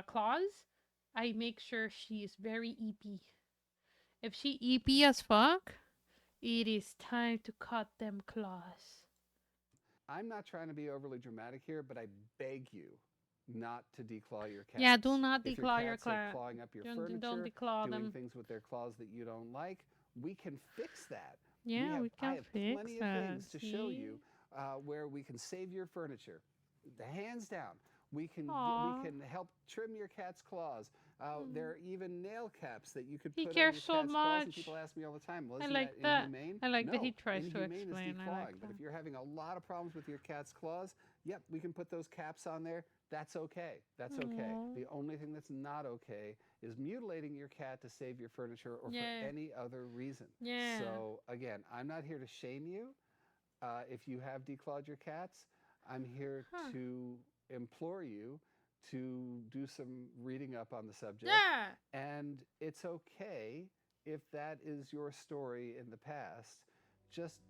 claws, I make sure she's very eepy. If she eepy as fuck, it is time to cut them claws. I'm not trying to be overly dramatic here, but I beg you not to declaw your cats. Yeah, do not If declaw your cats are cat. clawing up your Don't furniture, declaw doing them. things with their claws that you don't like, we can fix that. Yeah, we I can have fix plenty that. of things to show see? you where we can save your furniture. Hands down. We can Aw. help trim your cat's claws. There are even nail caps that you could He put cares on your so cat's claws. And much. people ask me all the time, well, I isn't like that that. inhumane? I like no, that he tries to inhumane explain. is I declawing. like But that. if you're having a lot of problems with your cat's claws, yep, we can put those caps on there. That's okay. That's okay. Aw. The only thing that's not okay is mutilating your cat to save your furniture or Yeah. for any other reason. Yeah. So again, I'm not here to shame you if you have declawed your cats. I'm here Huh. to implore you to do some reading up on the subject. Yeah. And it's okay if that is your story in the past. Just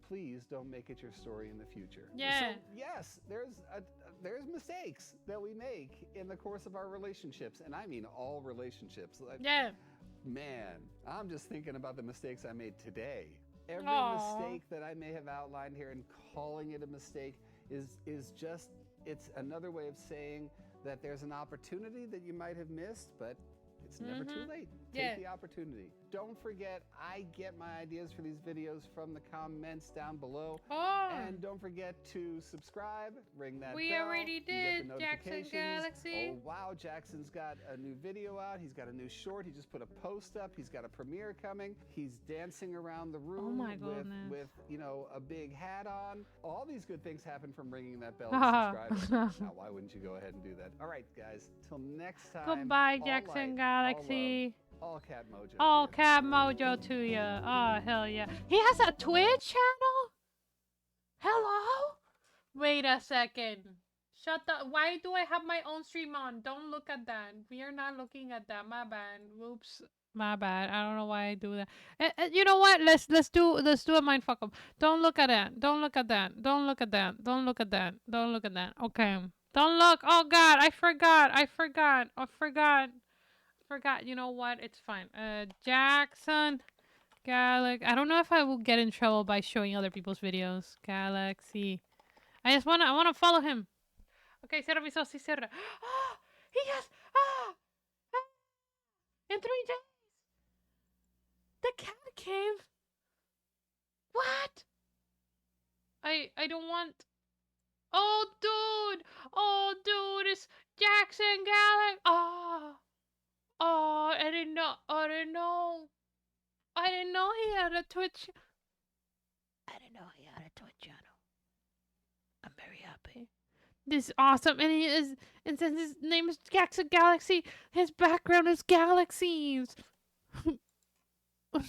please don't make it your story in the future. Yeah. So yes, there's mistakes that we make in the course of our relationships, and I mean all relationships. Like, Yeah. man, I'm just thinking about the mistakes I made today. Every Aw. mistake that I may have outlined here and calling it a mistake is just, it's another way of saying that there's an opportunity that you might have missed, but it's never too Mhm. late. Take Yeah. the opportunity. Don't forget, I get my ideas for these videos from the comments down below. Oh. And don't forget to subscribe, ring that We bell. already you get the did, Jackson notifications. Galaxy. Oh wow, Jackson's got a new video out. He's got a new short. He just put a post up. He's got a premiere coming. He's dancing around the room my goodness. with a big hat on. All these good things happen from ringing that bell and subscribing. Now, why wouldn't you go ahead and do that? All right, guys. Till next time. Goodbye, all Jackson light, Galaxy. All love, all Cat Mojo. to Oh, you. Cat Mojo to ya. Oh, hell yeah. He has a Twitch channel? Hello? Wait a second. Shut the... Why do I have my own stream on? Don't look at that. We are not looking at that. My bad. Oops. My bad. I don't know why I do that. You know what? Let's do a mindfuck up. Don't look at that. Don't look at that. Don't look at that. Don't look at that. Don't look at that. Okay. Don't look. Oh God, I forgot. You know what? It's fine. Jackson Galaxy. I don't know if I will get in trouble by showing other people's videos. Galaxy. I wanna follow him. Okay, cierra mis ojos, sí, cierra. Ah, he has. In 3 days. The cat cave. What? I don't want. Oh, dude! Oh, dude! It's Jackson Galaxy. Oh, oh! I didn't know. I didn't know. I didn't know he had a Twitch. I didn't know he had a Twitch channel. I'm very happy. This is awesome, and he is. And since his name is Jackson Galaxy, his background is galaxies.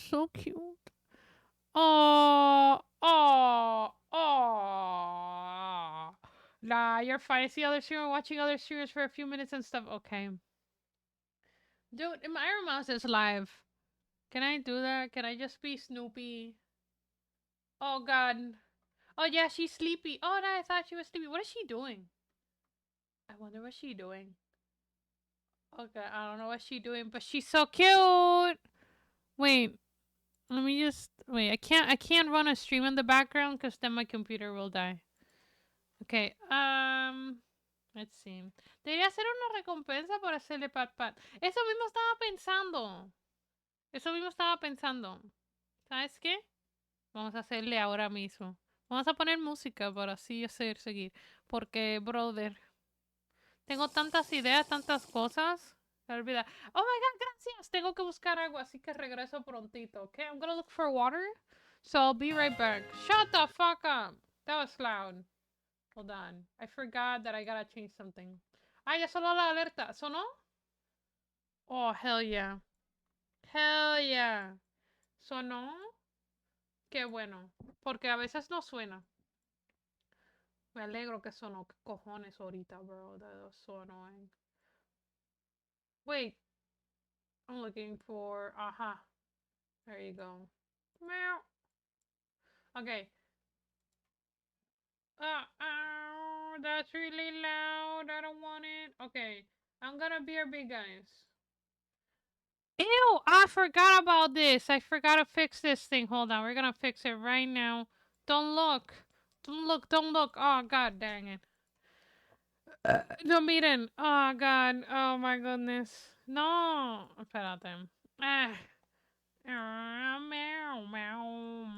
So cute. Oh, oh, oh. Nah, you're fine. I see other streamers watching other streamers for a few minutes and stuff. Okay. Dude, my mouse is live. Can I do that? Can I just be Snoopy? Oh, God. Oh, yeah, she's sleepy. Oh, no, I thought she was sleepy. What is she doing? I wonder what she's doing. Okay, I don't know what she's doing, but she's so cute. Wait, let me just wait. I can't run a stream in the background because then my computer will die. Okay, let's see. Debería hacer una recompensa por hacerle pat pat. Eso mismo estaba pensando. Eso mismo estaba pensando. ¿Sabes qué? Vamos a hacerle ahora mismo. Vamos a poner música para así hacer seguir. Porque, brother, tengo tantas ideas, tantas cosas. Se olvida. Oh my god, gracias. Tengo que buscar agua, así que regreso prontito. Okay, I'm gonna look for water. So I'll be right back. Shut the fuck up. That was loud. Hold on. I forgot that I gotta change something. Ah, ya sonó la alerta. ¿Sonó? Oh, hell yeah. Hell yeah. ¿Sonó? Qué bueno. Porque a veces no suena. Me alegro que sonó. ¿Qué cojones ahorita, bro? That was so annoying. Wait. I'm looking for... Aha. There you go. Meow. Okay. That's really loud. I don't want it. Okay. I'm gonna BRB, guys. Ew, I forgot about this. I forgot to fix this thing. Hold on. We're gonna fix it right now. Don't look. Don't look. Don't look. Oh, god dang it. No, miren. Oh, god. Oh, my goodness. No. Espérate. Ah. Meow, meow,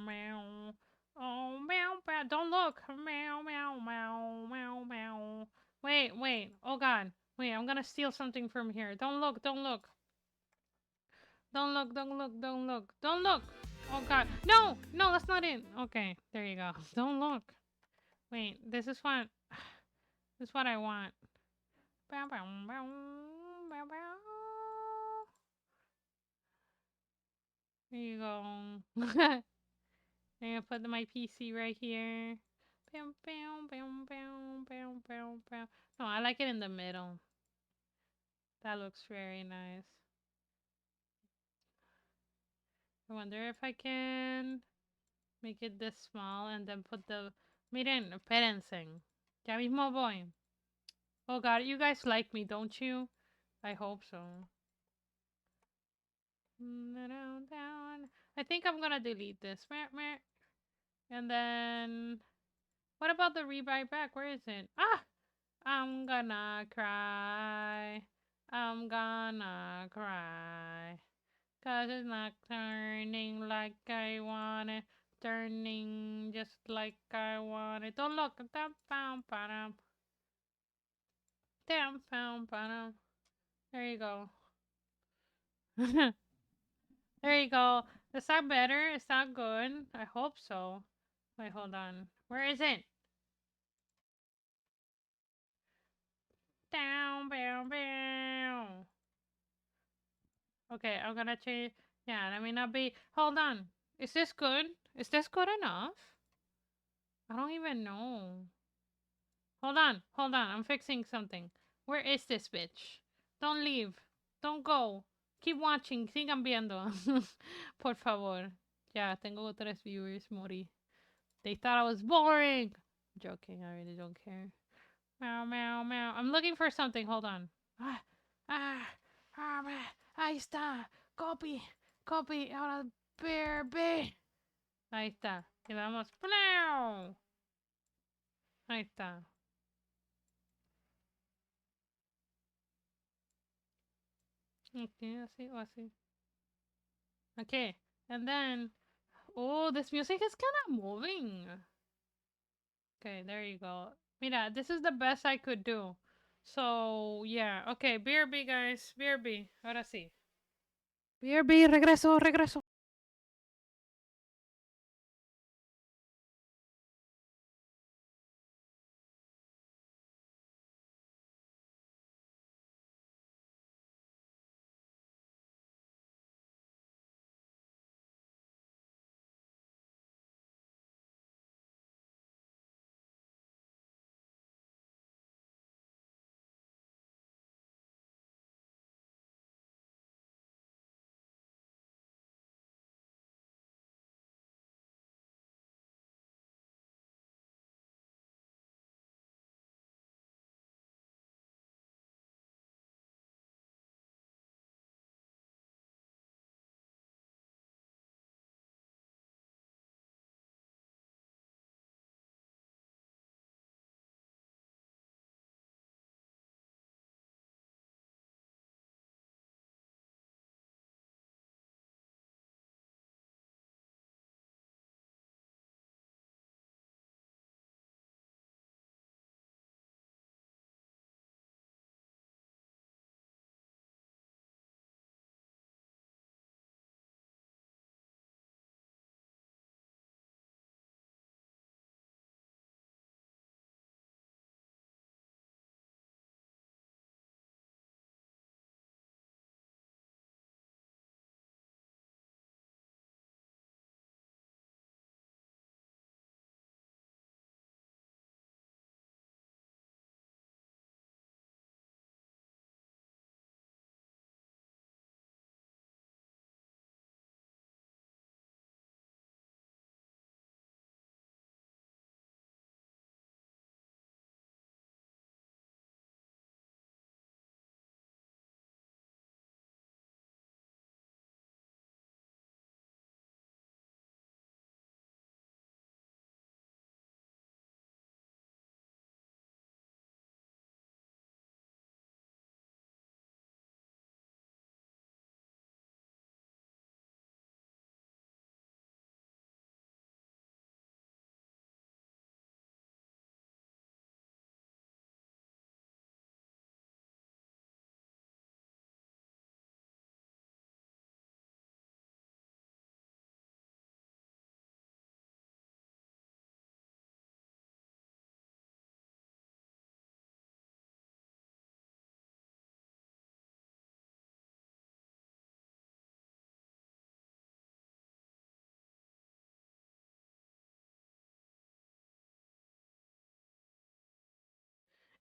meow. Oh, meow, meow. Don't look. Meow, meow, meow, meow, meow. Wait, wait. Oh, God. Wait, I'm gonna steal something from here. Don't look, don't look. Don't look, don't look, don't look. Don't look! Oh, God. No! No, that's not it. Okay, there you go. Don't look. Wait, this is what... This is what I want. Bow, bow, bow, bow, bow. There you go. I'm gonna put my PC right here. Bam, bam, bam, bam, bam, bam, bam. No, I like it in the middle. That looks very nice. I wonder if I can make it this small and then put the... Miren, espérense. Ya mismo voy. Oh god, you guys like me, don't you? I hope so. I think I'm gonna delete this. And then... What about the rebuy back? Where is it? Ah! I'm gonna cry. I'm gonna cry. 'Cause it's not turning like I want it. Turning just like I want it. Don't look. There you go. There you go. Is that better? Is that good? I hope so. Wait, hold on. Where is it? Down, bow, bow. Okay, I'm gonna change. Yeah, let me not be. Hold on. Is this good? Is this good enough? I don't even know. Hold on, hold on. I'm fixing something. Where is this bitch? Don't leave. Don't go. Keep watching. Sigan viendo. Por favor. Ya, tengo 3 viewers, Mori. They thought I was boring. I'm joking. I really don't care. Meow, meow, meow. I'm looking for something. Hold on. Ahí está. Copy. Copy. Ahora, baby. Ahí está. Y le damos. Ahí está. Okay, así o así. Okay, and then... Oh, this music is kind of moving. Okay, there you go. Mira, this is the best I could do. So, yeah. Okay, BRB, guys. BRB. Ahora sí. BRB, regreso, regreso.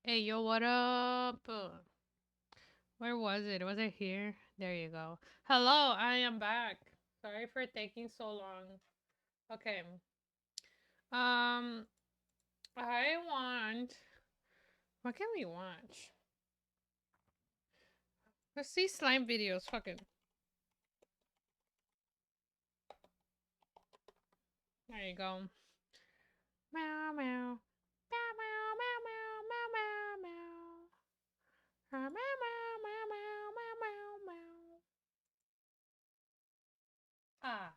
Hey, yo, what up? Where was it? Was it here? There you go. Hello, I am back. Sorry for taking so long. Okay. Um, I want. What can we watch? Let's see slime videos. Fuck it. There you go. Meow meow. Meow meow meow meow meow meow meow. Meow meow meow meow meow meow meow. Ah,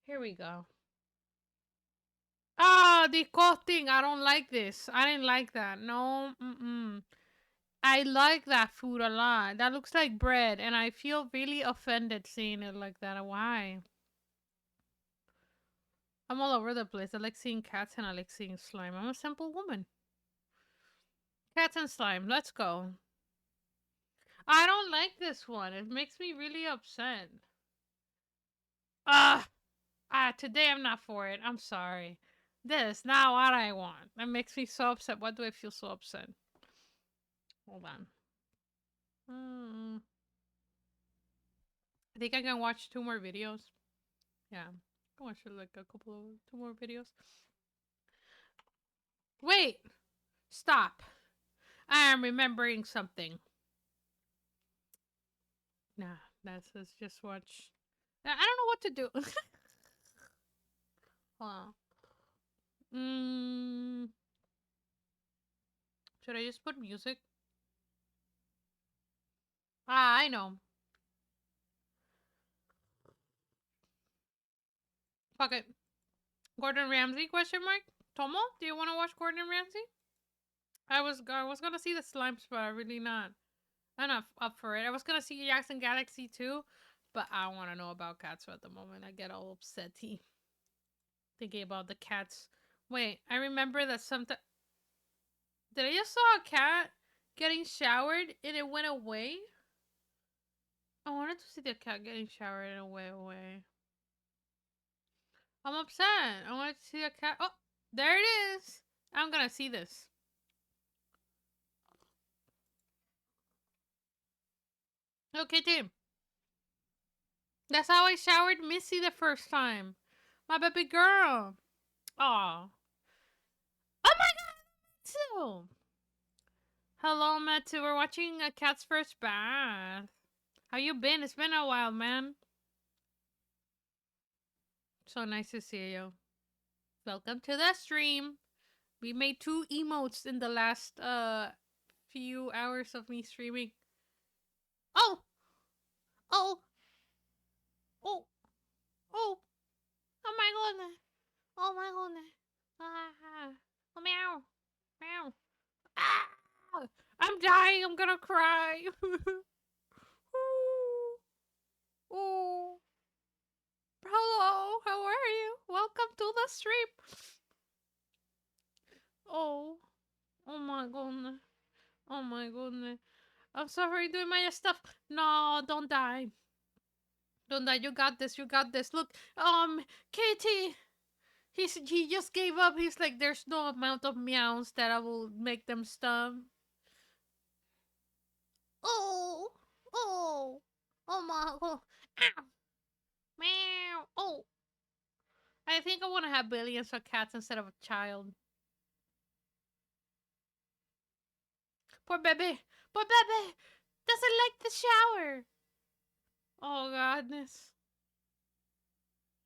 here we go. Ah, the coating. I don't like this. I didn't like that. No. Mm-mm. I like that food a lot. That looks like bread, and I feel really offended seeing it like that. Why? I'm all over the place. I like seeing cats and I like seeing slime. I'm a simple woman. Cats and slime. Let's go. I don't like this one. It makes me really upset. Ah, today I'm not for it. I'm sorry. This not what I want. That makes me so upset. Why do I feel so upset? Hold on. I think I can watch 2 more videos. Yeah, I can watch like a couple of 2 more videos. Wait, stop. I am remembering something. Nah, let's just watch. I don't know what to do. Hold on. Should I just put music? Ah, I know. Fuck it. Gordon Ramsay question mark? Tomo, do you want to watch Gordon Ramsay? I was gonna see the slimes, but I'm really not. I'm not up for it. I was gonna see Jackson Galaxy too, but I don't want to know about cats at the moment. I get all upsetty thinking about the cats. Wait, I remember that something. Did I just saw a cat getting showered and it went away? I wanted to see the cat getting showered and it went away. I'm upset. I wanted to see a cat. Oh, there it is. I'm gonna see this. Okay, team. That's how I showered Missy the first time. My baby girl. Aw. Oh my god, Matsu! Hello, Matsu. We're watching a cat's first bath. How you been? It's been a while, man. So nice to see you. Welcome to the stream. We made 2 emotes in the last few hours of me streaming. Oh! Oh! Oh! Oh! Oh my goodness! Oh my goodness! Ah! Oh, meow! Meow! Ah! I'm dying! I'm gonna cry! Ooh. Oh! Hello! How are you? Welcome to the stream! Oh! Oh my goodness! Oh my goodness! I'm sorry doing my stuff. No, don't die. Don't die. You got this. You got this. Look, Katie. He just gave up. He's like, there's no amount of meows that I will make them stop. Oh, oh, oh my god. Ow. Meow. Oh. I think I want to have billions of cats instead of a child. Poor baby. Poor baby. Doesn't like the shower. Oh, godness.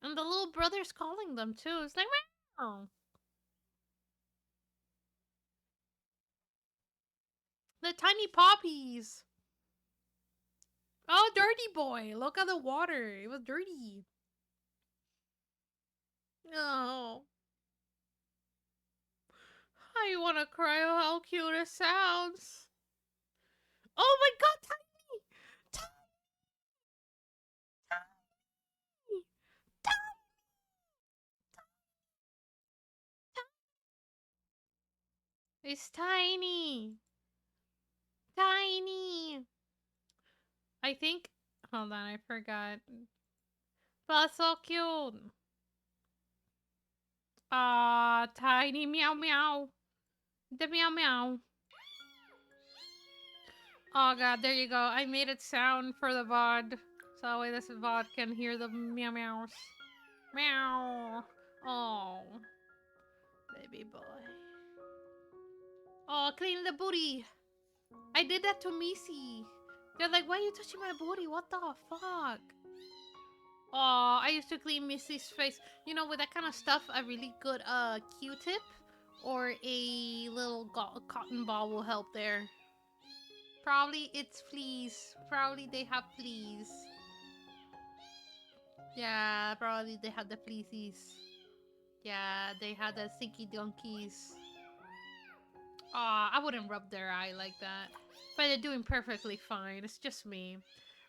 And the little brother's calling them, too. It's like, meow. The tiny poppies. Oh, dirty boy. Look at the water. It was dirty. Oh. I want to cry. Oh, how cute it sounds. Oh my god, tiny. Tiny. Tiny. It's tiny. Tiny. I think. Hold on, I forgot. That's so cute. Ah, tiny meow meow. The meow meow. Oh god, there you go. I made it sound for the VOD. So that way this VOD can hear the meow meows. Meow. Oh. Baby boy. Oh, clean the booty. I did that to Missy. They're like, why are you touching my booty? What the fuck? Oh, I used to clean Missy's face. You know, with that kind of stuff, a really good Q-tip or a little cotton ball will help there. Probably it's fleas. Probably they have fleas. Yeah, probably they have the fleasies. Yeah, they had the stinky donkeys. Aw, I wouldn't rub their eye like that. But they're doing perfectly fine. It's just me.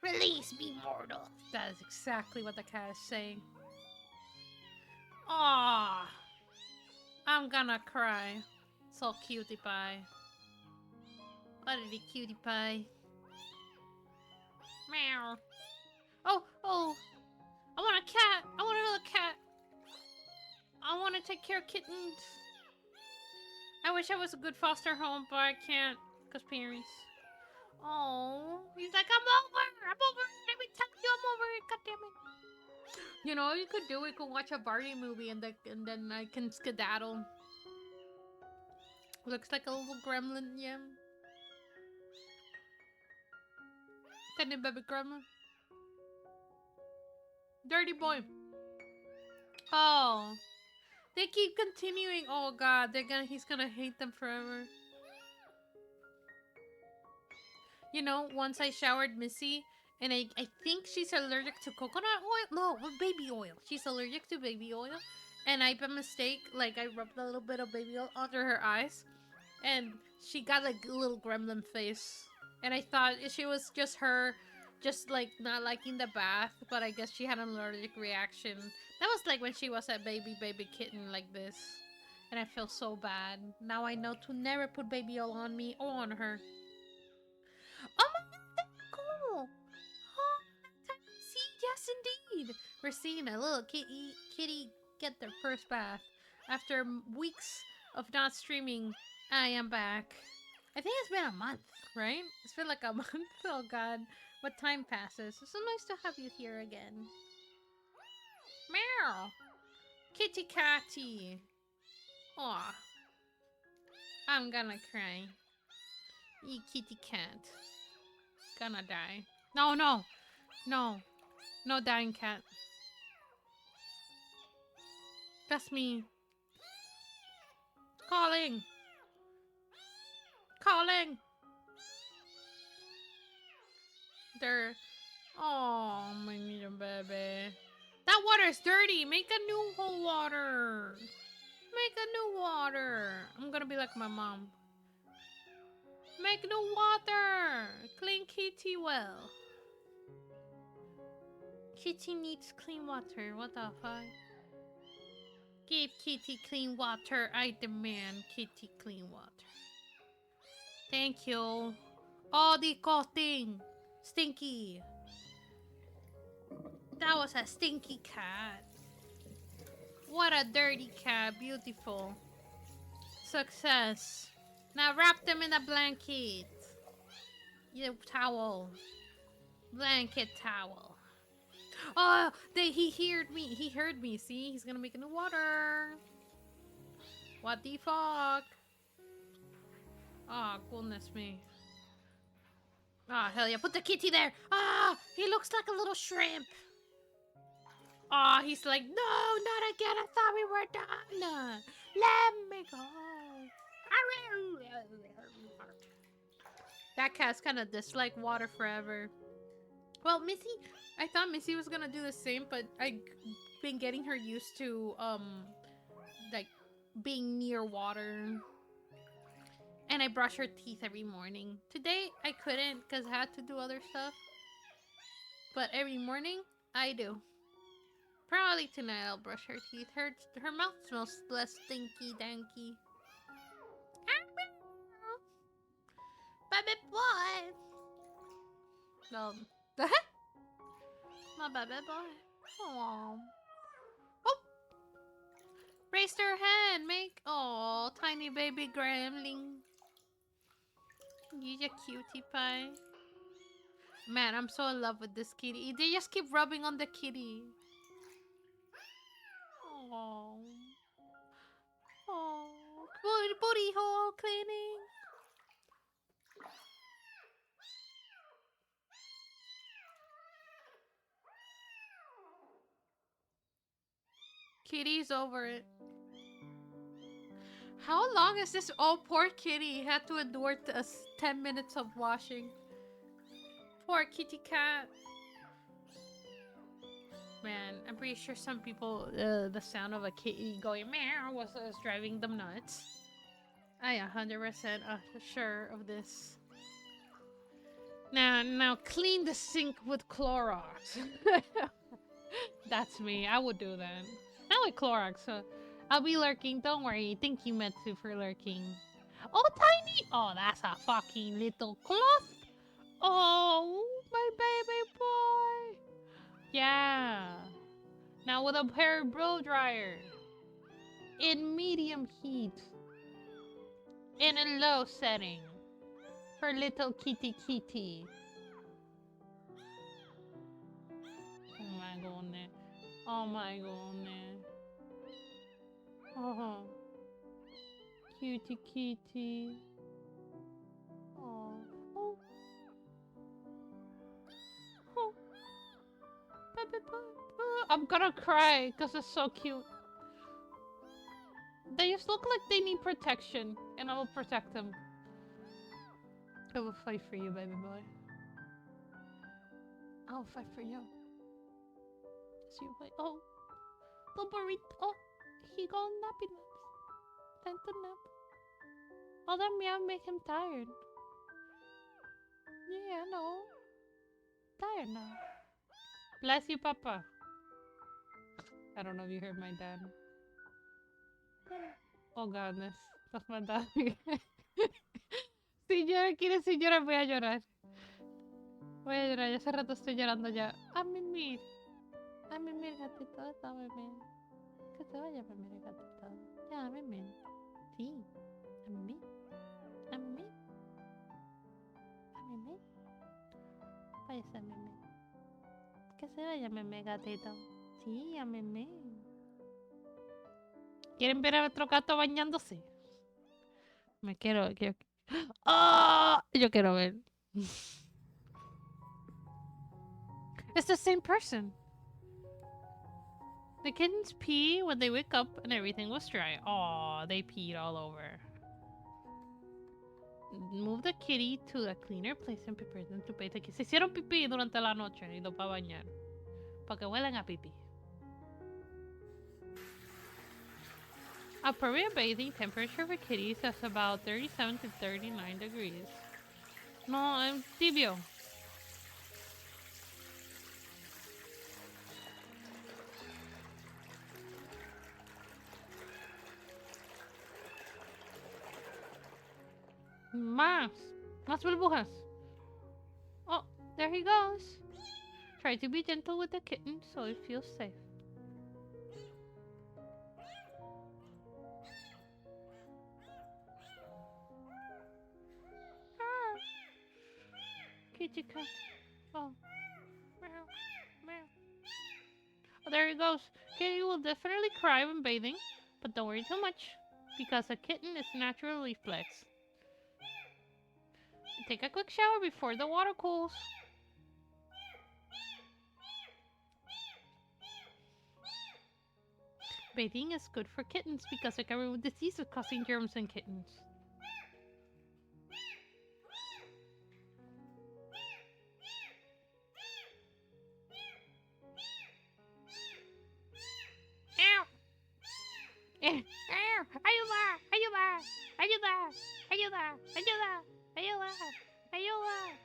Release me, mortal. That is exactly what the cat is saying. Aw, I'm gonna cry. So cutie pie. What a cutie pie. Meow. Oh, oh. I want a cat. I want another cat. I want to take care of kittens. I wish I was a good foster home, but I can't. Because parents. Oh, he's like, I'm over. Let me tell you I'm over it. God damn it. You know what you could do? We could watch a Barbie movie and then I can skedaddle. Looks like a little gremlin, yeah. Tiny baby gremlin. Dirty boy. Oh. They keep continuing. Oh god, he's gonna hate them forever. You know, once I showered Missy, and I think she's allergic to coconut oil. No, baby oil. She's allergic to baby oil. and I, by mistake, like, I rubbed a little bit of baby oil under her eyes, and she got like a little gremlin face. And I thought she was just her, just like not liking the bath, but I guess she had an allergic reaction. That was like when she was a baby kitten like this. And I feel so bad. Now I know to never put baby oil on me or on her. Oh my god, that's cool! Oh, see, yes indeed! We're seeing a little kitty get their first bath. After weeks of not streaming, I am back. I think it's been a month, right? It's been like a month. Oh god, what time passes. It's so nice to have you here again. Meow! Kitty catty! Aw. I'm gonna cry. You kitty cat. Gonna die. No, no! No. No dying cat. That's me. Calling! Calling! They're... Oh, my little baby. That water is dirty! Make a new water! Make a new water! I'm gonna be like my mom. Make new water! Clean kitty well. Kitty needs clean water. What the fuck? Give kitty clean water. I demand kitty clean water. Thank you. Oh, the coating. Stinky. That was a stinky cat. What a dirty cat. Beautiful. Success. Now wrap them in a blanket. You towel. Blanket towel. Oh, he heard me. He heard me. See, he's gonna make a new water. What the fuck? Oh, goodness me. Oh, hell yeah. Put the kitty there. Ah, he looks like a little shrimp. Oh, he's like, no, not again. I thought we were done. Let me go. That cat's kind of dislike water forever. Well, Missy, I thought Missy was gonna do the same, but I've been getting her used to, like, being near water. And I brush her teeth every morning. Today, I couldn't because I had to do other stuff. But every morning, I do. Probably tonight I'll brush her teeth. Her mouth smells less stinky danky. Baby boy! No. My baby boy. Aww. Oh! Raised her head, make... Oh, tiny baby gremlin. You're a cutie pie. Man, I'm so in love with this kitty. They just keep rubbing on the kitty. Oh. Oh. Booty hole cleaning. Kitty's over it. How long is this? Oh, poor kitty had to endure 10 minutes of washing. Poor kitty cat. Man, I'm pretty sure some people, the sound of a kitty going meow was driving them nuts. I am 100% sure of this. Now clean the sink with Clorox. That's me. I would do that. Not with Clorox. So I'll be lurking. Don't worry. Thank you, Metsu, for lurking. Oh, tiny. Oh, that's a fucking little cloth. Oh, my baby boy. Yeah. Now with a hair blow dryer. In medium heat. In a low setting. For little kitty kitty. Oh my goodness. Oh my goodness. Oh. Cutie kitty. Oh. Oh. Oh. I'm gonna cry because it's so cute. They just look like they need protection, and I will protect them. I will fight for you, baby boy. I will fight for you. Yes, you fight. Oh, the burrito. Oh, he go nappy naps. Time to nap. All that meow make him tired. Yeah, I know. Tired now. Bless you, Papa. I don't know if you heard my dad. Oh, goodness. That's my dad. Si llora, quiere si llora, voy a llorar. Voy a llorar, ya hace rato estoy llorando ya. A mimir. A mimir, gatito. A mimir. Que se vaya a mimir, gatito. Ya, a mimir. Sí. A mimir. A mimir. A mimir. Váyase a mimir. Que se vaya a mimir, gatito. Sí, a mimir. ¿Quieren ver a otro gato bañándose? Me quiero... ¡Oh! Yo quiero ver. It's the same person. The kittens pee when they wake up and everything was dry. Oh, they peed all over. Move the kitty to a cleaner place and prepare them to bathe. Se hicieron pipí durante la noche y los va a bañar. Para que huelan a pipí. Appropriate bathing temperature for kitties is about 37 to 39 degrees. No, tibio. Más burbujas. Oh, there he goes. Try to be gentle with the kitten so it feels safe. Kitty cat. Oh. Meow. Meow. Oh, there he goes. Kitty will definitely cry when bathing, but don't worry too much, because a kitten is natural reflex. Take a quick shower before the water cools. Bathing is good for kittens because it can remove diseases causing germs in kittens. ¡Ayuda! ¡Ayuda! ¡Ayuda! ¡Ayuda! ¡Ayuda! ¡Ayuda! ¡Ayuda!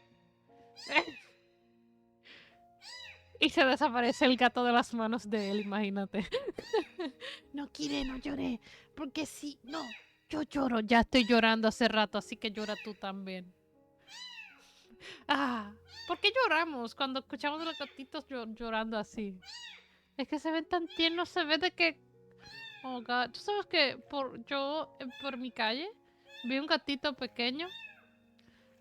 Y se desaparece el gato de las manos de él, imagínate. No, Kire, no lloré. Porque si no, yo lloro. Ya estoy llorando hace rato, así que llora tú también. ¿Por qué lloramos cuando escuchamos a los gatitos llorando así? Es que se ven tan tiernos, se ve de que... Oh, God. ¿Tú sabes que por mi calle vi un gatito pequeño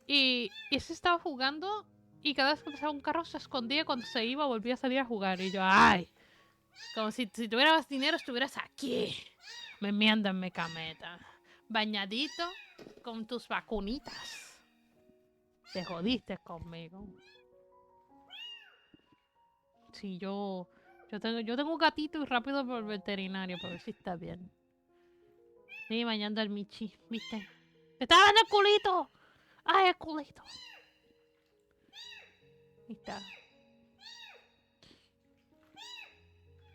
y ese estaba jugando y cada vez que pasaba un carro se escondía, cuando se iba volvía a salir a jugar y yo, ¡ay! Como si tuvieras dinero estuvieras aquí, memeando en mi cameta, bañadito con tus vacunitas. Te jodiste conmigo. Sí, yo tengo un gatito y rápido por el veterinario para ver si está bien. Sí, bañando al Michi, ¿viste? ¡Te estaba dando el culito! ¡Ay, el culito! Ahí está.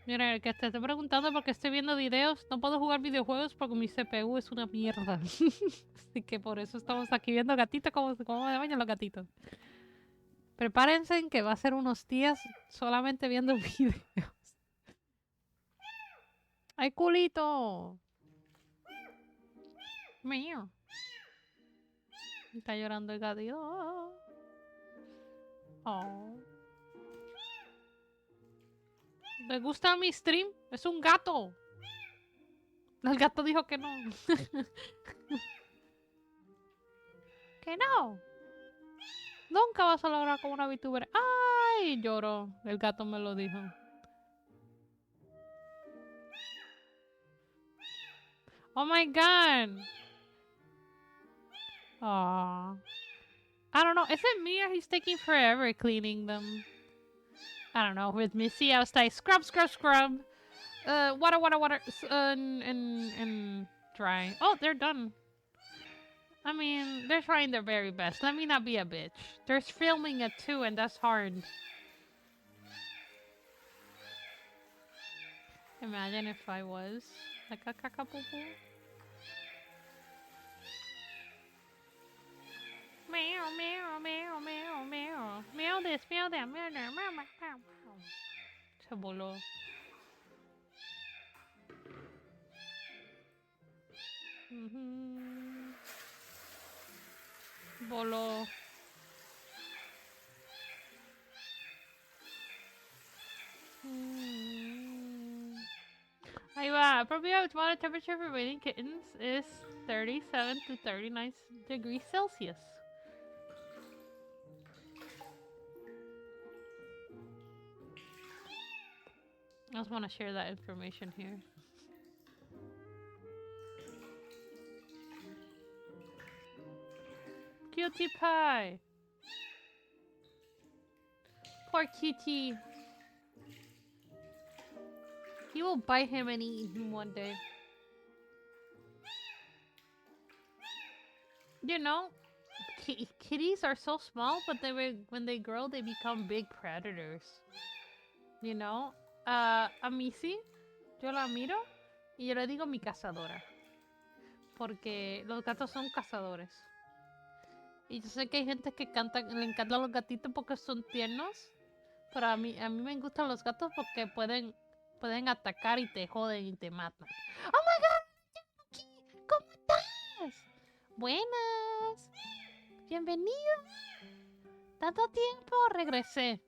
Mira, el que te estoy preguntando porque estoy viendo videos, no puedo jugar videojuegos porque mi CPU es una mierda. Así que por eso estamos aquí viendo gatitos, cómo se bañan los gatitos. Prepárense en que va a ser unos días solamente viendo videos. ¡Ay, culito! Mío. Está llorando el gatito. Oh. ¿Le gusta mi stream? Es un gato. El gato dijo que no. Que no. Nunca vas a lograr como una VTuber. ¡Ay! Lloró. El gato me lo dijo. Oh my God. Aww. I don't know. Is it me or he's taking forever cleaning them? I don't know. With Missy, I was like, scrub, scrub, scrub. Water, water, water. And dry. Oh, they're done. I mean, they're trying their very best. Let me not be a bitch. They're filming it too, and that's hard. Imagine if I was like a cacapoopoo. Meow, meow, meow, meow, meow. Meow this, meow that, meow that, meow, meow, meow, meow. Se voló. Voló. Ahí va. Appropriate water temperature for breeding kittens is 37 to 39 degrees Celsius. I just want to share that information here. Cutie pie. Poor kitty. He will bite him and eat him one day. You know, kitties are so small, but when they grow, they become big predators. You know? A Missy, yo la miro y yo le digo mi cazadora. Porque los gatos son cazadores. Y yo sé que hay gente que le encantan los gatitos porque son tiernos. Pero a mí me gustan los gatos porque pueden atacar y te joden y te matan. ¡Oh my god! Yanuki, ¿cómo estás? Buenas. Bienvenido. Tanto tiempo, regresé.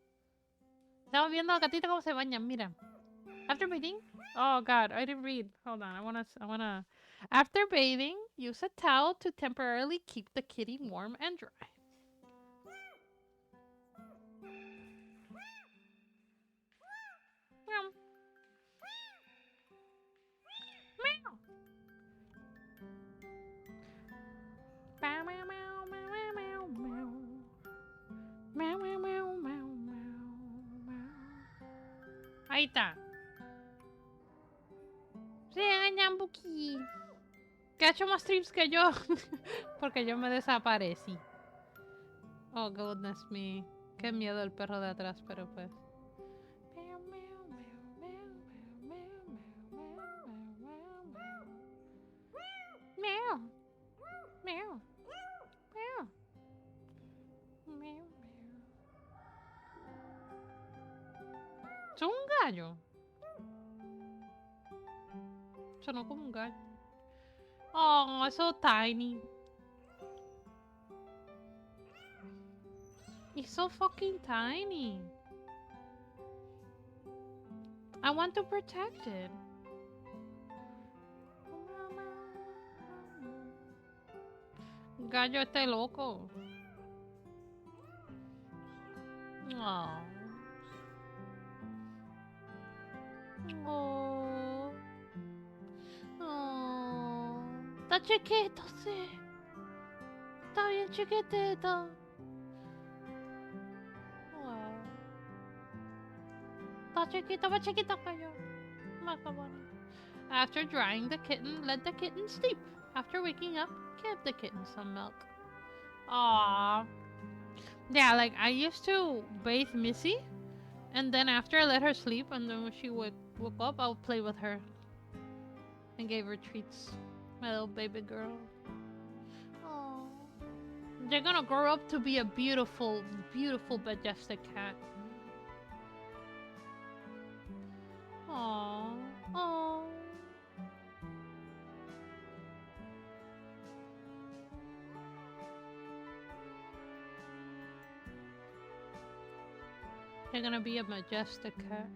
Estamos viendo a los gatitos cómo se bañan, mira. After bathing? Oh god, I didn't read. Hold on, I wanna... After bathing, use a towel to temporarily keep the kitty warm and dry. Meow. Meow. Meow, meow, meow, meow, meow, meow. Meow, meow, meow, meow, meow. Ahí está. Sigan Yambuki. Que ha hecho más streams que yo. Porque yo me desaparecí. Oh, goodness me. Qué miedo el perro de atrás, pero pues. Meow. Meow. Meow. Meow. Es un gallo. Sonó como un gallo. Oh, it's so tiny. It's so fucking tiny. I want to protect it. Gallo este loco. Oh. Oh. Oh. Está chiquito, sí. Está bien chiquitito. Wow. Está chiquito, más chiquito que yo. Más bonito. After drying the kitten, let the kitten sleep. After waking up, give the kitten some milk. Aww. Yeah, like I used to bathe Missy, and then after I let her sleep, and then when she woke up, I would play with her and gave her treats. My little baby girl. Aww. They're gonna grow up to be a beautiful, beautiful, majestic cat. Aww. Aww. They're gonna be a majestic cat.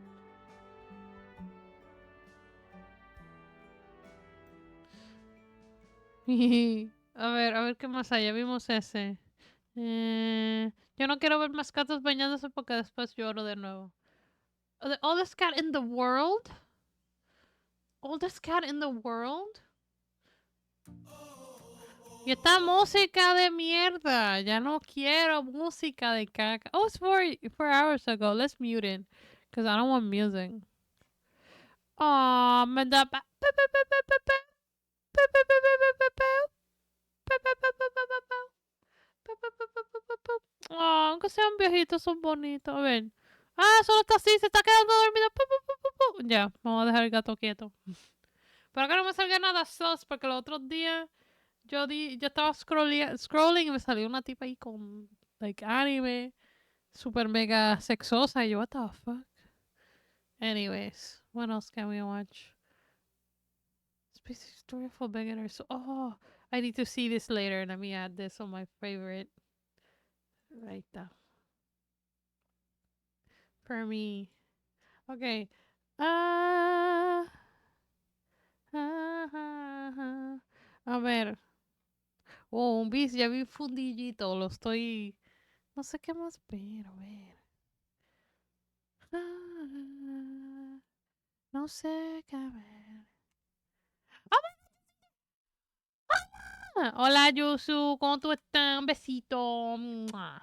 A ver qué más hay. Ya vimos ese. Yo no quiero ver más gatos bañándose porque después lloro de nuevo. The oldest cat in the world? Oldest cat in the world? Y esta música de mierda. Ya no quiero música de caca. Oh, it's 4 hours ago. Let's mute it. Because I don't want music. Oh, me da... Oh, aunque sean viejitos, son bonitos. A ver. Ah, solo está así, se está quedando dormido. Pu, pu, pu, pu, pu. Ya, vamos a dejar el gato quieto. Pero que no me salga nada sus, porque los otros días yo estaba scrolling y me salió una tipa ahí con, like, anime, super mega sexosa. Y yo, what the fuck? Anyways, what else can we watch? Space Story for Beginners. Oh, I need to see this later. Let me add this on my favorite. Ahí está. For me. Okay. Ah, ah, ah, ah. A ver. Oh, un bis, ya vi fundillito. Lo estoy. No sé qué más ver. A ver. Ah, no sé qué ver. Ah, hola, Yusu. ¿Cómo tú estás? Un besito. Mua.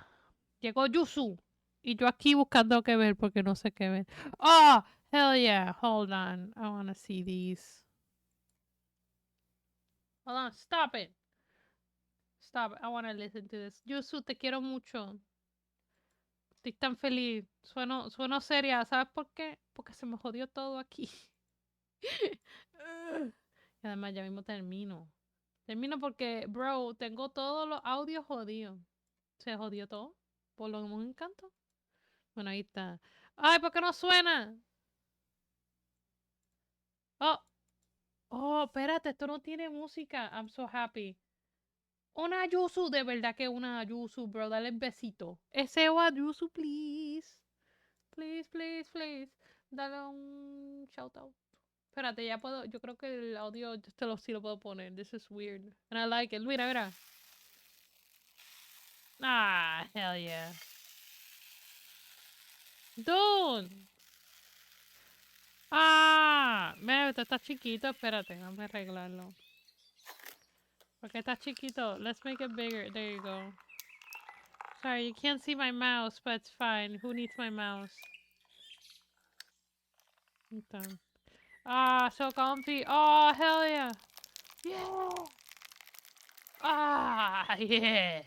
Llegó Yusu. Y yo aquí buscando qué ver porque no sé qué ver. Oh, hell yeah. Hold on. I want to see these. Hold on. Stop it. Stop. I want to listen to this. Yusu, te quiero mucho. Estoy tan feliz. Sueno seria. ¿Sabes por qué? Porque se me jodió todo aquí. Y además ya mismo termino. Termino porque, bro, tengo todos los audios jodidos. Se jodió todo. Por lo que me encanta. Bueno, ahí está. ¡Ay, por qué no suena! Oh, oh, espérate, esto no tiene música. I'm so happy. Una Yuzu, de verdad que una Yuzu, bro. Dale un besito. Ese wa Yuzu, please. Please, please, please. Dale un shout out. Espérate, ya puedo. Yo creo que el audio sí lo puedo poner. This is weird. And I like it. Mira, mira. Ah, hell yeah. Dude. Ah, mira, esto está chiquito. Espérate, vamos a arreglarlo. Porque está chiquito. Let's make it bigger. There you go. Sorry, you can't see my mouse, but it's fine. Who needs my mouse? Então. Ah, so comfy. Oh, hell yeah. Yeah. Ah, yeah.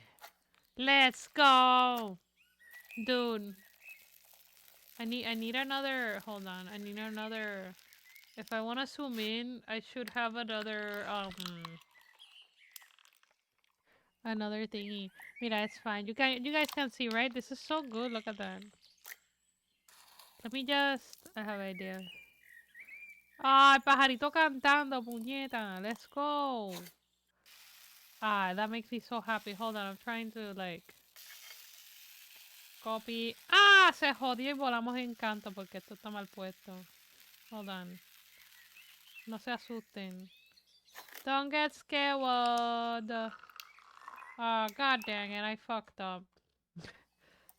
Let's go. Dude. I need another, hold on. I need another, if I want to zoom in, I should have another thingy. Mira, it's fine. You guys can see, right? This is so good. Look at that. Let me just, I have an idea. Ah, el pajarito cantando, puñeta. Let's go. Ah, that makes me so happy. Hold on, I'm trying to, like, copy. Ah, se jodió y volamos en canto porque esto está mal puesto. Hold on. No se asusten. Don't get scared. Ah, god dang it, I fucked up.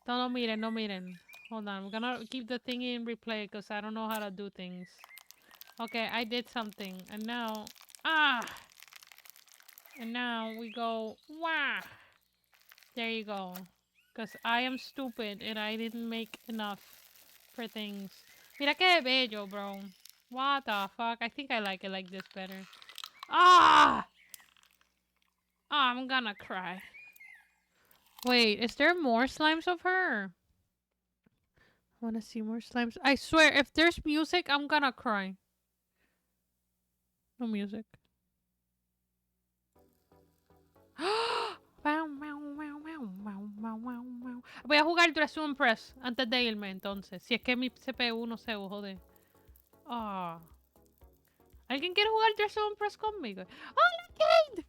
No miren, no miren. Hold on, I'm gonna keep the thing in replay because I don't know how to do things. Okay, I did something. And now... Ah! And now we go... Wah! There you go. Because I am stupid and I didn't make enough for things. Mira que bello, bro. What the fuck? I think I like it like this better. Ah! Oh, I'm gonna cry. Wait, is there more slimes of her? I wanna see more slimes. I swear, if there's music, I'm gonna cry. No music. Voy a jugar Dress to Impress antes de irme, entonces. Si es que mi CPU no se jode. Ah. ¿Alguien quiere jugar Dress to Impress conmigo? ¡Hola, Kate!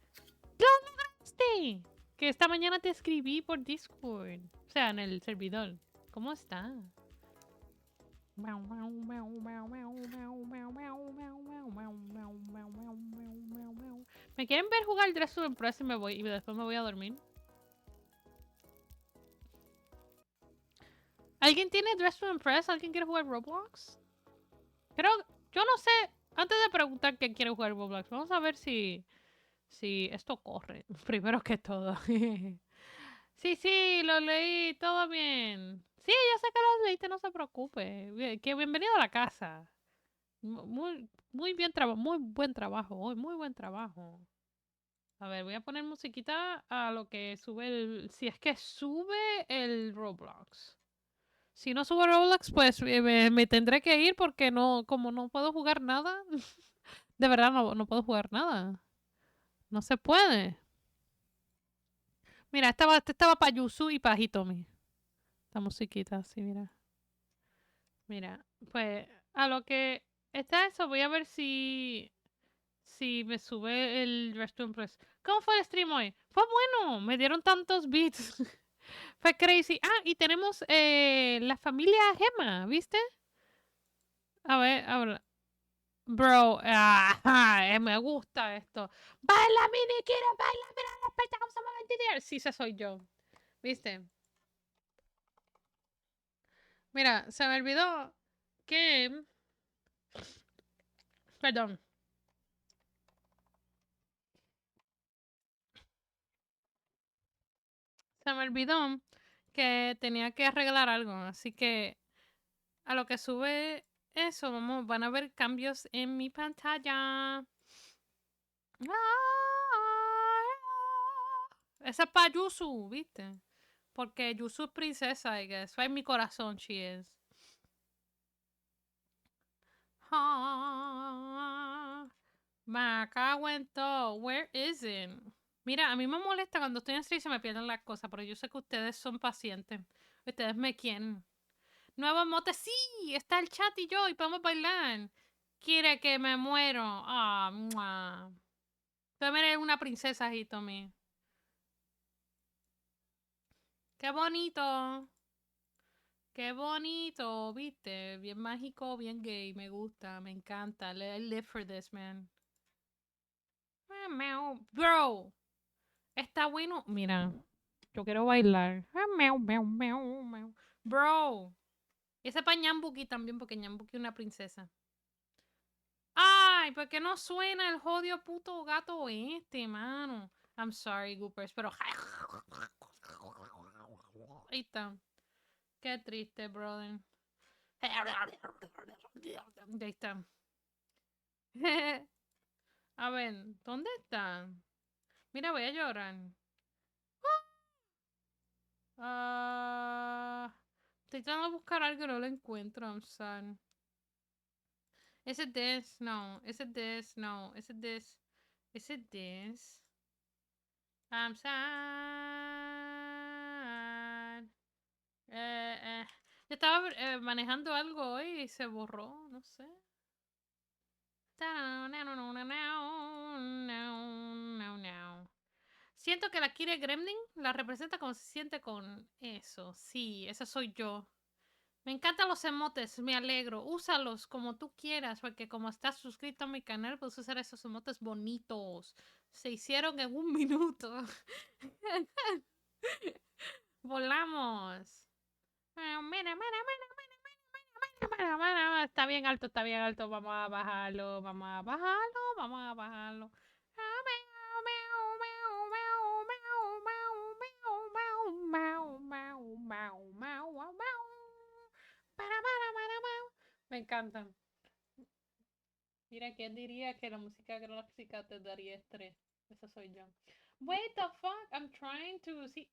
¿Qué lograste? Que esta mañana te escribí por Discord. O sea, en el servidor. ¿Cómo está? ¿Me quieren ver jugar Dress to Impress y después me voy a dormir? ¿Alguien tiene Dress to Impress? ¿Alguien quiere jugar Roblox? Creo, yo no sé. Antes de preguntar quién quiere jugar Roblox, vamos a ver si esto corre. Primero que todo. Sí, lo leí, todo bien. Sí, ya sé que lo leíste, no se preocupe. Que bienvenido a la casa. Muy bien muy buen trabajo hoy, muy buen trabajo. A ver, voy a poner musiquita a lo que sube si es que sube el Roblox. Si no subo Roblox, pues me tendré que ir porque no, como no puedo jugar nada. De verdad, no puedo jugar nada. No se puede. Mira, este estaba para Yuzu y para Hitomi. Esta musiquita, así, mira. Mira, pues a lo que está eso, voy a ver si me sube el Restroom Press. ¿Cómo fue el stream hoy? Fue bueno, me dieron tantos beats. Fue crazy. Ah, y tenemos la familia Gema, ¿viste? A ver, ahora. Bro, me gusta esto. ¡Baila, Mini! ¡Quiero bailar! ¡Mira, despierta! ¡Cómo se mueve el TDR! Sí, ese soy yo. ¿Viste? Mira, se me olvidó que... Perdón. Se me olvidó que tenía que arreglar algo. Así que a lo que sube eso, van a ver cambios en mi pantalla. Esa es para Yuzu, ¿viste? Porque Yuzu es princesa, I guess. En mi corazón, she is. Me cago en todo. Where is it? Mira, a mí me molesta cuando estoy en stream y se me pierden las cosas, pero yo sé que ustedes son pacientes. Ustedes me quieren. Nuevo emote, sí, está el chat y yo y podemos bailar. Quiere que me muero. Ah, mua. Tú eres una princesa, Hitomi. Qué bonito. Qué bonito, viste. Bien mágico, bien gay. Me gusta, me encanta. I live for this, man. Bro, está bueno. Mira, yo quiero bailar. Bro, ese para Ñambuki también, porque Ñambuki es una princesa. Ay, ¿por qué no suena el jodido puto gato este, mano? I'm sorry, Goopers, pero... Ahí está. Qué triste, brother. Ahí está. A ver, ¿dónde está? Mira, voy a llorar. Estoy tratando de buscar algo y no lo encuentro. I'm sad. Is it this? No. Is it this? No. Is it this? Is it this? I'm sad. Yo estaba manejando algo hoy y se borró, no sé. Siento que la Kire Gremlin la representa como se siente con eso. Sí, esa soy yo. Me encantan los emotes, me alegro. Úsalos como tú quieras, porque como estás suscrito a mi canal, puedes usar esos emotes bonitos. Se hicieron en 1 minuto. Volamos. Está bien alto, está bien alto. Vamos a bajarlo, vamos a bajarlo, vamos a bajarlo. Me encantan. Mira, ¿quién diría que la música clásica te daría estrés? Esa soy yo. Wait the fuck, I'm trying to see.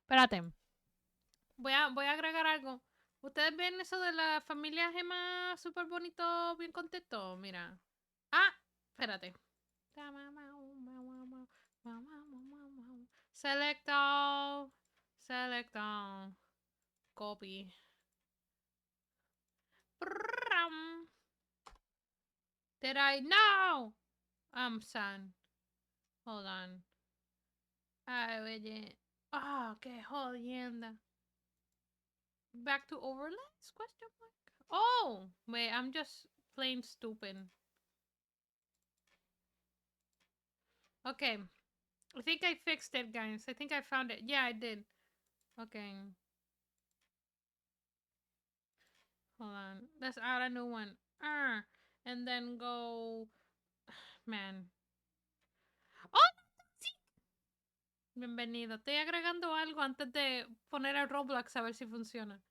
Espérate. Voy a agregar algo. ¿Ustedes ven eso de la familia Gema súper bonito, bien contento? Mira. Ah, espérate. Select all. Select all. Copy. Did I? No! I'm sad. Hold on. Ay, oye. Ah, qué jodienda. Back to overlays? Question mark. Oh, wait, I'm just plain stupid. Okay. I think I fixed it, guys. I think I found it. Yeah, I did. Okay. Hold on. Let's add a new one. And then go... Man. ¡Oh! ¡Sí! Bienvenido. Estoy agregando algo antes de poner el Roblox a ver si funciona.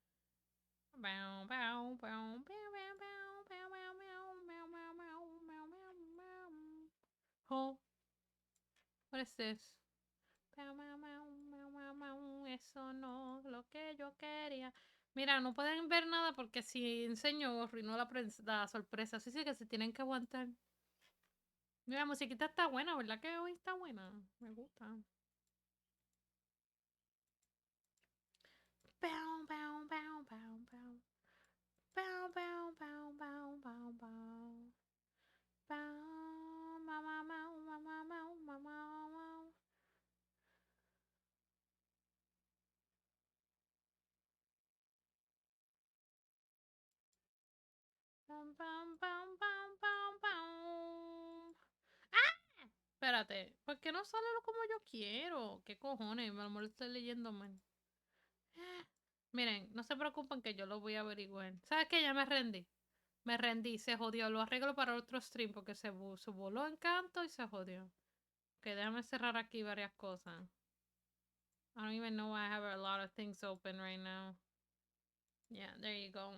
Oh, what is this? Mau, mau, mau, mau, mau, mau. Eso no es lo que yo quería. Mira, no pueden ver nada porque si enseño arruinó la sorpresa. Así que se tienen que aguantar. Mira, la musiquita está buena, ¿verdad que hoy está buena? Me gusta. Bow, bow, bow, bow, bow. Bow, bow, bow, bow, bow, bow. Bow, ma, ma, ma, ma, ma, ma, ma, ma, ma. Bam, bam, bam, bam, bam, bam. ¡Ah! Espérate, ¿por qué no sale como yo quiero? ¿Qué cojones? A lo mejor lo estoy leyendo mal. Miren, no se preocupen que yo lo voy a averiguar. ¿Sabes qué? Ya me rendí. Me rendí, se jodió. Lo arreglo para otro stream porque se voló Encanto y se jodió. Ok, déjame cerrar aquí varias cosas. I don't even know why I have a lot of things open right now. Yeah, there you go.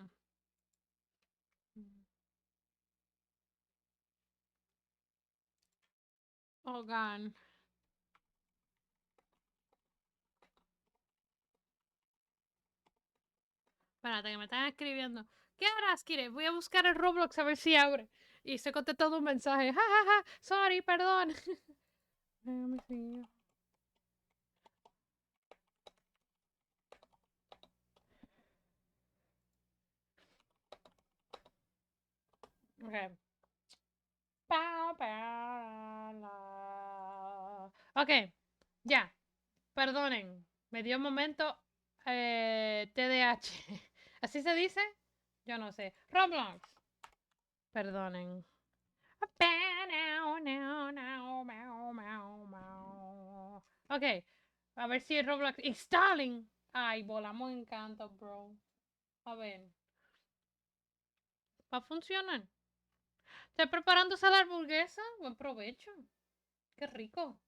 Oh, God. Espérate, que me están escribiendo. ¿Qué harás, Kire? Voy a buscar el Roblox a ver si abre. Y se contestó un mensaje. Ja, ja, ja. Sorry, perdón. Déjame seguir. Ok. Pa, pa, la. Ok, ya. Perdonen. Me dio un momento TDAH. ¿Así se dice? Yo no sé. Roblox. Perdonen. Ok, a ver si el Roblox installing. Ay, volamos Encanto, bro. A ver. ¿Va a funcionar? ¿Estoy preparando esa hamburguesa? Buen provecho. Qué rico.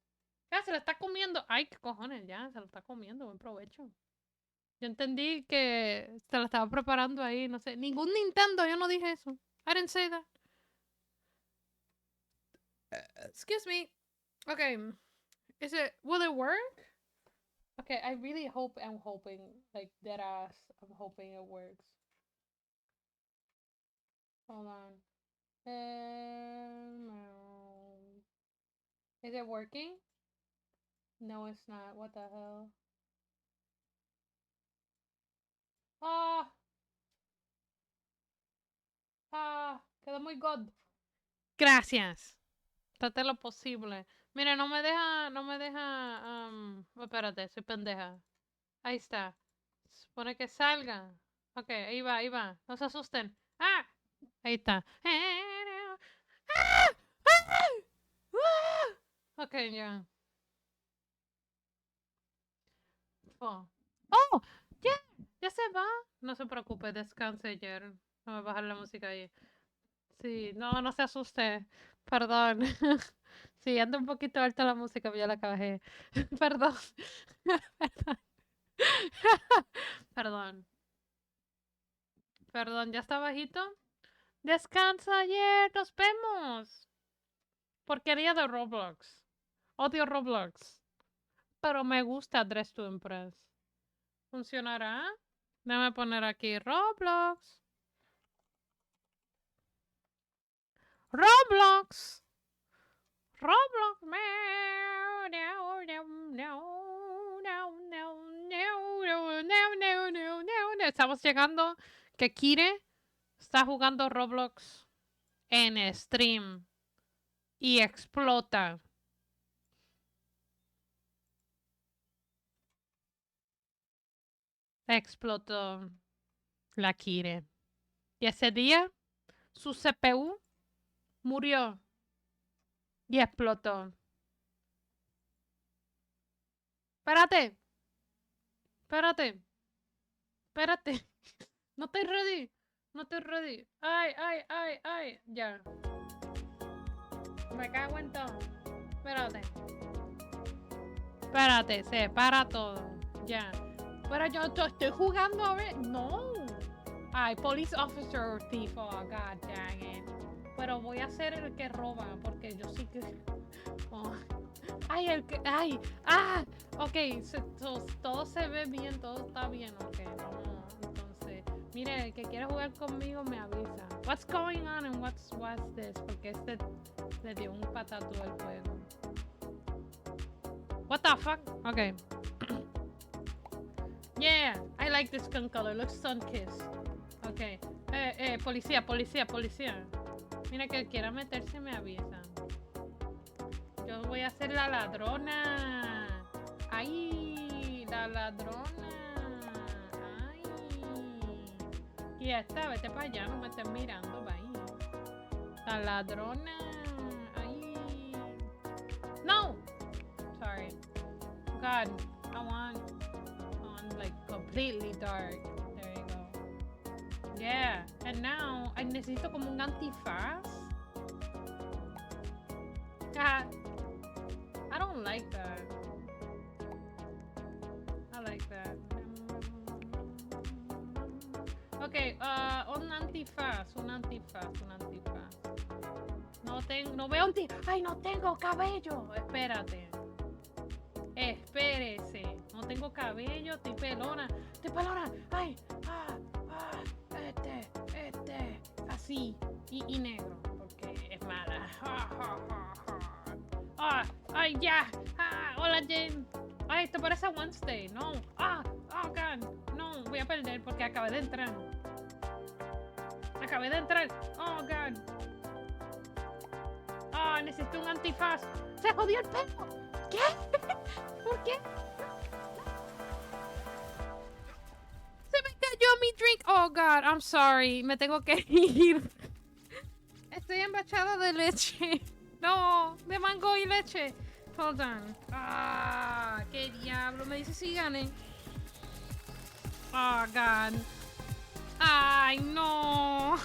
Ya, se la está comiendo. Ay, qué cojones, ya, se la está comiendo. Buen provecho. Yo entendí que se la estaba preparando ahí, no sé. Ningún Nintendo, yo no dije eso. I didn't say that. Excuse me. Okay. Will it work? Okay, I really hope I'm hoping, like, dead ass, I'm hoping it works. Hold on. Is it working? No, it's not. What the hell? Ah! Ah! Quedó muy good. Gracias. Traté lo posible. Mira, no me deja, espérate, soy pendeja. Ahí está. Supone que salga. Ok, ahí va, ahí va. No se asusten. ¡Ah! Ahí está. ¡Ah! ¡Ah! ¡Ah! Ok, ya. Oh. ¡Oh! ¡Ya! ¡Ya se va! No se preocupe, descanse ayer. Vamos a bajar la música ahí. Sí, no se asuste. Perdón. Sí, anda un poquito alta la música, pero ya la acabé. Perdón. Perdón. Perdón. Perdón, ¿ya está bajito? Descansa ayer, nos vemos. Porquería de Roblox. Odio Roblox. Pero me gusta Dress to Impress. ¿Funcionará? Déjame poner aquí Roblox. Roblox. Roblox. Estamos llegando que Kire está jugando Roblox en stream y explota. Explotó la Kire. Y ese día su CPU murió y explotó. Espérate. Espérate. Espérate. No estoy ready. No estoy ready. Ay. Ya. Me cago en todo. Espérate. Espérate, se para todo. Ya. Pero yo estoy jugando a ver. No. Ay, police officer or thief. Oh, god dang it. pero voy a ser el que roba, porque yo sí que... Oh. Ay, el que... Ay, ah, ok, todo se ve bien, todo está bien, ok, vamos, entonces, mire, el que quiera jugar conmigo me avisa. What's going on and what's this? Porque este le dio un patatú al juego. What the fuck? Okay. Yeah, I like this skin color. Looks sun-kissed. Okay. Policía. Mira, que quiera meterse me avisan. Yo voy a ser la ladrona. Ay, la ladrona. Ay. Y ya está, vete para allá, no me estés mirando, bye. La ladrona. Ay. No. Sorry. God, I want like completely dark. There you go. Yeah, and now I necesito como un antifaz. I don't like that. I like that. Okay, un antifaz. No veo Ay, no tengo cabello. Espérate. Espérese. No tengo cabello, estoy pelona. Ay, así. Y negro, porque es mala. Ay, ya. Hola, Jane. Ay, esto parece Wednesday. No. Oh, God. No, voy a perder porque acabé de entrar. Oh, God. Necesito un antifaz. ¡Se jodió el pelo! ¿Qué? ¿Por qué? Se me cayó mi drink. Oh, God, I'm sorry. Me tengo que ir. Estoy embachada de leche. No, de mango y leche. Hold on. Qué diablo. Me dice si gané. Oh, God. Ay, no.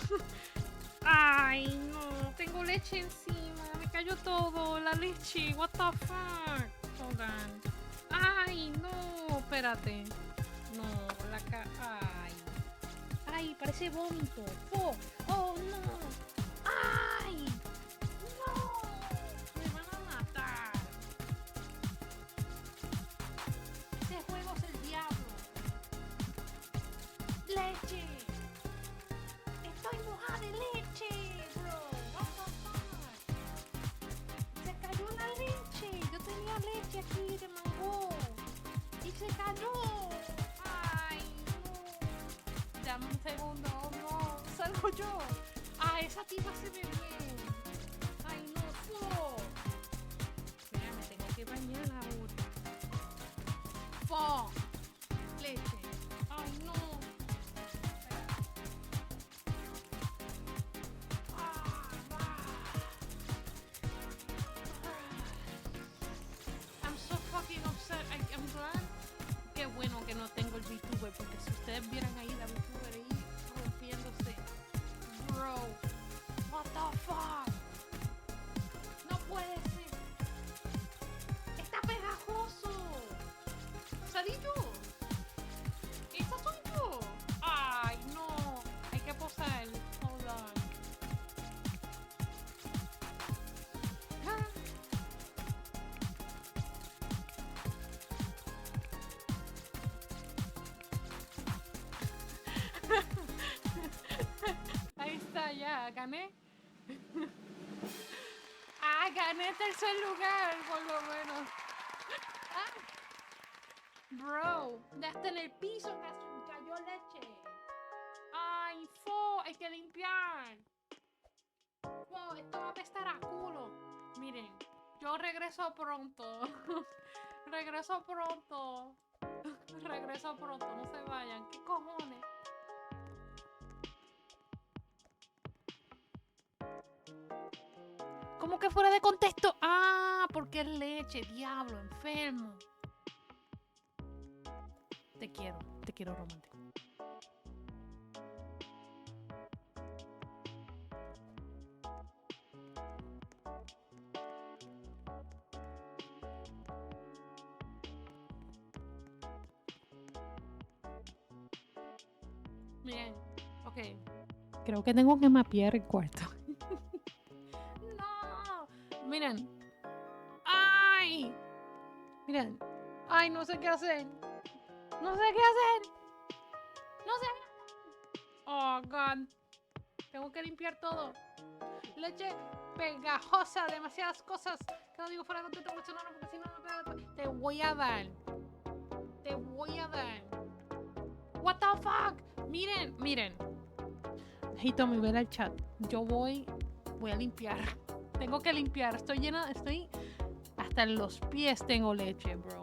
Ay, no. Tengo leche encima. Me cayó todo. La leche. What the fuck? Hold on. Ay, no. Espérate. No, Ay, parece vómito. Oh, no. Ay. No. Me van a matar. Ese juego es el diablo. Leche. Estoy mojada de leche, bro. What the fuck? Se cayó la leche. Yo tenía leche aquí de mango. Y se cayó. Ay, no. Dame un segundo. No. Salgo yo. Esa tipa se ve bien. Ay, no. Mira, me tengo que bañar ahora. Leche. Ay, no. I'm so fucking upset. I'm glad. Qué bueno que no tengo el VTuber, porque si ustedes vieran ahí la VTuber ahí rompiéndose. Bro, what the fuck? No puede ser. Está pegajoso. ¿Salí yo? ¿Esa soy yo? Ay, no. Hay que posar. Hold on. Ahí está, ya, gané. Gané tercer lugar, por lo menos. Bro, hasta en el piso cayó leche. Ay, hay que limpiar. Esto va a apestar a culo. Miren, yo regreso pronto. Regreso pronto, no se vayan. ¿Qué cojones? ¿Cómo que fuera de contexto? Porque es leche, diablo, enfermo. Te quiero romántico. Bien, ok. Creo que tengo que mapear el cuarto. Miren. ¡Ay! Miren. ¡Ay, no sé qué hacer! ¡No sé qué hacer! ¡No sé! ¡Oh, God! Tengo que limpiar todo. Leche pegajosa, demasiadas cosas. Que no digo fuera de contexto porque si no me pega después. Te voy a dar. Te voy a dar. What the fuck? Miren, miren. Hitomi, ver el chat. Yo voy a limpiar. Tengo que limpiar. Estoy llena, estoy hasta en los pies tengo leche, bro.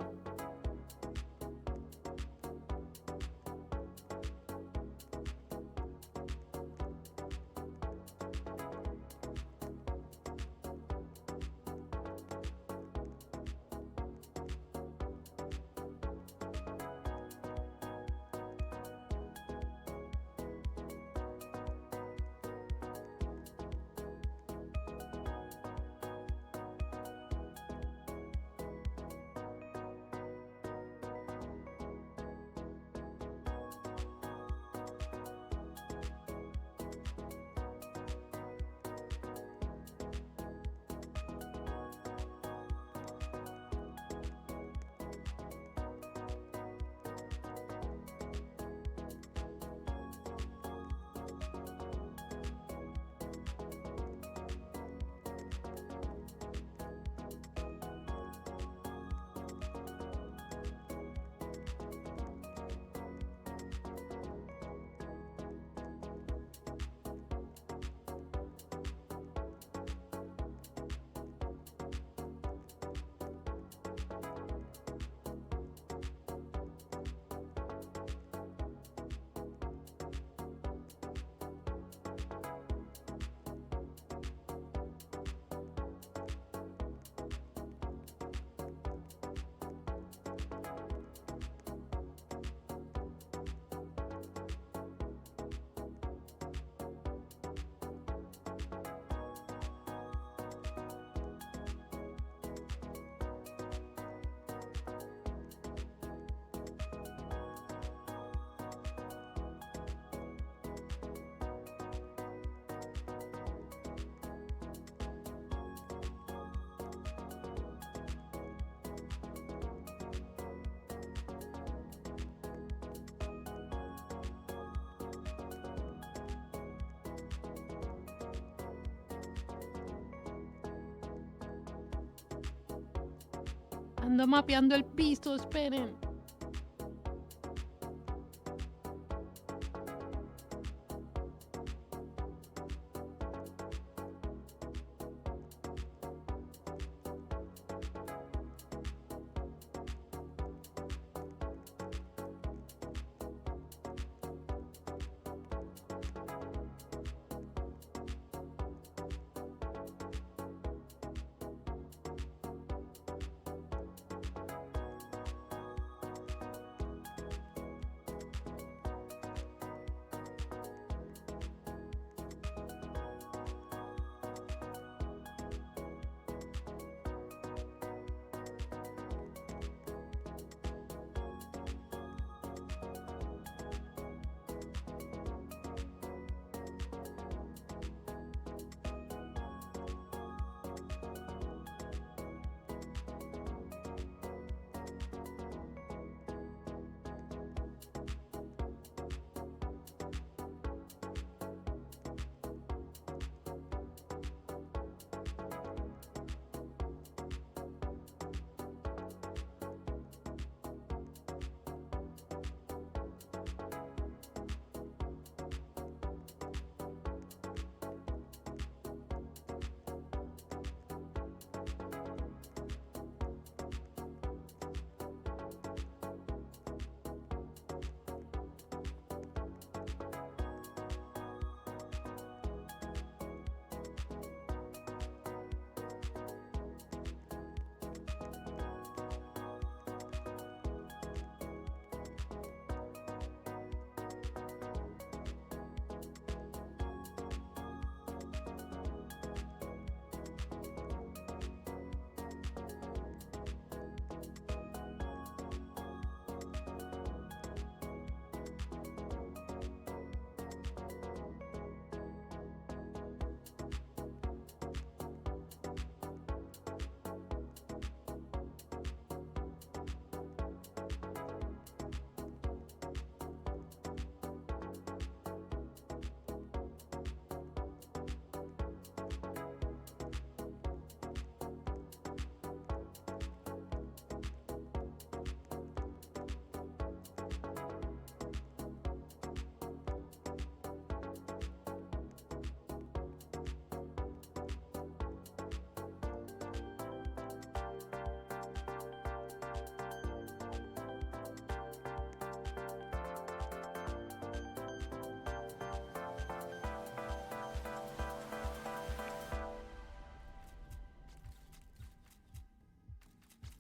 Ando mapeando el piso, esperen.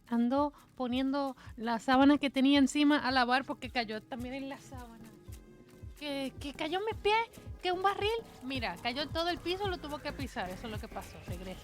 Ando poniendo la sábana que tenía encima a lavar porque cayó también en la sábana. Que cayó en mis pies, que un barril. Mira, cayó en todo el piso, lo tuvo que pisar. Eso es lo que pasó. Regresa.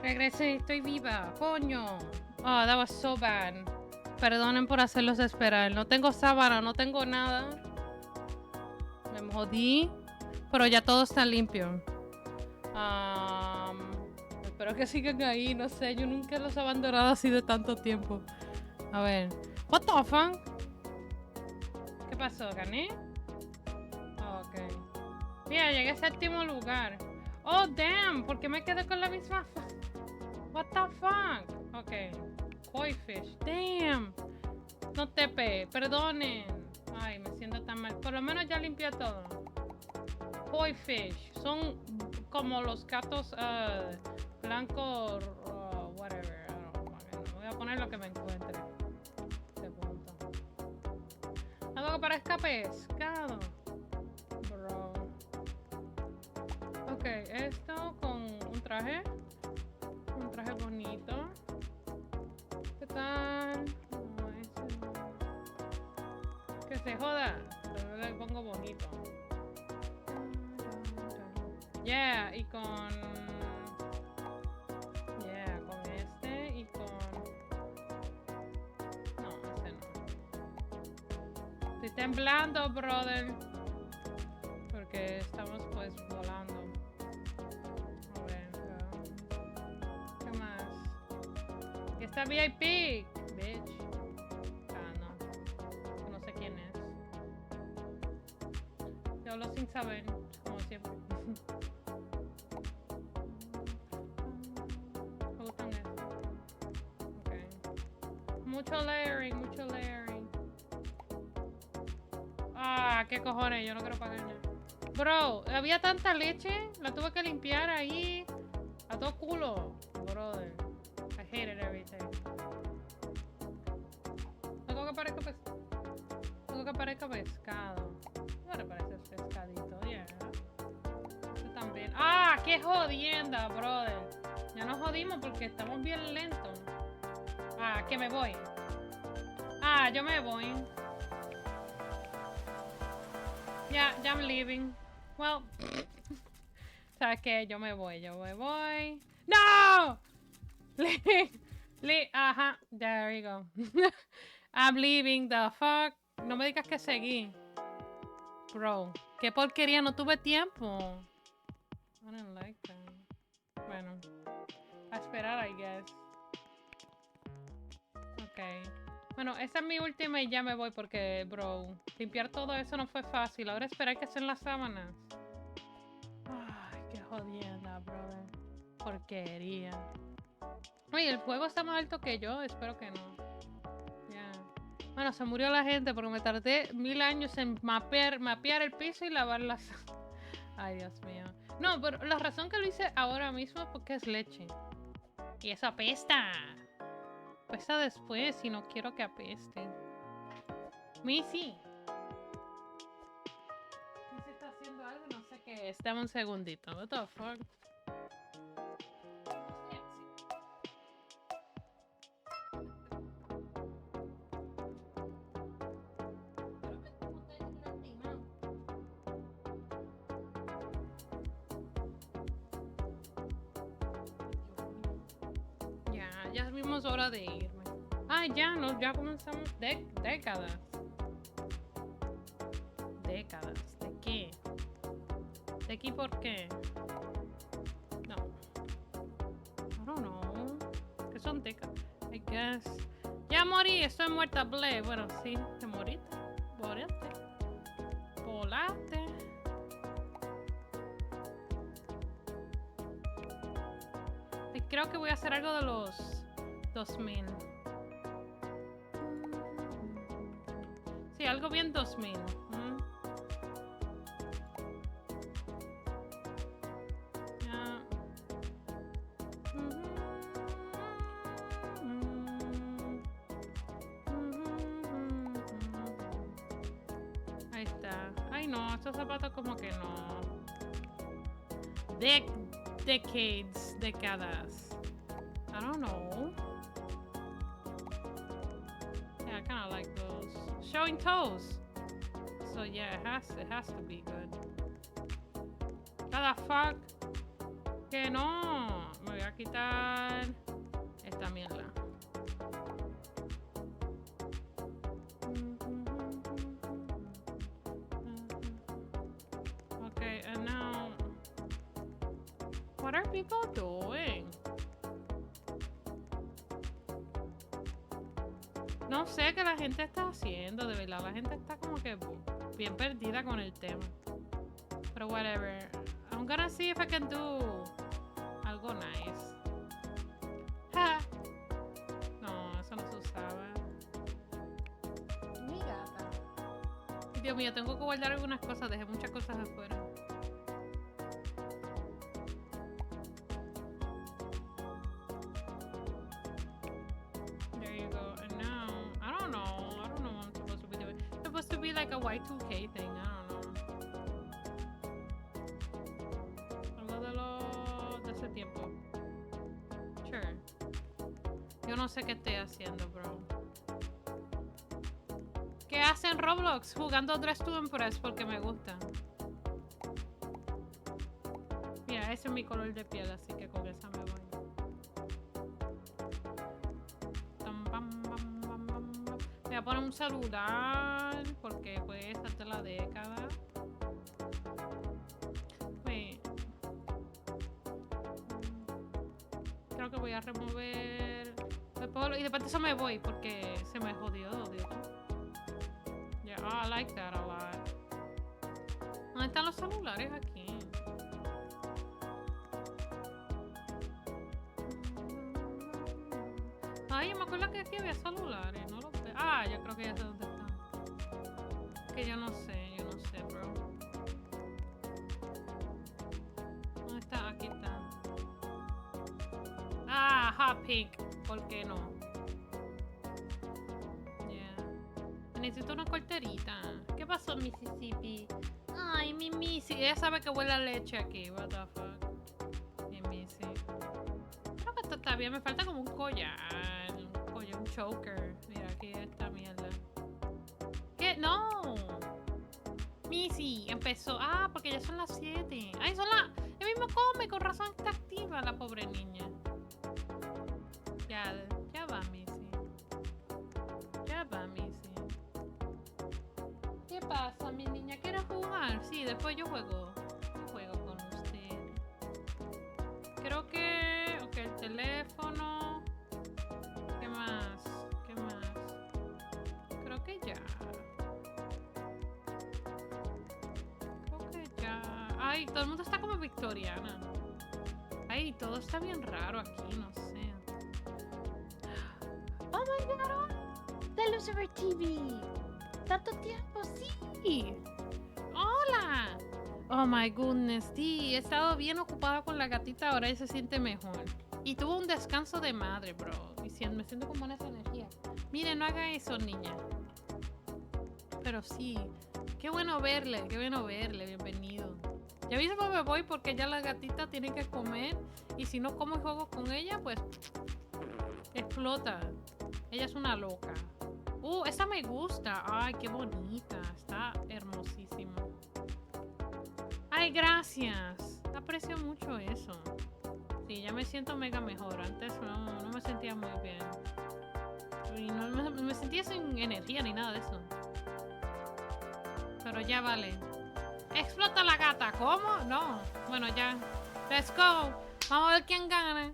Regresé, estoy viva. Coño. Oh, that was so bad. Perdonen por hacerlos esperar. No tengo sábana, no tengo nada. Me jodí. Pero ya todo está limpio. Espero que sigan ahí. No sé, yo nunca los he abandonado así de tanto tiempo. A ver. What the fuck? ¿Qué pasó? ¿Gané? Ok. Mira, llegué a séptimo lugar. Oh, damn. ¿Por qué me quedé con la misma? What the fuck? Ok. Koi fish. Damn. No te pe. Perdonen. Ay, me siento tan mal. Por lo menos ya limpié todo. Koi fish. Son como los gatos blancos. Whatever. Voy a poner lo que me encuentre. Segundo. Algo que parezca pescado. Bro. Ok, esto con un traje. Un traje bonito. ¿Qué tal? No, ese no. Que se joda. Pero le pongo bonito. Yeah, y con... Yeah, con este y con... No, ese no. Estoy temblando, brother. Porque estamos pues volando. A ver, ¿qué más? Y está VIP, bitch. Ah, no. No sé quién es. Yo hablo sin saber, como siempre. Me gustan estos. Ok. Mucho layering, mucho layering. Ah, qué cojones, yo no quiero pagar nada. Bro, había tanta leche, la tuve que limpiar ahí a todo culo, brother. I hated everything. Algo que parezca pescado. No le parece pescadito, yeah. Este también. Ah, qué jodienda, brother. Ya nos jodimos porque estamos bien lentos. Ah, que me voy. Ah, yo me voy. Yeah, I'm leaving. Well, ¿sabes qué? Yo me voy. ¡No! Ajá, there you go. I'm leaving, the fuck. No me digas que seguí. Bro, qué porquería, no tuve tiempo. I don't like that. Bueno, a esperar, I guess. Ok. Bueno, esa es mi última y ya me voy porque, bro, limpiar todo eso no fue fácil. Ahora esperar que hacen las sábanas. Ay, qué jodienda, brother. Porquería. Oye, el fuego está más alto que yo. Espero que no. Ya. Bueno, se murió la gente porque me tardé 1000 años en mapear el piso y lavar las... Ay, Dios mío. No, pero la razón que lo hice ahora mismo es porque es leche. Y eso apesta. Apesta después y no quiero que apeste. Missy. Missy está haciendo algo, no sé qué es. Dame un segundito. What the fuck? Ya es hora de irme. Ah, ya comenzamos décadas. ¿Décadas? ¿De qué? ¿De aquí por qué? No. I don't know. ¿Qué son décadas? I guess. Ya morí, estoy muerta, ble. Bueno, sí, te moriste. Volaste. Y creo que voy a hacer algo de los 2000. Sí, algo bien 2000. Ya. Ahí está. Ay, no, estos zapatos como que no. Décadas. I don't know. Yeah, I kind of like those. Showing toes. So yeah, it has to be good. What the fuck? Que no. Me voy a a quitar esta mierda. Okay, and now, what are people doing? No sé qué la gente está haciendo, de verdad. La gente está como que bien perdida con el tema. Pero whatever. I'm gonna see if I can do algo nice. Ja. No, eso no se usaba. Mi gata. Dios mío, tengo que guardar algunas cosas. Dejé muchas cosas afuera. There you go. And now, I don't know what I'm supposed to be doing. It's supposed to be like a Y2K thing. I don't know. Algo de ese tiempo. Sure. Yo no sé qué estoy haciendo, bro. ¿Qué hacen Roblox? Jugando Dress to Impress porque me gusta. Mira, ese es mi color de piel, así que con esa me voy. Voy a poner un celular porque puede saltar la década. Creo que voy a remover el polo y después de eso me voy porque se me jodió. Yeah, I like that a lot. ¿Dónde están los celulares aquí? Ay, yo me acuerdo que aquí había celulares, no lo veo. Ah, yo creo que ya sé dónde están. Que yo no sé, bro. ¿Dónde está? Aquí está. Ah, Hot Pink. ¿Por qué no? Yeah. Necesito una corterita. ¿Qué pasó, Mississippi? Ay, mi Missy. Ella sabe que huele a leche aquí. What the fuck. Mi Missy. Creo que esto está bien. Me falta como un collar. Un choker. Mira, aquí esta mierda. ¿Qué? ¡No! Missy empezó. Ah, porque ya son las 7. Ay, son las. Ella mismo come. Con razón está activa la pobre niña. Ya va, Missy. Ya va, Missy. ¿Qué pasa, mi niña? ¿Quieres jugar? Sí, después yo juego. Yo juego con usted. Creo que... Ok, el teléfono. ¿Qué más? ¿Qué más? Creo que ya. Creo que ya. Ay, todo el mundo está como victoriana. Ay, todo está bien raro aquí, no sé. Oh my god. The Lucifer TV. Tanto tiempo, sí. ¡Hola! Oh my goodness, sí. He estado bien ocupada con la gatita, ahora ella se siente mejor. Y tuvo un descanso de madre, bro. Y me siento con buena energía. Mire, no haga eso, niña. Pero sí. Qué bueno verle, bienvenido. Ya aviso que me voy porque ya la gatita tiene que comer. Y si no como y juego con ella, pues explota. Ella es una loca. Esa me gusta. Ay, qué bonita. Está hermosísima. Ay, gracias. Aprecio mucho eso. Sí, ya me siento mega mejor. Antes no me sentía muy bien. Y no me sentía sin energía ni nada de eso. Pero ya vale. ¡Explota la gata! ¿Cómo? No. Bueno, ya. Let's go. Vamos a ver quién gana.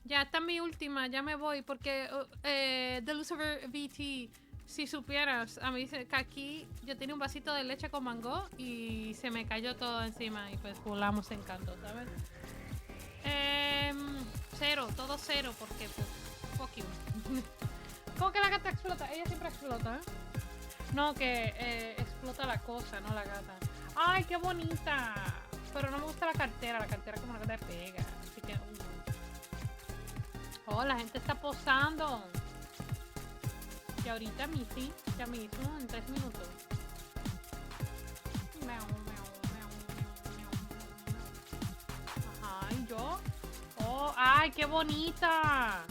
Ya, esta es mi última. Ya me voy porque The Lucifer VT, si supieras, a mí dice que aquí yo tenía un vasito de leche con mango y se me cayó todo encima y pues volamos en canto, ¿sabes? Cero, todo cero porque pues, fuck you. ¿Cómo que la gata explota? Ella siempre explota, ¿eh? No, que explota la cosa, no la gata. ¡Ay, qué bonita! Pero no me gusta la cartera como una gata pega. Así que... Oh, la gente está posando. Y ahorita Missy ya me hizo en 3 minutos. Ajá, ¿y yo? Oh, ¡ay, qué bonita!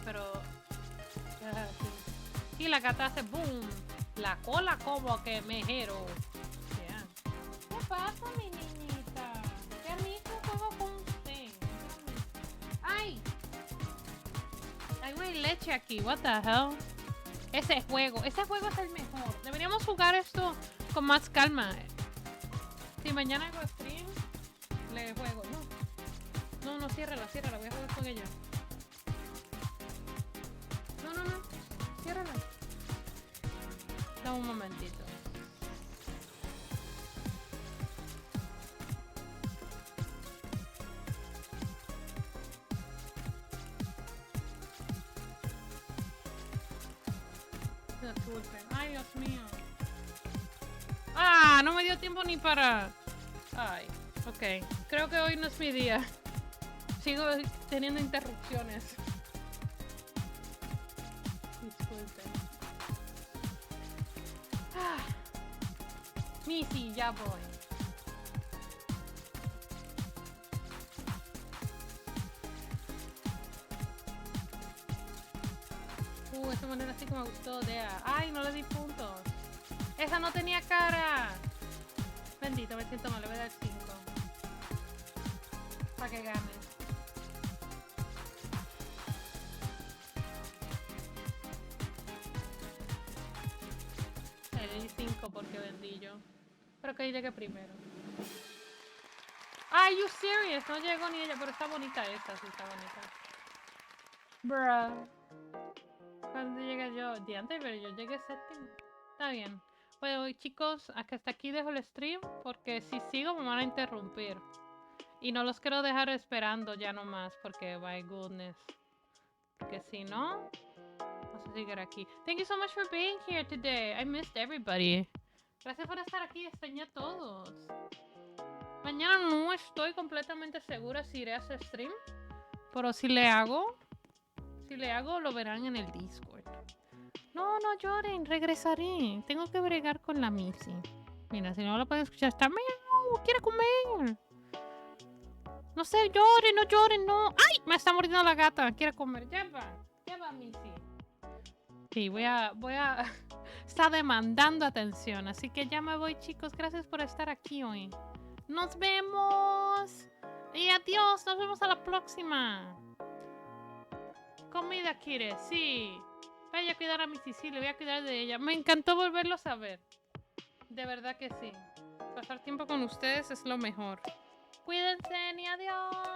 Pero... Y la gata hace boom. La cola como que mejero. Yeah. ¿Qué pasa, mi niñita? Qué rico. leche aquí. What the hell? Ese juego es el mejor. Deberíamos jugar esto con más calma. Si mañana hago stream, le juego. No, ciérrala. Voy a jugar con ella. No. Ciérrala. Dame un momentito. Ay, Dios mío. Ah, no me dio tiempo ni para... Ay, ok. Creo que hoy no es mi día. Sigo teniendo interrupciones. Disculpen. Missy, ya voy. Esa manera sí que me gustó, Dea. Ay, no le di puntos. Esa no tenía cara. Bendito, me siento mal, le voy a dar 5. Para que gane. Le di 5 porque vendí yo. Pero que llegue primero. Are you serious? No llegó ni ella, pero está bonita esta, sí está bonita. Bruh. Cuando llegué yo, diante, pero yo llegué séptimo. Está bien. Bueno, chicos, hasta aquí dejo el stream porque si sigo me van a interrumpir. Y no los quiero dejar esperando ya nomás porque, my goodness. Porque si no, vamos a seguir aquí. Thank you so much for being here today. I missed everybody. Gracias por estar aquí, extrañé a todos. Mañana no estoy completamente segura si iré a ese stream. Pero si le hago, lo verán en el Discord. No lloren, regresaré. Tengo que bregar con la Missy. Mira, si no la pueden escuchar, está miau, quiere comer. No sé, no lloren, no. ¡Ay! Me está mordiendo la gata, quiere comer. Lleva, Missy. Sí, voy a... Está demandando atención, así que ya me voy, chicos. Gracias por estar aquí hoy. Nos vemos. Y adiós, nos vemos a la próxima. Comida, Kire, sí. Vaya a cuidar a mi Sicilia, voy a cuidar de ella. Me encantó volverlos a ver. De verdad que sí. Pasar tiempo con ustedes es lo mejor. Cuídense y adiós.